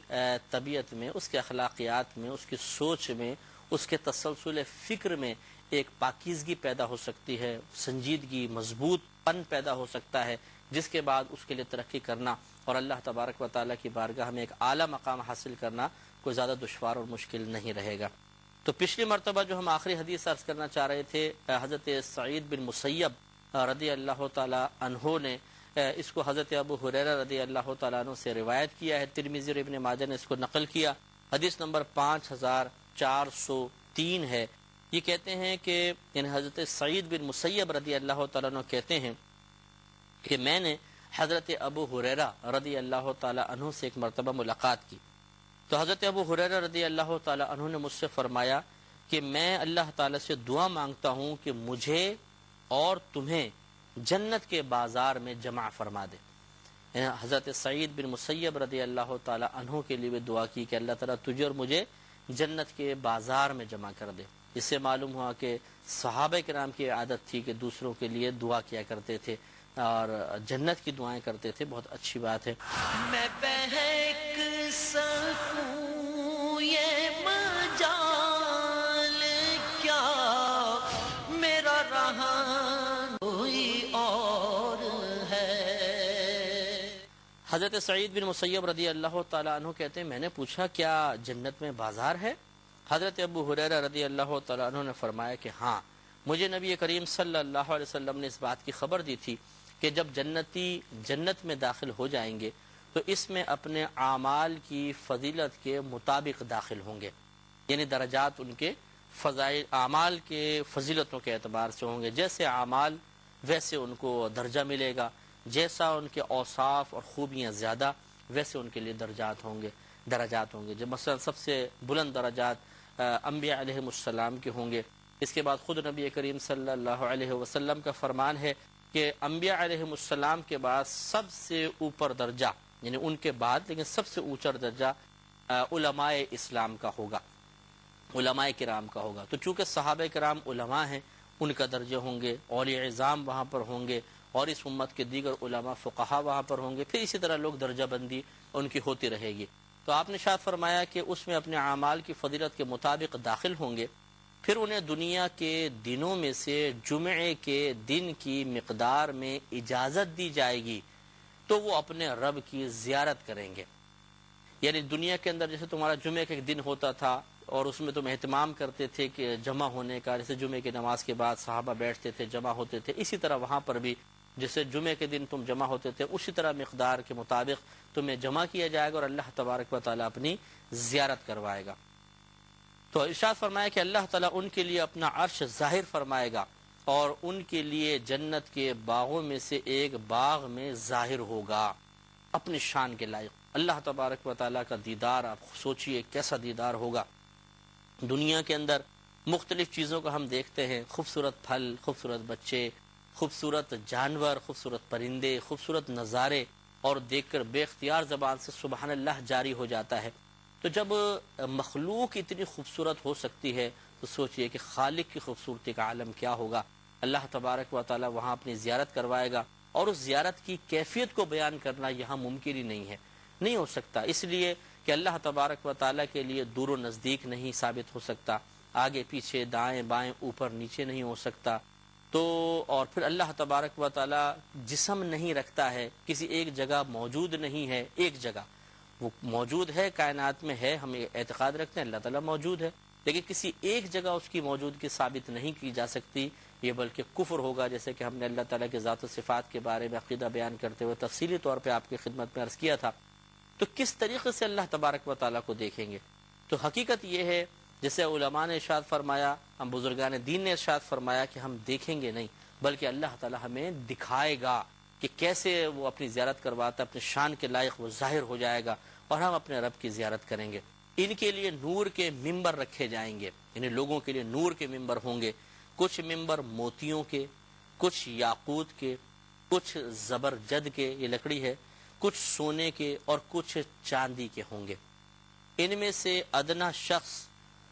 طبیعت میں، اس کے اخلاقیات میں، اس کی سوچ میں، اس کے تسلسل فکر میں ایک پاکیزگی پیدا ہو سکتی ہے، سنجیدگی، مضبوط پن پیدا ہو سکتا ہے، جس کے بعد اس کے لیے ترقی کرنا اور اللہ تبارک و تعالیٰ کی بارگاہ میں ایک اعلیٰ مقام حاصل کرنا کوئی زیادہ دشوار اور مشکل نہیں رہے گا۔ تو پچھلی مرتبہ جو ہم آخری حدیث عرض کرنا چاہ رہے تھے، حضرت سعید بن مسیب رضی اللہ تعالیٰ عنہ نے اس کو حضرت ابو ہریرہ رضی اللہ تعالیٰ عنہ سے روایت کیا ہے، ترمذی اور ابن ماجہ نے اس کو نقل کیا، حدیث نمبر 5403 ہے۔ یہ کہتے ہیں کہ یعنی حضرت سعید بن مسیب رضی اللہ تعالیٰ عنہ کہتے ہیں کہ میں نے حضرت ابو ہریرہ رضی اللہ تعالیٰ عنہ سے ایک مرتبہ ملاقات کی، تو حضرت ابو ہریرہ رضی اللہ تعالیٰ عنہ نے مجھ سے فرمایا کہ میں اللہ تعالیٰ سے دعا مانگتا ہوں کہ مجھے اور تمہیں جنت کے بازار میں جمع فرما دے۔ یعنی حضرت سعید بن مسیب رضی اللہ تعالیٰ عنہ کے لیے دعا کی کہ اللہ تعالیٰ تجھے اور مجھے جنت کے بازار میں جمع کر دے۔ اس سے معلوم ہوا کہ صحابہ کرام کی عادت تھی کہ دوسروں کے لیے دعا کیا کرتے تھے اور جنت کی دعائیں کرتے تھے، بہت اچھی بات ہے۔ میں بہک سکوں یہ مجال کیا، میرا رہاں کوئی اور ہے۔ حضرت سعید بن مسیب رضی اللہ تعالیٰ عنہ کہتے ہیں میں نے پوچھا کیا جنت میں بازار ہے؟ حضرت ابو ہریرہ رضی اللہ تعالیٰ عنہ نے فرمایا کہ ہاں، مجھے نبی کریم صلی اللہ علیہ وسلم نے اس بات کی خبر دی تھی کہ جب جنتی جنت میں داخل ہو جائیں گے تو اس میں اپنے اعمال کی فضیلت کے مطابق داخل ہوں گے، یعنی درجات ان کے فضائل اعمال کے فضیلتوں کے اعتبار سے ہوں گے، جیسے اعمال ویسے ان کو درجہ ملے گا، جیسا ان کے اوصاف اور خوبیاں زیادہ ویسے ان کے لیے درجات ہوں گے۔ جب مثلا سب سے بلند درجات انبیاء علیہ السلام کے ہوں گے، اس کے بعد خود نبی کریم صلی اللہ علیہ وسلم کا فرمان ہے کہ انبیاء علیہ السلام کے بعد سب سے اوپر درجہ، یعنی ان کے بعد لیکن سب سے اونچا درجہ علماء اسلام کا ہوگا، علماء کرام کا ہوگا۔ تو چونکہ صحابہ کرام علماء ہیں، ان کا درجہ ہوں گے، اولیاء اعظام وہاں پر ہوں گے، اور اس امت کے دیگر علماء فقہا وہاں پر ہوں گے، پھر اسی طرح لوگ درجہ بندی ان کی ہوتی رہے گی۔ تو آپ نے ارشاد فرمایا کہ اس میں اپنے اعمال کی فضیلت کے مطابق داخل ہوں گے، پھر انہیں دنیا کے دنوں میں سے جمعے کے دن کی مقدار میں اجازت دی جائے گی تو وہ اپنے رب کی زیارت کریں گے۔ یعنی دنیا کے اندر جیسے تمہارا جمعے کا ایک دن ہوتا تھا اور اس میں تم اہتمام کرتے تھے کہ جمع ہونے کا، جیسے جمعے کی نماز کے بعد صحابہ بیٹھتے تھے، جمع ہوتے تھے، اسی طرح وہاں پر بھی جیسے جمعے کے دن تم جمع ہوتے تھے اسی طرح مقدار کے مطابق تمہیں جمع کیا جائے گا اور اللہ تبارک و تعالیٰ اپنی زیارت کروائے گا۔ تو ارشاد فرمایا کہ اللہ تعالیٰ ان کے لیے اپنا عرش ظاہر فرمائے گا اور ان کے لیے جنت کے باغوں میں سے ایک باغ میں ظاہر ہوگا، اپنی شان کے لائق۔ اللہ تبارک و تعالیٰ کا دیدار آپ سوچئے کیسا دیدار ہوگا۔ دنیا کے اندر مختلف چیزوں کو ہم دیکھتے ہیں، خوبصورت پھل، خوبصورت بچے، خوبصورت جانور، خوبصورت پرندے، خوبصورت نظارے، اور دیکھ کر بے اختیار زبان سے سبحان اللہ جاری ہو جاتا ہے۔ تو جب مخلوق اتنی خوبصورت ہو سکتی ہے تو سوچئے کہ خالق کی خوبصورتی کا عالم کیا ہوگا۔ اللہ تبارک و تعالی وہاں اپنی زیارت کروائے گا، اور اس زیارت کی کیفیت کو بیان کرنا یہاں ممکن ہی نہیں ہو سکتا، اس لیے کہ اللہ تبارک و تعالی کے لیے دور و نزدیک نہیں ثابت ہو سکتا، آگے پیچھے دائیں بائیں اوپر نیچے نہیں ہو سکتا۔ تو اور پھر اللہ تبارک و تعالی جسم نہیں رکھتا ہے، کسی ایک جگہ موجود نہیں ہے، ایک جگہ وہ موجود ہے، کائنات میں ہے، ہم اعتقاد رکھتے ہیں اللہ تعالیٰ موجود ہے، لیکن کسی ایک جگہ اس کی موجودگی ثابت نہیں کی جا سکتی، یہ بلکہ کفر ہوگا، جیسے کہ ہم نے اللہ تعالیٰ کے ذات و صفات کے بارے میں عقیدہ بیان کرتے ہوئے تفصیلی طور پہ آپ کی خدمت میں عرض کیا تھا۔ تو کس طریقے سے اللہ تبارک و تعالیٰ کو دیکھیں گے؟ تو حقیقت یہ ہے، جیسے علماء نے ارشاد فرمایا، ہم بزرگان دین نے ارشاد فرمایا کہ ہم دیکھیں گے نہیں بلکہ اللہ تعالیٰ ہمیں دکھائے گا کہ کیسے وہ اپنی زیارت کرواتا، اپنے شان کے لائق وہ ظاہر ہو جائے گا اور ہم اپنے رب کی زیارت کریں گے۔ ان کے لیے نور کے ممبر رکھے جائیں گے، یعنی لوگوں کے لیے نور کے ممبر ہوں گے، کچھ ممبر موتیوں کے، کچھ یاقوت کے، کچھ زبرجد کے، یہ لکڑی ہے، کچھ سونے کے اور کچھ چاندی کے ہوں گے۔ ان میں سے ادنا شخص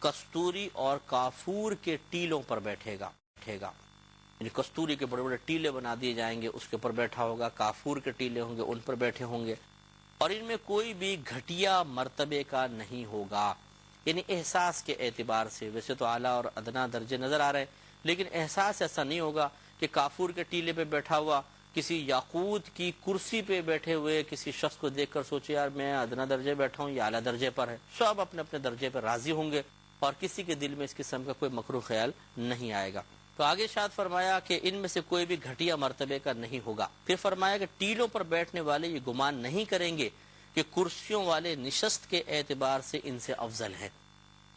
کستوری اور کافور کے ٹیلوں پر بیٹھے گا، یعنی کستوری کے بڑے بڑے ٹیلے بنا دیے جائیں گے، اس کے اوپر بیٹھا ہوگا، کافور کے ٹیلے ہوں گے، ان پر بیٹھے ہوں گے، اور ان میں کوئی بھی گھٹیا مرتبے کا نہیں ہوگا، یعنی احساس کے اعتبار سے۔ ویسے تو اعلیٰ اور ادنا درجے نظر آ رہے ہیں، لیکن احساس ایسا نہیں ہوگا کہ کافور کے ٹیلے پہ بیٹھا ہوا کسی یاقوت کی کرسی پہ بیٹھے ہوئے کسی شخص کو دیکھ کر سوچے یار میں ادنا درجے بیٹھا ہوں یا اعلیٰ درجے پر ہے۔ سب اپنے اپنے درجے پر راضی ہوں گے اور کسی کے دل میں اس قسم کا کوئی مکروہ خیال نہیں آئے گا۔ تو آگے ارشاد فرمایا کہ ان میں سے کوئی بھی گھٹیا مرتبے کا نہیں ہوگا۔ پھر فرمایا کہ ٹیلوں پر بیٹھنے والے یہ گمان نہیں کریں گے کہ کرسیوں والے نشست کے اعتبار سے ان سے افضل ہے،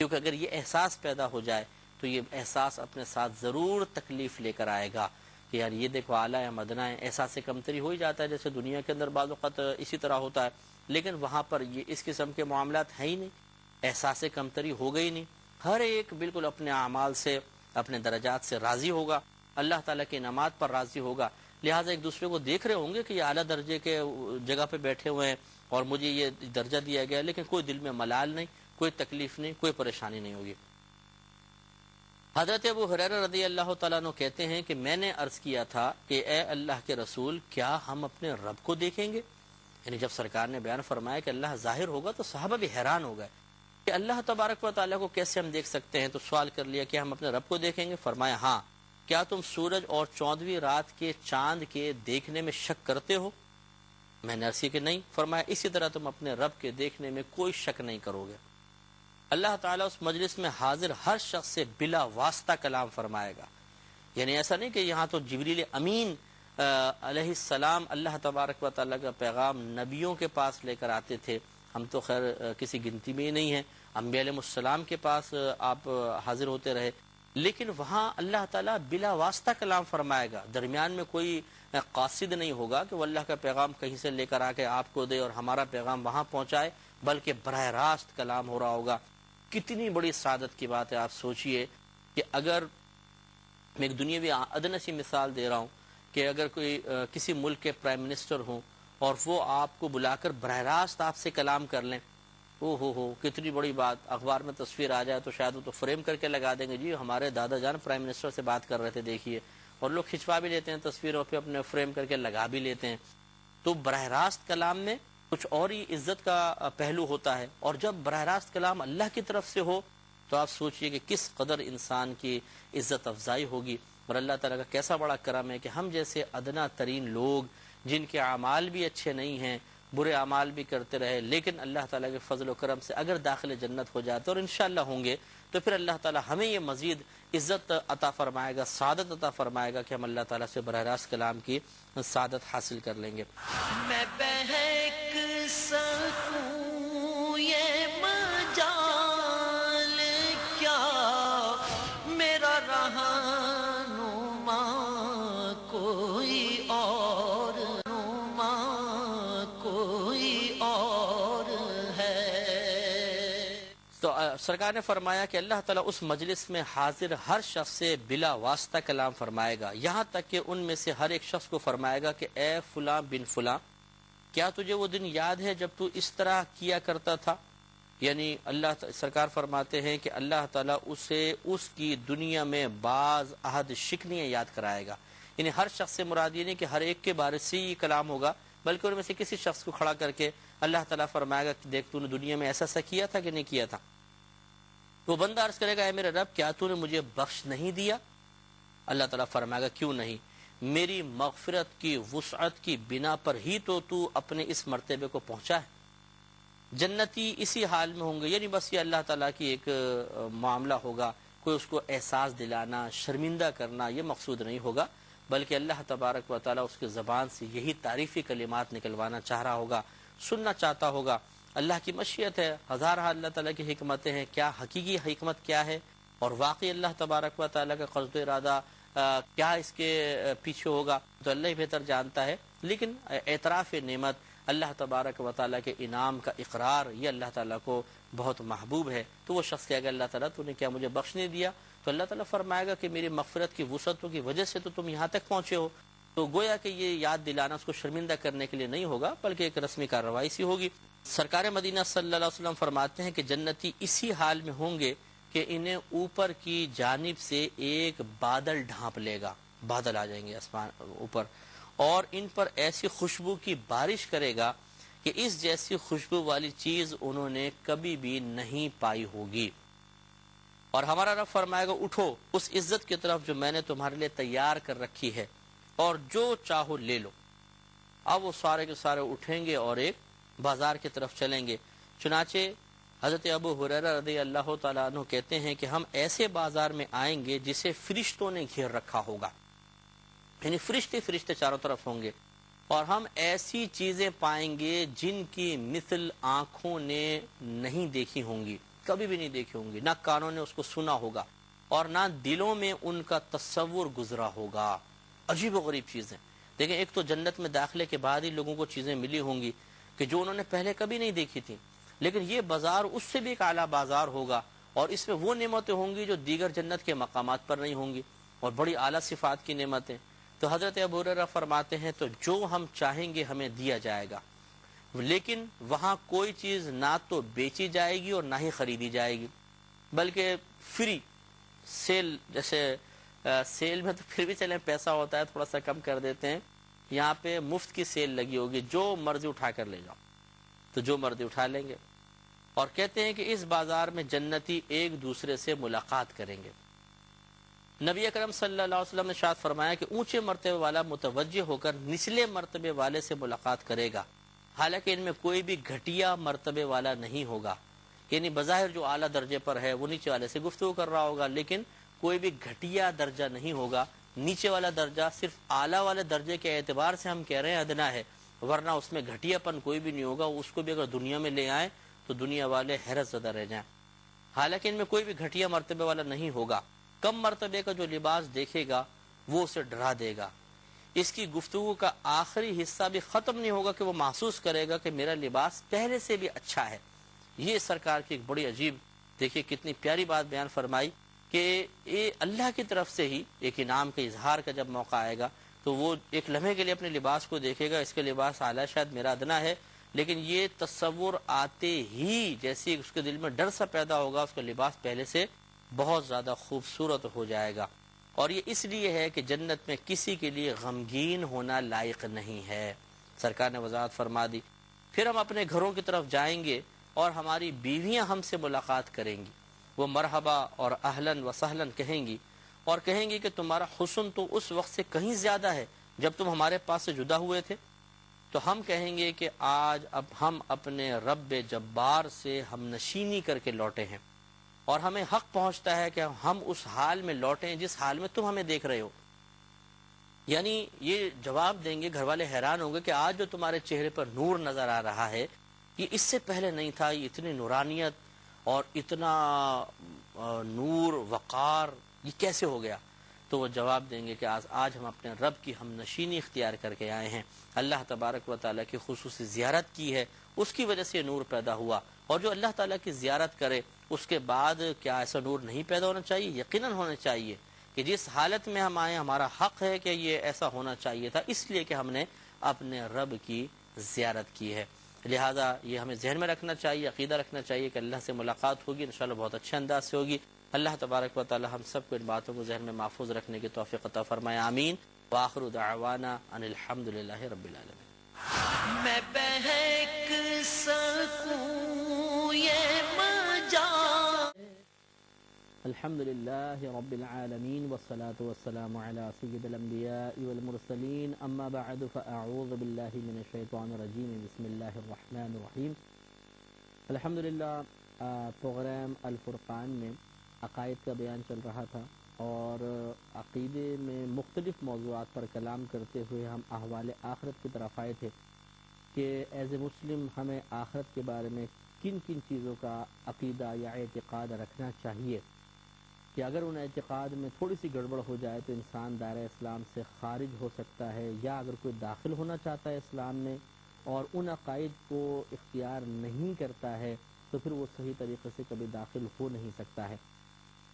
کیونکہ اگر یہ احساس پیدا ہو جائے تو یہ احساس اپنے ساتھ ضرور تکلیف لے کر آئے گا کہ یار یہ دیکھو اعلیٰ ہے مدنہ ہے، احساس کمتری ہو ہی جاتا ہے، جیسے دنیا کے اندر بعض اوقات اسی طرح ہوتا ہے، لیکن وہاں پر یہ اس قسم کے معاملات ہیں ہی نہیں، احساس کمتری ہو گئی نہیں، ہر ایک بالکل اپنے اعمال سے اپنے درجات سے راضی ہوگا، اللہ تعالیٰ کی انعامات پر راضی ہوگا، لہٰذا ایک دوسرے کو دیکھ رہے ہوں گے کہ یہ اعلیٰ درجے کے جگہ پہ بیٹھے ہوئے ہیں اور مجھے یہ درجہ دیا گیا، لیکن کوئی دل میں ملال نہیں، کوئی تکلیف نہیں، کوئی پریشانی نہیں ہوگی۔ حضرت ابو ہریرہ رضی اللہ تعالیٰ عنہ کہتے ہیں کہ میں نے عرض کیا تھا کہ اے اللہ کے رسول کیا ہم اپنے رب کو دیکھیں گے؟ یعنی جب سرکار نے بیان فرمایا کہ اللہ ظاہر ہوگا تو صحابہ بھی حیران ہو گئے کہ اللہ تبارک و تعالیٰ کو کیسے ہم دیکھ سکتے ہیں؟ تو سوال کر لیا کہ ہم اپنے رب کو دیکھیں گے؟ فرمایا ہاں، کیا تم سورج اور 14ویں رات کے چاند کے دیکھنے میں شک کرتے ہو؟ میں نے عرض کیا کہ نہیں۔ فرمایا اسی طرح تم اپنے رب کے دیکھنے میں کوئی شک نہیں کرو گے۔ اللہ تعالیٰ اس مجلس میں حاضر ہر شخص سے بلا واسطہ کلام فرمائے گا، یعنی ایسا نہیں کہ یہاں تو جبریل امین علیہ السلام اللہ تبارک و تعالیٰ کا پیغام نبیوں کے پاس لے کر آتے تھے، ہم تو خیر کسی گنتی میں ہی نہیں ہیں، انبیاء علیہ السلام کے پاس آپ حاضر ہوتے رہے، لیکن وہاں اللہ تعالیٰ بلا واسطہ کلام فرمائے گا، درمیان میں کوئی قاصد نہیں ہوگا کہ وہ اللہ کا پیغام کہیں سے لے کر آ کے آپ کو دے اور ہمارا پیغام وہاں پہنچائے، بلکہ براہ راست کلام ہو رہا ہوگا۔ کتنی بڑی سعادت کی بات ہے، آپ سوچئے کہ اگر میں ایک دنیاوی ادنی سی مثال دے رہا ہوں کہ اگر کوئی کسی ملک کے پرائم منسٹر ہوں اور وہ آپ کو بلا کر براہ راست آپ سے کلام کر لیں، ہو کتنی بڑی بات، اخبار میں تصویر آ جائے تو شاید وہ تو فریم کر کے لگا دیں گے، جی ہمارے دادا جان پرائم منسٹر سے بات کر رہے تھے دیکھیے، اور لوگ کھنچوا بھی لیتے ہیں تصویروں پہ، اپنے فریم کر کے لگا بھی لیتے ہیں۔ تو براہ راست کلام میں کچھ اور ہی عزت کا پہلو ہوتا ہے، اور جب براہ راست کلام اللہ کی طرف سے ہو تو آپ سوچئے کہ کس قدر انسان کی عزت افزائی ہوگی، اور اللہ تعالیٰ کا کیسا بڑا کرم ہے کہ ہم جیسے ادنا ترین لوگ جن کے اعمال بھی اچھے نہیں ہیں، برے اعمال بھی کرتے رہے، لیکن اللہ تعالیٰ کے فضل و کرم سے اگر داخل جنت ہو جاتے اور انشاءاللہ ہوں گے، تو پھر اللہ تعالیٰ ہمیں یہ مزید عزت عطا فرمائے گا، سعادت عطا فرمائے گا کہ ہم اللہ تعالیٰ سے براہ راست کلام کی سعادت حاصل کر لیں گے۔ میں بہک سکوں یہ مجال کیا، میرا رہنما کوئی اور، تو سرکار نے فرمایا کہ اللہ تعالیٰ اس مجلس میں حاضر ہر شخص سے بلا واسطہ کلام فرمائے گا، یہاں تک کہ ان میں سے ہر ایک شخص کو فرمائے گا کہ اے فلاں بن فلاں، کیا تجھے وہ دن یاد ہے جب تو اس طرح کیا کرتا تھا؟ یعنی اللہ سرکار فرماتے ہیں کہ اللہ تعالیٰ اسے اس کی دنیا میں بعض عہد شکنیاں یاد کرائے گا، یعنی ہر شخص سے مراد یہ نہیں کہ ہر ایک کے بارے سے ہی کلام ہوگا، بلکہ ان میں سے کسی شخص کو کھڑا کر کے اللہ تعالیٰ فرمائے گا کہ دیکھ تو نے دنیا میں ایسا ایسا کیا تھا کہ نہیں کیا تھا؟ وہ بندہ عرض کرے گا اے میرے رب کیا تو نے مجھے بخش نہیں دیا؟ اللہ تعالیٰ فرمائے گا کیوں نہیں، میری مغفرت کی وسعت کی بنا پر ہی تو اپنے اس مرتبے کو پہنچا ہے، جنتی اسی حال میں ہوں گے، یعنی بس یہ اللہ تعالیٰ کی ایک معاملہ ہوگا، کوئی اس کو احساس دلانا، شرمندہ کرنا یہ مقصود نہیں ہوگا، بلکہ اللہ تبارک و تعالیٰ اس کے زبان سے یہی تعریفی کلمات نکلوانا چاہ رہا ہوگا، سننا چاہتا ہوگا۔ اللہ کی مشیت ہے، ہزارہ اللہ تعالیٰ کی حکمتیں ہیں، کیا حقیقی حکمت کیا ہے اور واقعی اللہ تبارک و تعالیٰ کا قصد و ارادہ کیا اس کے پیچھے ہوگا، تو اللہ ہی بہتر جانتا ہے۔ لیکن اعتراف نعمت، اللہ تبارک و تعالیٰ کے انعام کا اقرار، یہ اللہ تعالیٰ کو بہت محبوب ہے۔ تو وہ شخص کہے گا اللہ تعالیٰ تو نے کیا مجھے بخشنے دیا؟ تو اللہ تعالیٰ فرمائے گا کہ میری مغفرت کی وسعتوں کی وجہ سے تو تم یہاں تک پہنچے ہو۔ تو گویا کہ یہ یاد دلانا اس کو شرمندہ کرنے کے لیے نہیں ہوگا، بلکہ ایک رسمی کارروائی سی ہوگی۔ سرکار مدینہ صلی اللہ علیہ وسلم فرماتے ہیں کہ جنتی اسی حال میں ہوں گے کہ انہیں اوپر کی جانب سے ایک بادل ڈھانپ لے گا، بادل آ جائیں گے آسمان اوپر، اور ان پر ایسی خوشبو کی بارش کرے گا کہ اس جیسی خوشبو والی چیز انہوں نے کبھی بھی نہیں پائی ہوگی۔ اور ہمارا رب فرمائے گا اٹھو اس عزت کی طرف جو میں نے تمہارے لیے تیار کر رکھی ہے، اور جو چاہو لے لو۔ اب وہ سارے کے سارے اٹھیں گے اور ایک بازار کی طرف چلیں گے۔ چنانچہ حضرت ابو ہریرہ رضی اللہ تعالیٰ عنہ کہتے ہیں کہ ہم ایسے بازار میں آئیں گے جسے فرشتوں نے گھیر رکھا ہوگا، یعنی فرشتے فرشتے چاروں طرف ہوں گے، اور ہم ایسی چیزیں پائیں گے جن کی مثل آنکھوں نے نہیں دیکھی ہوں گی، کبھی بھی نہیں دیکھی ہوں گی، نہ کانوں نے اس کو سنا ہوگا اور نہ دلوں میں ان کا تصور گزرا ہوگا۔ عجیب و غریب چیزیں دیکھیں، ایک تو جنت میں داخلے کے بعد ہی لوگوں کو چیزیں ملی ہوں گی کہ جو انہوں نے پہلے کبھی نہیں دیکھی تھیں، لیکن یہ بازار اس سے بھی ایک اعلیٰ بازار ہوگا، اور اس میں وہ نعمتیں ہوں گی جو دیگر جنت کے مقامات پر نہیں ہوں گی، اور بڑی اعلیٰ صفات کی نعمتیں۔ تو حضرت ابو ہریرہ فرماتے ہیں تو جو ہم چاہیں گے ہمیں دیا جائے گا، لیکن وہاں کوئی چیز نہ تو بیچی جائے گی اور نہ ہی خریدی جائے گی، بلکہ فری سیل، جیسے سیل میں تو پھر بھی چلیں پیسہ ہوتا ہے تھوڑا سا کم کر دیتے ہیں، یہاں پہ مفت کی سیل لگی ہوگی، جو مرضی اٹھا کر لے جاؤ، تو جو مرضی اٹھا لیں گے۔ اور کہتے ہیں کہ اس بازار میں جنتی ایک دوسرے سے ملاقات کریں گے۔ نبی اکرم صلی اللہ علیہ وسلم نے ارشاد فرمایا کہ اونچے مرتبے والا متوجہ ہو کر نچلے مرتبے والے سے ملاقات کرے گا، حالانکہ ان میں کوئی بھی گھٹیا مرتبے والا نہیں ہوگا، یعنی بظاہر جو اعلیٰ درجے پر ہے وہ نیچے والے سے گفتگو کر رہا ہوگا، لیکن کوئی بھی گھٹیا درجہ نہیں ہوگا۔ نیچے والا درجہ صرف اعلیٰ والے درجے کے اعتبار سے ہم کہہ رہے ہیں ادنا ہے، ورنہ اس میں گھٹیا پن کوئی بھی نہیں ہوگا، اس کو بھی اگر دنیا میں لے آئیں تو دنیا والے حیرت زدہ رہ جائیں۔ حالانکہ ان میں کوئی بھی گھٹیا مرتبے والا نہیں ہوگا۔ کم مرتبے کا جو لباس دیکھے گا وہ اسے ڈرا دے گا، اس کی گفتگو کا آخری حصہ بھی ختم نہیں ہوگا کہ وہ محسوس کرے گا کہ میرا لباس پہلے سے بھی اچھا ہے۔ یہ سرکار کی ایک بڑی عجیب، دیکھیے کتنی پیاری بات بیان فرمائی کہ یہ اللہ کی طرف سے ہی ایک انعام کے اظہار کا جب موقع آئے گا تو وہ ایک لمحے کے لیے اپنے لباس کو دیکھے گا، اس کے لباس اعلیٰ شاید میرا ادنا ہے، لیکن یہ تصور آتے ہی جیسی اس کے دل میں ڈر سا پیدا ہوگا، اس کا لباس پہلے سے بہت زیادہ خوبصورت ہو جائے گا۔ اور یہ اس لیے ہے کہ جنت میں کسی کے لیے غمگین ہونا لائق نہیں ہے، سرکار نے وضاحت فرما دی۔ پھر ہم اپنے گھروں کی طرف جائیں گے اور ہماری بیویاں ہم سے ملاقات کریں گی، وہ مرحبا اور اہلاً و سہلاً کہیں گی، اور کہیں گی کہ تمہارا حسن تو اس وقت سے کہیں زیادہ ہے جب تم ہمارے پاس سے جدا ہوئے تھے۔ تو ہم کہیں گے کہ آج اب ہم اپنے رب جبار سے ہم نشینی کر کے لوٹے ہیں، اور ہمیں حق پہنچتا ہے کہ ہم اس حال میں لوٹیں جس حال میں تم ہمیں دیکھ رہے ہو۔ یعنی یہ جواب دیں گے، گھر والے حیران ہوں گے کہ آج جو تمہارے چہرے پر نور نظر آ رہا ہے یہ اس سے پہلے نہیں تھا، یہ اتنی نورانیت اور اتنا نور وقار یہ کیسے ہو گیا؟ تو وہ جواب دیں گے کہ آج ہم اپنے رب کی ہم نشینی اختیار کر کے آئے ہیں، اللہ تبارک و تعالیٰ کی خصوصی زیارت کی ہے، اس کی وجہ سے نور پیدا ہوا۔ اور جو اللہ تعالیٰ کی زیارت کرے اس کے بعد کیا ایسا نور نہیں پیدا ہونا چاہیے؟ یقیناً ہونا چاہیے، کہ جس حالت میں ہم آئے ہمارا حق ہے کہ یہ ایسا ہونا چاہیے تھا، اس لیے کہ ہم نے اپنے رب کی زیارت کی ہے۔ لہٰذا یہ ہمیں ذہن میں رکھنا چاہیے، عقیدہ رکھنا چاہیے کہ اللہ سے ملاقات ہوگی، انشاءاللہ بہت اچھے انداز سے ہوگی۔ اللہ تبارک و تعالی ہم سب کو ان باتوں کو ذہن میں محفوظ رکھنے کی توفیق عطا فرمائے، آمین۔ وآخر دعوانا ان الحمدللہ رب العالمین۔ میں بہک سکوں یہ مجال الحمد لله رب العالمين والصلاة والسلام على سيد الأنبياء والمرسلين أما بعد فأعوذ بالله من الشيطان الرجيم بسم الله الرحمن الرحيم الحمدللہ پروگرام الفرقان میں عقائد کا بیان چل رہا تھا اور عقیدے میں مختلف موضوعات پر کلام کرتے ہوئے ہم احوال آخرت کی طرف آئے تھے کہ ایز اے مسلم ہمیں آخرت کے بارے میں کن کن چیزوں کا عقیدہ یا اعتقاد رکھنا چاہیے کہ اگر ان اعتقاد میں تھوڑی سی گڑبڑ ہو جائے تو انسان دائرہ اسلام سے خارج ہو سکتا ہے، یا اگر کوئی داخل ہونا چاہتا ہے اسلام میں اور ان عقائد کو اختیار نہیں کرتا ہے تو پھر وہ صحیح طریقے سے کبھی داخل ہو نہیں سکتا ہے۔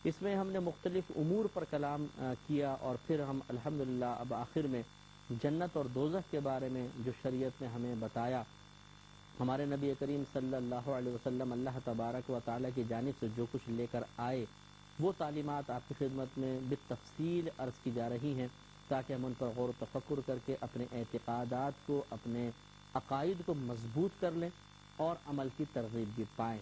اس میں ہم نے مختلف امور پر کلام کیا اور پھر ہم الحمدللہ اب آخر میں جنت اور دوزخ کے بارے میں جو شریعت نے ہمیں بتایا، ہمارے نبی کریم صلی اللہ علیہ وسلم اللہ تبارک و تعالیٰ کی جانب سے جو کچھ لے کر آئے وہ تعلیمات آپ کی خدمت میں بالتفصیل عرض کی جا رہی ہیں تاکہ ہم ان پر غور و تفکر کر کے اپنے اعتقادات کو، اپنے عقائد کو مضبوط کر لیں اور عمل کی ترغیب بھی پائیں۔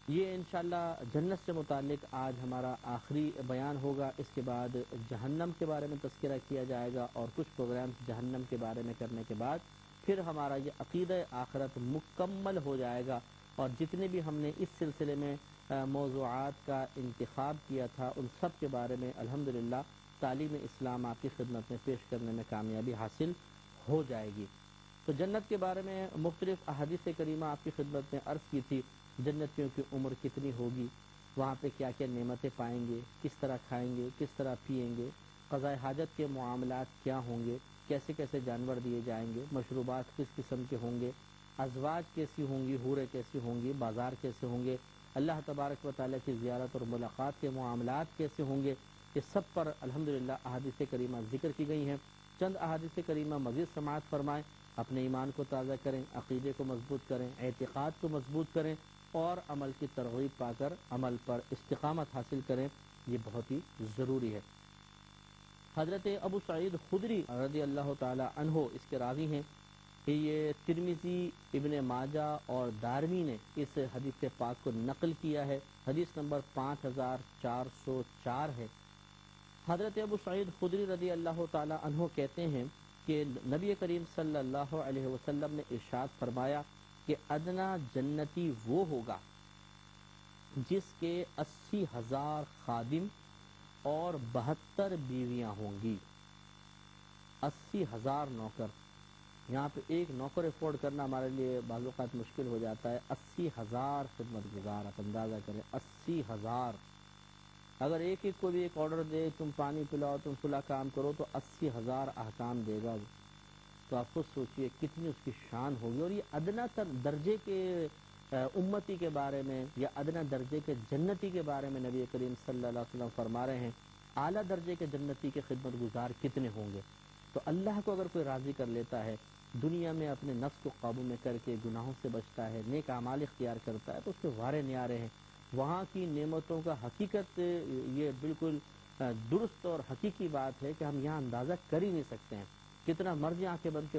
یہ انشاءاللہ جنت سے متعلق آج ہمارا آخری بیان ہوگا، اس کے بعد جہنم کے بارے میں تذکرہ کیا جائے گا اور کچھ پروگرام جہنم کے بارے میں کرنے کے بعد پھر ہمارا یہ عقیدہ آخرت مکمل ہو جائے گا، اور جتنے بھی ہم نے اس سلسلے میں موضوعات کا انتخاب کیا تھا ان سب کے بارے میں الحمدللہ تعلیم اسلام آپ کی خدمت میں پیش کرنے میں کامیابی حاصل ہو جائے گی۔ تو جنت کے بارے میں مختلف احادیث کریمہ آپ کی خدمت میں عرض کی تھی، جنتیوں کی عمر کتنی ہوگی، وہاں پہ کیا کیا نعمتیں پائیں گے، کس طرح کھائیں گے، کس طرح پئیں گے، قضاء حاجت کے معاملات کیا ہوں گے، کیسے کیسے جانور دیے جائیں گے، مشروبات کس قسم کے ہوں گے، ازواج کیسی ہوں گی، حوریں کیسی ہوں گی، بازار کیسے ہوں گے، اللہ تبارک و تعالیٰ کی زیارت اور ملاقات کے معاملات کیسے ہوں گے، یہ سب پر الحمدللہ احادیث کریمہ ذکر کی گئی ہیں۔ چند احادیث کریمہ مزید سماعت فرمائیں، اپنے ایمان کو تازہ کریں، عقیدے کو مضبوط کریں، اعتقاد کو مضبوط کریں اور عمل کی ترغیب پا کر عمل پر استقامت حاصل کریں، یہ بہت ہی ضروری ہے۔ حضرت ابو سعید خدری رضی اللہ تعالی عنہ اس کے راوی ہیں کہ یہ ترمذی، ابن ماجہ اور دارمی نے اس حدیث پاک کو نقل کیا ہے، حدیث نمبر 5404 ہے۔ حضرت ابو سعید خدری رضی اللہ تعالی عنہ کہتے ہیں کہ نبی کریم صلی اللہ علیہ وسلم نے ارشاد فرمایا کہ ادنا جنتی وہ ہوگا جس کے 80,000 خادم اور 72 بیویاں ہوں گی۔ 80,000 نوکر، یہاں پہ ایک نوکر افورڈ کرنا ہمارے لیے بعض اوقات مشکل ہو جاتا ہے، 80,000 خدمت گزار، آپ اندازہ کریں 80,000۔ اگر ایک ایک کو بھی ایک آرڈر دے تم پانی پلاؤ، تم فلاں کام کرو، تو 80,000 احکام دے گا وہ، تو آپ خود سوچئے کتنی اس کی شان ہوگی۔ اور یہ ادنا تر درجے کے امتی کے بارے میں یا ادنا درجے کے جنتی کے بارے میں نبی کریم صلی اللہ علیہ وسلم فرما رہے ہیں، اعلیٰ درجے کے جنتی کے خدمت گزار کتنے ہوں گے۔ تو اللہ کو اگر کوئی راضی کر لیتا ہے، دنیا میں اپنے نفس کو قابو میں کر کے گناہوں سے بچتا ہے، نیک اعمال اختیار کرتا ہے، تو اس کے وارے نیارے ہیں۔ وہاں کی نعمتوں کا حقیقت یہ بالکل درست اور حقیقی بات ہے کہ ہم یہاں اندازہ کر ہی نہیں سکتے ہیں۔ کتنا مرضی آنکھیں بند کے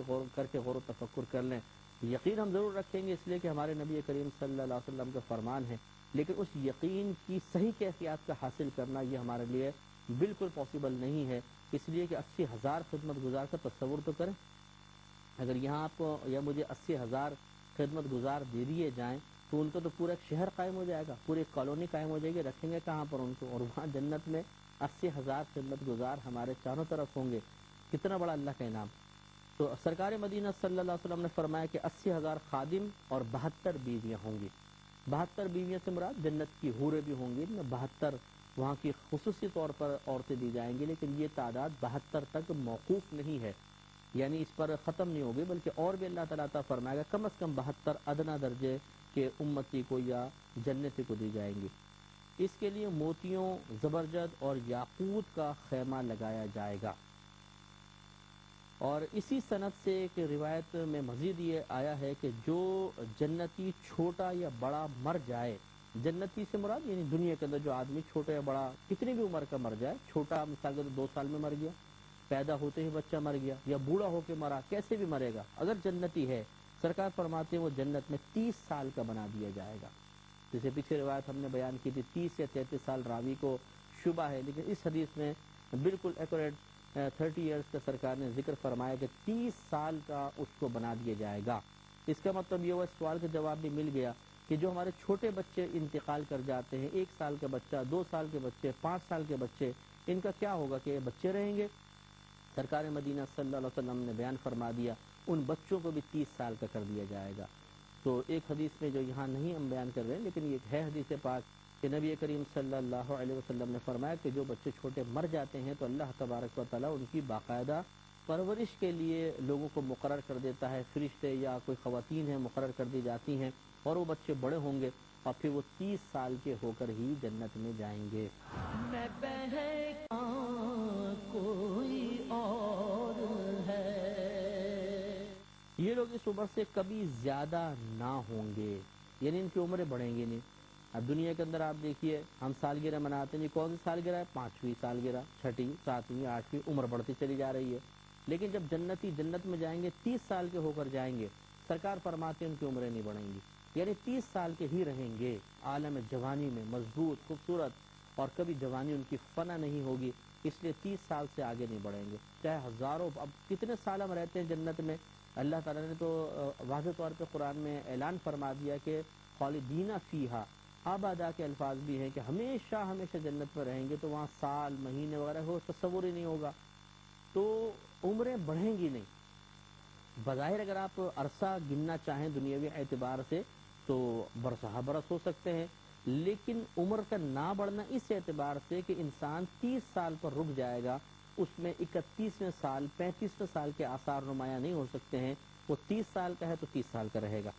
غور و تفکر کر لیں، یقین ہم ضرور رکھیں گے اس لیے کہ ہمارے نبی کریم صلی اللہ علیہ وسلم کا فرمان ہے، لیکن اس یقین کی صحیح کیفیات کا حاصل کرنا یہ ہمارے لیے بالکل پاسبل نہیں ہے، اس لیے کہ 80,000 خدمت گزار کا تصور تو کریں۔ اگر یہاں آپ کو یا مجھے 80,000 خدمت گزار دے دیے جائیں تو ان کو تو پورا ایک شہر قائم ہو جائے گا، پوری ایک کالونی قائم ہو جائے گی، رکھیں گے کہاں پر ان کو؟ اور وہاں جنت میں 80,000 خدمت گزار ہمارے چاروں طرف ہوں گے، کتنا بڑا اللہ کا انعام۔ تو سرکار مدینہ صلی اللہ علیہ وسلم نے فرمایا کہ 80,000 خادم اور 72 بیویاں ہوں گی۔ 72 بیویاں سے مراد جنت کی حوریں بھی ہوں گی، 72 وہاں کی خصوصی طور پر عورتیں دی جائیں گی، لیکن یہ تعداد 72 تک موقوف نہیں ہے، یعنی اس پر ختم نہیں ہوگی، بلکہ اور بھی اللہ تعالیٰ فرمائے گا کم از کم 72 ادنا درجے کے امتی کو یا جنتی کو دی جائیں گی۔ اس کے لیے موتیوں، زبرجد اور یاقوت کا خیمہ لگایا جائے گا۔ اور اسی سند سے ایک روایت میں مزید یہ آیا ہے کہ جو جنتی چھوٹا یا بڑا مر جائے، جنتی سے مراد یعنی دنیا کے اندر جو آدمی چھوٹا یا بڑا کتنی بھی عمر کا مر جائے، چھوٹا مثال کے 2 سال میں مر گیا، پیدا ہوتے ہی بچہ مر گیا، یا بوڑھا ہو کے مرا، کیسے بھی مرے گا، اگر جنتی ہے سرکار فرماتے ہیں وہ جنت میں 30 سال کا بنا دیا جائے گا۔ جیسے پیچھے روایت ہم نے بیان کی تھی 30 یا 33 سال راوی کو شبہ ہے، لیکن اس حدیث میں بالکل ایکوریٹ 30 ایئرز کا سرکار نے ذکر فرمایا کہ 30 سال کا اس کو بنا دیا جائے گا۔ اس کا مطلب یہ ہوا، اس سوال کا جواب بھی مل گیا کہ جو ہمارے چھوٹے بچے انتقال کر جاتے ہیں، 1 سال کا بچہ، 2 سال کے بچے، 5 سال کے بچے، ان کا کیا ہوگا کہ یہ بچے رہیں گے؟ سرکار مدینہ صلی اللہ علیہ وسلم نے بیان فرما دیا ان بچوں کو بھی 30 سال کا کر دیا جائے گا۔ تو ایک حدیث میں جو یہاں نہیں ہم بیان کر رہے ہیں لیکن یہ ہے حدیث پاک کہ نبی کریم صلی اللہ علیہ وسلم نے فرمایا کہ جو بچے چھوٹے مر جاتے ہیں تو اللہ تبارک و تعالیٰ ان کی باقاعدہ پرورش کے لیے لوگوں کو مقرر کر دیتا ہے، فرشتے یا کوئی خواتین ہیں مقرر کر دی جاتی ہیں، اور وہ بچے بڑے ہوں گے اور پھر وہ 30 سال کے ہو کر ہی جنت میں جائیں گے۔ میں بہکا کوئی اور ہے، یہ لوگ اس عمر سے کبھی زیادہ نہ ہوں گے، یعنی ان کی عمریں بڑھیں گی نہیں۔ اب دنیا کے اندر آپ دیکھیے ہم سالگرہ مناتے ہیں، کون سی سالگرہ ہے؟ 5ویں سالگرہ، 6ٹھی، 7ویں، 8ویں، عمر بڑھتی چلی جا رہی ہے۔ لیکن جب جنتی جنت میں جائیں گے 30 سال کے ہو کر جائیں گے، سرکار فرماتے ہیں ان کی عمریں نہیں بڑھیں گی، یعنی 30 سال کے ہی رہیں گے عالم جوانی میں، مضبوط، خوبصورت، اور کبھی جوانی ان کی فنا نہیں ہوگی، اس لیے 30 سال سے آگے نہیں بڑھیں گے، چاہے ہزاروں، اب کتنے سال ہم رہتے ہیں جنت میں۔ اللہ تعالیٰ نے تو واضح طور پہ قرآن میں اعلان فرما دیا کہ خالدین فیہا، ابدا کے الفاظ بھی ہیں کہ ہمیشہ ہمیشہ جنت میں رہیں گے، تو وہاں سال، مہینے وغیرہ ہو تصور ہی نہیں ہوگا، تو عمریں بڑھیں گی نہیں۔ بظاہر اگر آپ عرصہ گننا چاہیں دنیاوی اعتبار سے تو برسہ برس ہو سکتے ہیں، لیکن عمر کا نہ بڑھنا اس اعتبار سے کہ انسان 30 سال پر رک جائے گا، اس میں 31ویں سال، 35ویں سال کے آثار نمایاں نہیں ہو سکتے ہیں، وہ 30 سال کا ہے تو 30 سال کا رہے گا۔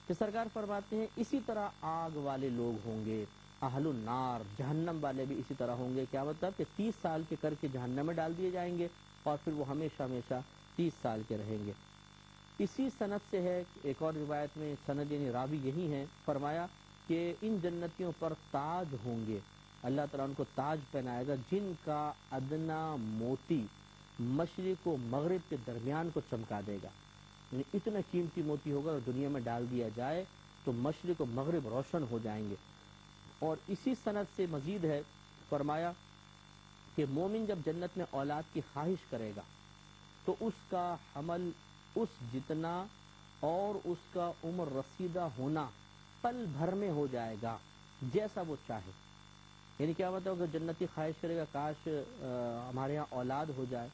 کہ سرکار فرماتے ہیں اسی طرح آگ والے لوگ ہوں گے، اہل النار، جہنم والے بھی اسی طرح ہوں گے۔ کیا مطلب کہ 30 سال کے کر کے جہنم میں ڈال دیے جائیں گے اور پھر وہ ہمیشہ ہمیشہ 30 سال کے رہیں گے۔ اسی سند سے ہے، ایک اور روایت میں سند یعنی راوی یہی ہیں، فرمایا کہ ان جنتیوں پر تاج ہوں گے، اللہ تعالیٰ ان کو تاج پہنائے گا جن کا ادنا موتی مشرق و مغرب کے درمیان کو چمکا دے گا، یعنی اتنا قیمتی موتی ہوگا اور دنیا میں ڈال دیا جائے تو مشرق و مغرب روشن ہو جائیں گے۔ اور اسی سند سے مزید ہے، فرمایا کہ مومن جب جنت میں اولاد کی خواہش کرے گا تو اس کا حمل اس جتنا اور اس کا عمر رسیدہ ہونا پل بھر میں ہو جائے گا جیسا وہ چاہے۔ یعنی کیا مطلب اگر جنتی خواہش کرے گا کاش ہمارے یہاں اولاد ہو جائے،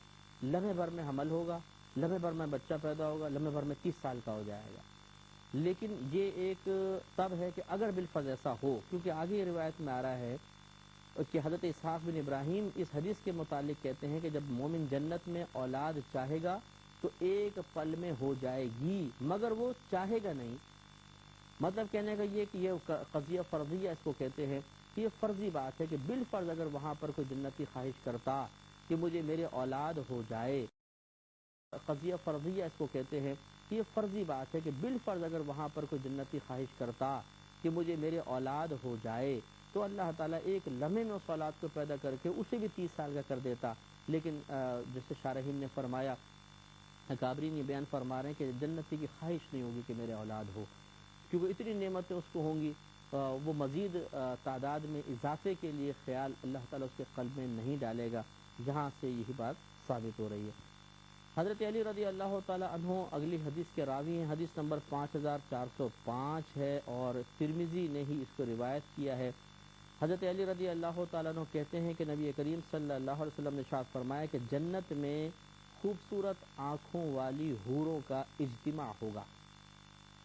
لمحے بھر میں حمل ہوگا، لمحے بھر میں بچہ پیدا ہوگا، لمحے بھر میں 30 سال کا ہو جائے گا۔ لیکن یہ ایک تب ہے کہ اگر بالفرض ایسا ہو، کیونکہ آگے یہ روایت میں آ رہا ہے کہ حضرت اسحاق بن ابراہیم اس حدیث کے متعلق کہتے ہیں کہ جب مومن جنت میں اولاد چاہے گا تو ایک پل میں ہو جائے گی، مگر وہ چاہے گا نہیں۔ مطلب کہنے کا یہ کہ یہ قضیہ فرضیہ اس کو کہتے ہیں، یہ فرضی بات ہے کہ بالفرض اگر وہاں پر کوئی جنتی خواہش کرتا کہ مجھے میرے اولاد ہو جائے، قضیہ فرضیہ اس کو کہتے ہیں، یہ فرضی بات ہے کہ بالفرض اگر وہاں پر کوئی جنتی خواہش کرتا کہ مجھے میرے اولاد ہو جائے تو اللہ تعالیٰ ایک لمحے میں اس اولاد کو پیدا کر کے اسے بھی 30 سال کا کر دیتا۔ لیکن جیسے شارحین نے فرمایا، اکابرین یہ بیان فرما رہے ہیں کہ جنتی کی خواہش نہیں ہوگی کہ میرے اولاد ہو، کیونکہ اتنی نعمتیں اس کو ہوں گی، وہ مزید تعداد میں اضافے کے لیے خیال اللہ تعالیٰ اس کے قلب میں نہیں ڈالے گا، جہاں سے یہی بات ثابت ہو رہی ہے۔ حضرت علی رضی اللہ تعالی عنہ اگلی حدیث کے راوی ہیں، حدیث نمبر 5405 ہے اور ترمذی نے ہی اس کو روایت کیا ہے۔ حضرت علی رضی اللہ تعالیٰ عنہ کہتے ہیں کہ نبی کریم صلی اللہ علیہ وسلم نے ارشاد فرمایا کہ جنت میں خوبصورت آنکھوں والی حوروں کا اجتماع ہوگا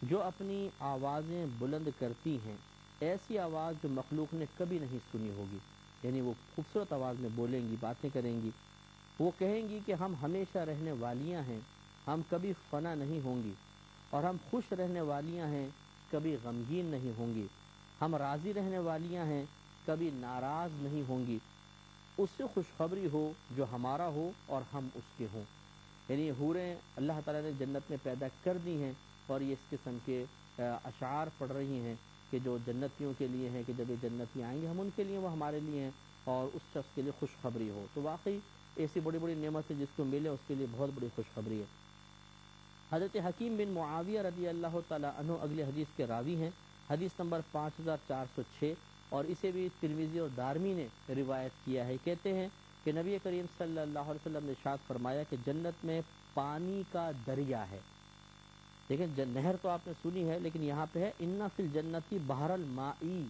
جو اپنی آوازیں بلند کرتی ہیں، ایسی آواز جو مخلوق نے کبھی نہیں سنی ہوگی، یعنی وہ خوبصورت آواز میں بولیں گی، باتیں کریں گی، وہ کہیں گی کہ ہم ہمیشہ رہنے والیاں ہیں، ہم کبھی فنا نہیں ہوں گی، اور ہم خوش رہنے والیاں ہیں، کبھی غمگین نہیں ہوں گی، ہم راضی رہنے والیاں ہیں، کبھی ناراض نہیں ہوں گی، اس سے خوشخبری ہو جو ہمارا ہو اور ہم اس کے ہوں۔ یعنی حوریں اللہ تعالیٰ نے جنت میں پیدا کر دی ہیں، اور یہ اس قسم کے اشعار پڑھ رہی ہیں کہ جو جنتیوں کے لیے ہیں کہ جب یہ جنتی آئیں گے ہم ان کے لیے، وہ ہمارے لیے ہیں، اور اس شخص کے لیے خوشخبری ہو۔ تو واقعی ایسی بڑی بڑی نعمتیں جس کو ملے اس کے لیے بہت بڑی خوشخبری ہے۔ حضرت حکیم بن معاویہ رضی اللہ تعالیٰ عنہ اگلے حدیث کے راوی ہیں، حدیث نمبر 5406، اور اسے بھی ترمذی اور دارمی نے روایت کیا ہے۔ کہتے ہیں کہ نبی کریم صلی اللہ علیہ وسلم نے ارشاد فرمایا کہ جنت میں پانی کا دریا ہے، دیکھیں نہر تو آپ نے سنی ہے، لیکن یہاں پہ ہے ان فی الجنتی بحر المائی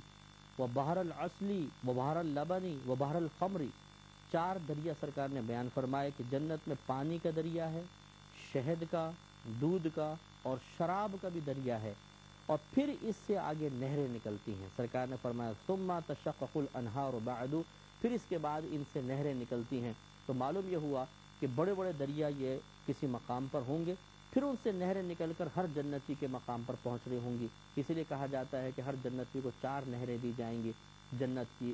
و بحر العسلی و بحر اللبنی و بحر الخمری، 4 دریا سرکار نے بیان فرمائے کہ جنت میں پانی کا دریا ہے، شہد کا، دودھ کا اور شراب کا بھی دریا ہے، اور پھر اس سے آگے نہریں نکلتی ہیں۔ سرکار نے فرمایا ثم تشقق الانہار بعد، پھر اس کے بعد ان سے نہریں نکلتی ہیں۔ تو معلوم یہ ہوا کہ بڑے بڑے دریا یہ کسی مقام پر ہوں گے، پھر ان سے نہریں نکل کر ہر جنتی کے مقام پر پہنچ رہی ہوں گی۔ اسی لیے کہا جاتا ہے کہ ہر جنتی کو 4 نہریں دی جائیں گی، جنت کی،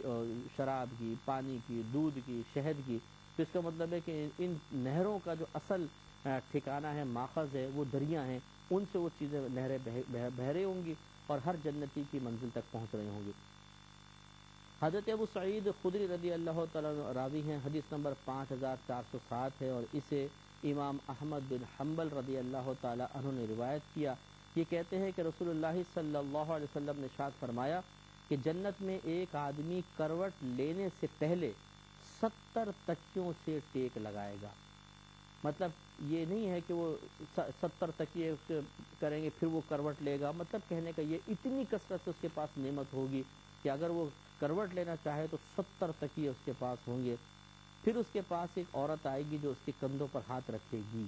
شراب کی، پانی کی، دودھ کی، شہد کی۔ تو اس کا مطلب ہے کہ ان نہروں کا جو اصل ٹھکانہ ہے، ماخذ ہے، وہ دریا ہیں، ان سے وہ چیزیں نہریں بہہ رہی ہوں گی اور ہر جنتی کی منزل تک پہنچ رہی ہوں گی۔ حضرت ابو سعید خدری رضی اللہ تعالیٰ راوی ہیں، حدیث نمبر 5407 ہے، اور اسے امام احمد بن حنبل رضی اللہ تعالیٰ عنہ نے روایت کیا۔ یہ کہتے ہیں کہ رسول اللہ صلی اللہ علیہ وسلم نے ارشاد فرمایا کہ جنت میں ایک آدمی کروٹ لینے سے پہلے 70 تکیوں سے ٹیک لگائے گا۔ مطلب یہ نہیں ہے کہ وہ 70 تکیے کریں گے پھر وہ کروٹ لے گا، مطلب کہنے کا یہ اتنی کثرت سے اس کے پاس نعمت ہوگی کہ اگر وہ کروٹ لینا چاہے تو 70 تکیے اس کے پاس ہوں گے۔ پھر اس کے پاس ایک عورت آئے گی جو اس کے کندھوں پر ہاتھ رکھے گی،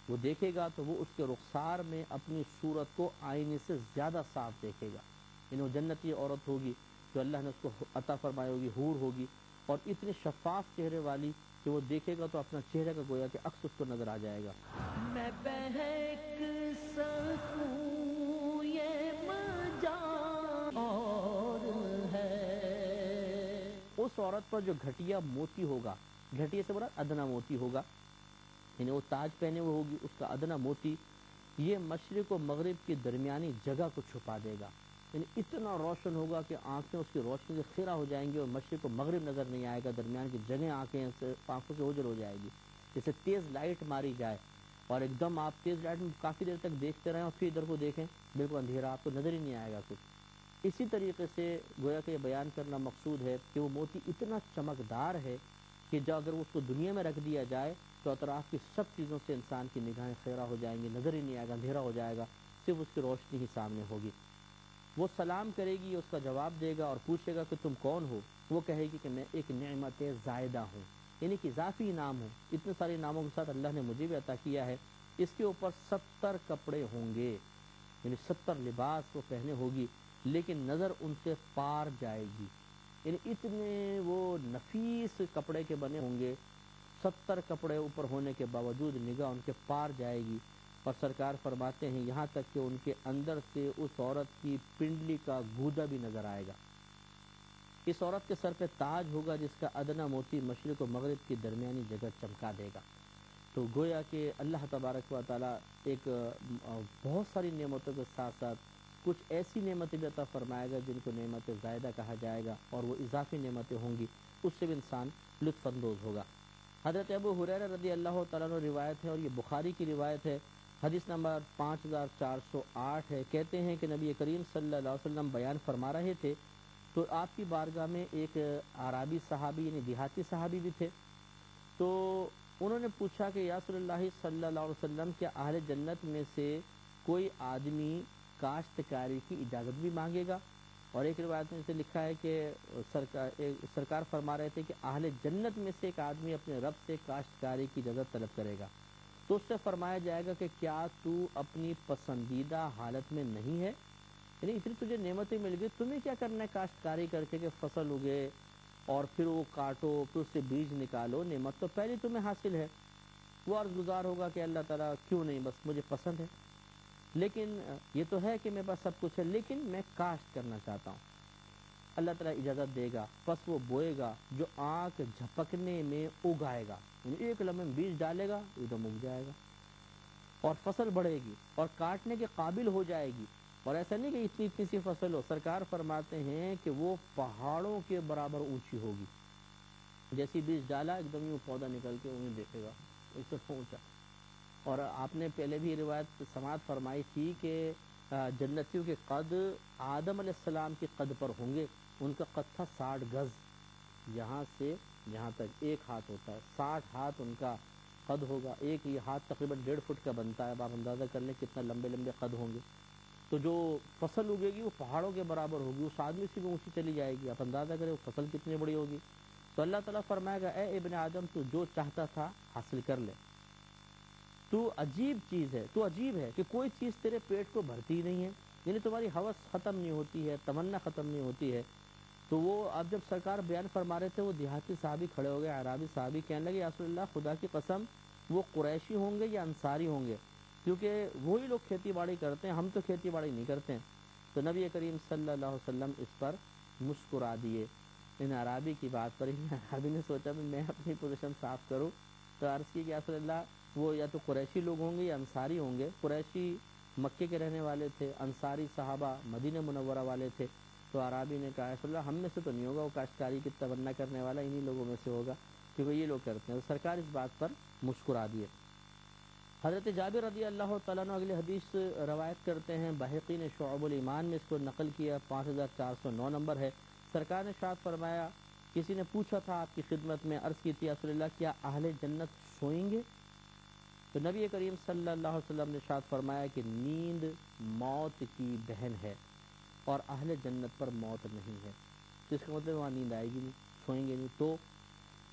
وہ دیکھے گا تو وہ اس کے رخسار میں اپنی صورت کو آئینے سے زیادہ صاف دیکھے گا۔ یعنی وہ جنتی عورت ہوگی جو اللہ نے اس کو عطا فرمائی ہوگی، حور ہوگی، اور اتنے شفاف چہرے والی کہ وہ دیکھے گا تو اپنا چہرے کا گویا کہ عکس اس کو نظر آ جائے گا۔ میں بہک سکوں یہ مجال اور ہے، اس عورت پر جو گھٹیا موتی ہوگا، گھٹیا سے مراد ادنا موتی ہوگا، یعنی وہ تاج پہنے ہوئے ہوگی، اس کا ادنا موتی یہ مشرق و مغرب کی درمیانی جگہ کو چھپا دے گا، یعنی اتنا روشن ہوگا کہ آنکھیں اس کی روشنی سے خیرہ ہو جائیں گی اور مشرق و مغرب نظر نہیں آئے گا، درمیان کی جگہ آنکھوں سے اوجھل ہو جائے گی، جیسے تیز لائٹ ماری جائے اور ایک دم آپ تیز لائٹ میں کافی دیر تک دیکھتے رہیں اور پھر ادھر کو دیکھیں بالکل اندھیرا، آپ کو نظر ہی نہیں آئے گا کچھ۔ اسی طریقے سے گویا کہ یہ بیان کرنا مقصود ہے کہ وہ موتی اتنا چمکدار ہے کہ جو اگر اس کو دنیا میں رکھ دیا جائے تو اطراف کی سب چیزوں سے انسان کی نگاہیں خیرہ ہو جائیں گی، نظر ہی نہیں آئے گا، اندھیرا ہو جائے گا، صرف اس کی روشنی ہی سامنے ہوگی۔ وہ سلام کرے گی، اس کا جواب دے گا اور پوچھے گا کہ تم کون ہو؟ وہ کہے گی کہ میں ایک نعمت زائدہ ہوں، یعنی کہ اضافی نام ہوں، اتنے سارے ناموں کے ساتھ اللہ نے مجھے بھی عطا کیا ہے۔ اس کے اوپر 70 کپڑے ہوں گے، یعنی 70 لباس وہ پہنے ہوگی، لیکن نظر ان سے پار جائے گی، یعنی اتنے وہ نفیس کپڑے کے بنے ہوں گے، 70 کپڑے اوپر ہونے کے باوجود نگاہ ان کے پار جائے گی۔ اور سرکار فرماتے ہیں یہاں تک کہ ان کے اندر سے اس عورت کی پنڈلی کا گودا بھی نظر آئے گا۔ اس عورت کے سر پہ تاج ہوگا جس کا ادنا موتی مشرق و مغرب کی درمیانی جگہ چمکا دے گا۔ تو گویا کہ اللہ تبارک و تعالیٰ ایک بہت ساری نعمتوں کے ساتھ ساتھ کچھ ایسی نعمتیں بھی عطا فرمائے گا جن کو نعمت زائدہ کہا جائے گا، اور وہ اضافی نعمتیں ہوں گی، اس سے بھی انسان لطف اندوز ہوگا۔ حضرت ابو ہریرہ رضی اللہ تعالیٰ عنہ روایت ہے، اور یہ بخاری کی روایت ہے، حدیث نمبر 5408 ہے، کہتے ہیں کہ نبی کریم صلی اللہ علیہ وسلم بیان فرما رہے تھے تو آپ کی بارگاہ میں ایک اعرابی صحابی یعنی دیہاتی صحابی بھی تھے، تو انہوں نے پوچھا کہ یا رسول اللہ صلی اللہ علیہ وسلم کیا اہل جنت میں سے کوئی آدمی کاشتکاری کی اجازت بھی مانگے گا؟ اور ایک روایت میں سے لکھا ہے کہ سرکار فرما رہے تھے کہ اہل جنت میں سے ایک آدمی اپنے رب سے کاشتکاری کی اجازت طلب کرے گا تو اس سے فرمایا جائے گا کہ کیا تو اپنی پسندیدہ حالت میں نہیں ہے، یعنی اتنی تجھے نعمتیں مل گئی، تمہیں کیا کرنا ہے کاشتکاری کر کے کہ فصل اگے اور پھر وہ کاٹو، پھر اس سے بیج نکالو، نعمت تو پہلے تمہیں حاصل ہے۔ وہ عرض گزار ہوگا کہ اللہ تعالیٰ کیوں نہیں، بس مجھے پسند ہے، لیکن یہ تو ہے کہ میرے پاس سب کچھ ہے لیکن میں کاشت کرنا چاہتا ہوں۔ اللہ تعالیٰ اجازت دے گا، پس وہ بوئے گا، جو آنکھ جھپکنے میں اگائے گا، یعنی ایک لمحے میں بیج ڈالے گا ایک دم اگ جائے گا، اور فصل بڑھے گی اور کاٹنے کے قابل ہو جائے گی، اور ایسا نہیں کہ اتنی اتنی سی فصل ہو، سرکار فرماتے ہیں کہ وہ پہاڑوں کے برابر اونچی ہوگی، جیسی بیج ڈالا ایک دم وہ پودا نکل کے انہیں دیکھے گا اس سے پہنچا۔ اور آپ نے پہلے بھی روایت سماعت فرمائی تھی کہ جنتیوں کے قد آدم علیہ السلام کے قد پر ہوں گے، ان کا قد تھا 60 گز، یہاں سے یہاں تک 1 ہاتھ ہوتا ہے، 60 ہاتھ ان کا قد ہوگا، ایک یہ ہاتھ تقریباً 1.5 فٹ کا بنتا ہے، اب آپ اندازہ کر لیں کتنا لمبے لمبے قد ہوں گے، تو جو فصل اگے گی وہ پہاڑوں کے برابر ہوگی، اس آدمی سے بھی اونچی چلی جائے گی، آپ اندازہ کریں وہ فصل کتنی بڑی ہوگی۔ تو اللہ تعالیٰ فرمائے گا اے ابن آدم تو جو چاہتا تھا حاصل کر لے، تو عجیب چیز ہے، تو عجیب ہے کہ کوئی چیز تیرے پیٹ کو بھرتی نہیں ہے، یعنی تمہاری ہوس ختم نہیں ہوتی ہے، تمنا ختم نہیں ہوتی ہے۔ تو وہ اب جب سرکار بیان فرما رہے تھے، وہ دیہاتی صحابی کھڑے ہو گئے، عرابی صحابی کہنے لگے یا رسول اللہ خدا کی قسم وہ قریشی ہوں گے یا انصاری ہوں گے، کیونکہ وہی لوگ کھیتی باڑی کرتے ہیں، ہم تو کھیتی باڑی نہیں کرتے ہیں۔ تو نبی کریم صلی اللہ علیہ وسلم اس پر مسکرا دیے ان عرابی کی بات پر۔ عرابی نے سوچا کہ میں اپنی پوزیشن صاف کروں، تو عرض کی کہ یا رسول اللہ وہ یا تو قریشی لوگ ہوں گے یا انصاری ہوں گے۔ قریشی مکے کے رہنے والے تھے، انصاری صحابہ مدینہ منورہ والے تھے۔ تو عرابی نے کہا رسول اللہ ہم میں سے تو نہیں ہوگا، وہ کاشتکاری کی تمنا کرنے والا انہی لوگوں میں سے ہوگا، کیونکہ یہ لوگ کرتے ہیں۔ تو سرکار اس بات پر مسکرا دیے۔ حضرت جابر رضی اللہ تعالیٰ عنہ اگلی حدیث روایت کرتے ہیں، بہقی نے شعب الایمان میں اس کو نقل کیا، 5409 نمبر ہے۔ سرکار نے ارشاد فرمایا، کسی نے پوچھا تھا آپ کی خدمت میں، عرض کی تھی یا رسول اللہ کیا اہل جنت سوئیں گے؟ تو نبی کریم صلی اللہ علیہ وسلم نے ارشاد فرمایا کہ نیند موت کی بہن ہے اور اہل جنت پر موت نہیں ہے۔ تو اس کا مطلب وہاں نیند آئے گی نہیں، سوئیں گے نہیں۔ تو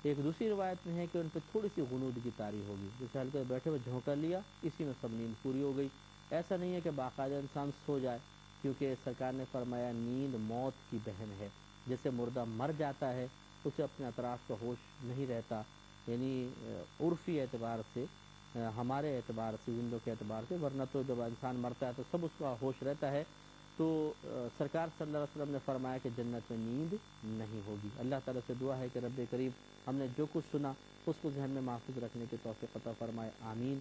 ایک دوسری روایت میں ہے کہ ان پہ تھوڑی سی غنود کی طاری ہوگی، جیسے ہلکے بیٹھے ہوئے جھونکا لیا، اسی میں سب نیند پوری ہو گئی۔ ایسا نہیں ہے کہ باقاعدہ انسان سو جائے، کیونکہ سرکار نے فرمایا نیند موت کی بہن ہے۔ جیسے مردہ مر جاتا ہے اسے اپنے اطراف کا ہوش نہیں رہتا، یعنی عرفی اعتبار سے، ہمارے اعتبار سے، زندوں کے اعتبار سے، ورنہ تو جب انسان مرتا ہے تو سب اس کا ہوش رہتا ہے۔ تو سرکار صلی اللہ علیہ وسلم نے فرمایا کہ جنت میں نیند نہیں ہوگی۔ اللہ تعالیٰ سے دعا ہے کہ رب کریم ہم نے جو کچھ سنا اس کو ذہن میں محفوظ رکھنے کی توفیق عطا فرمائے، آمین۔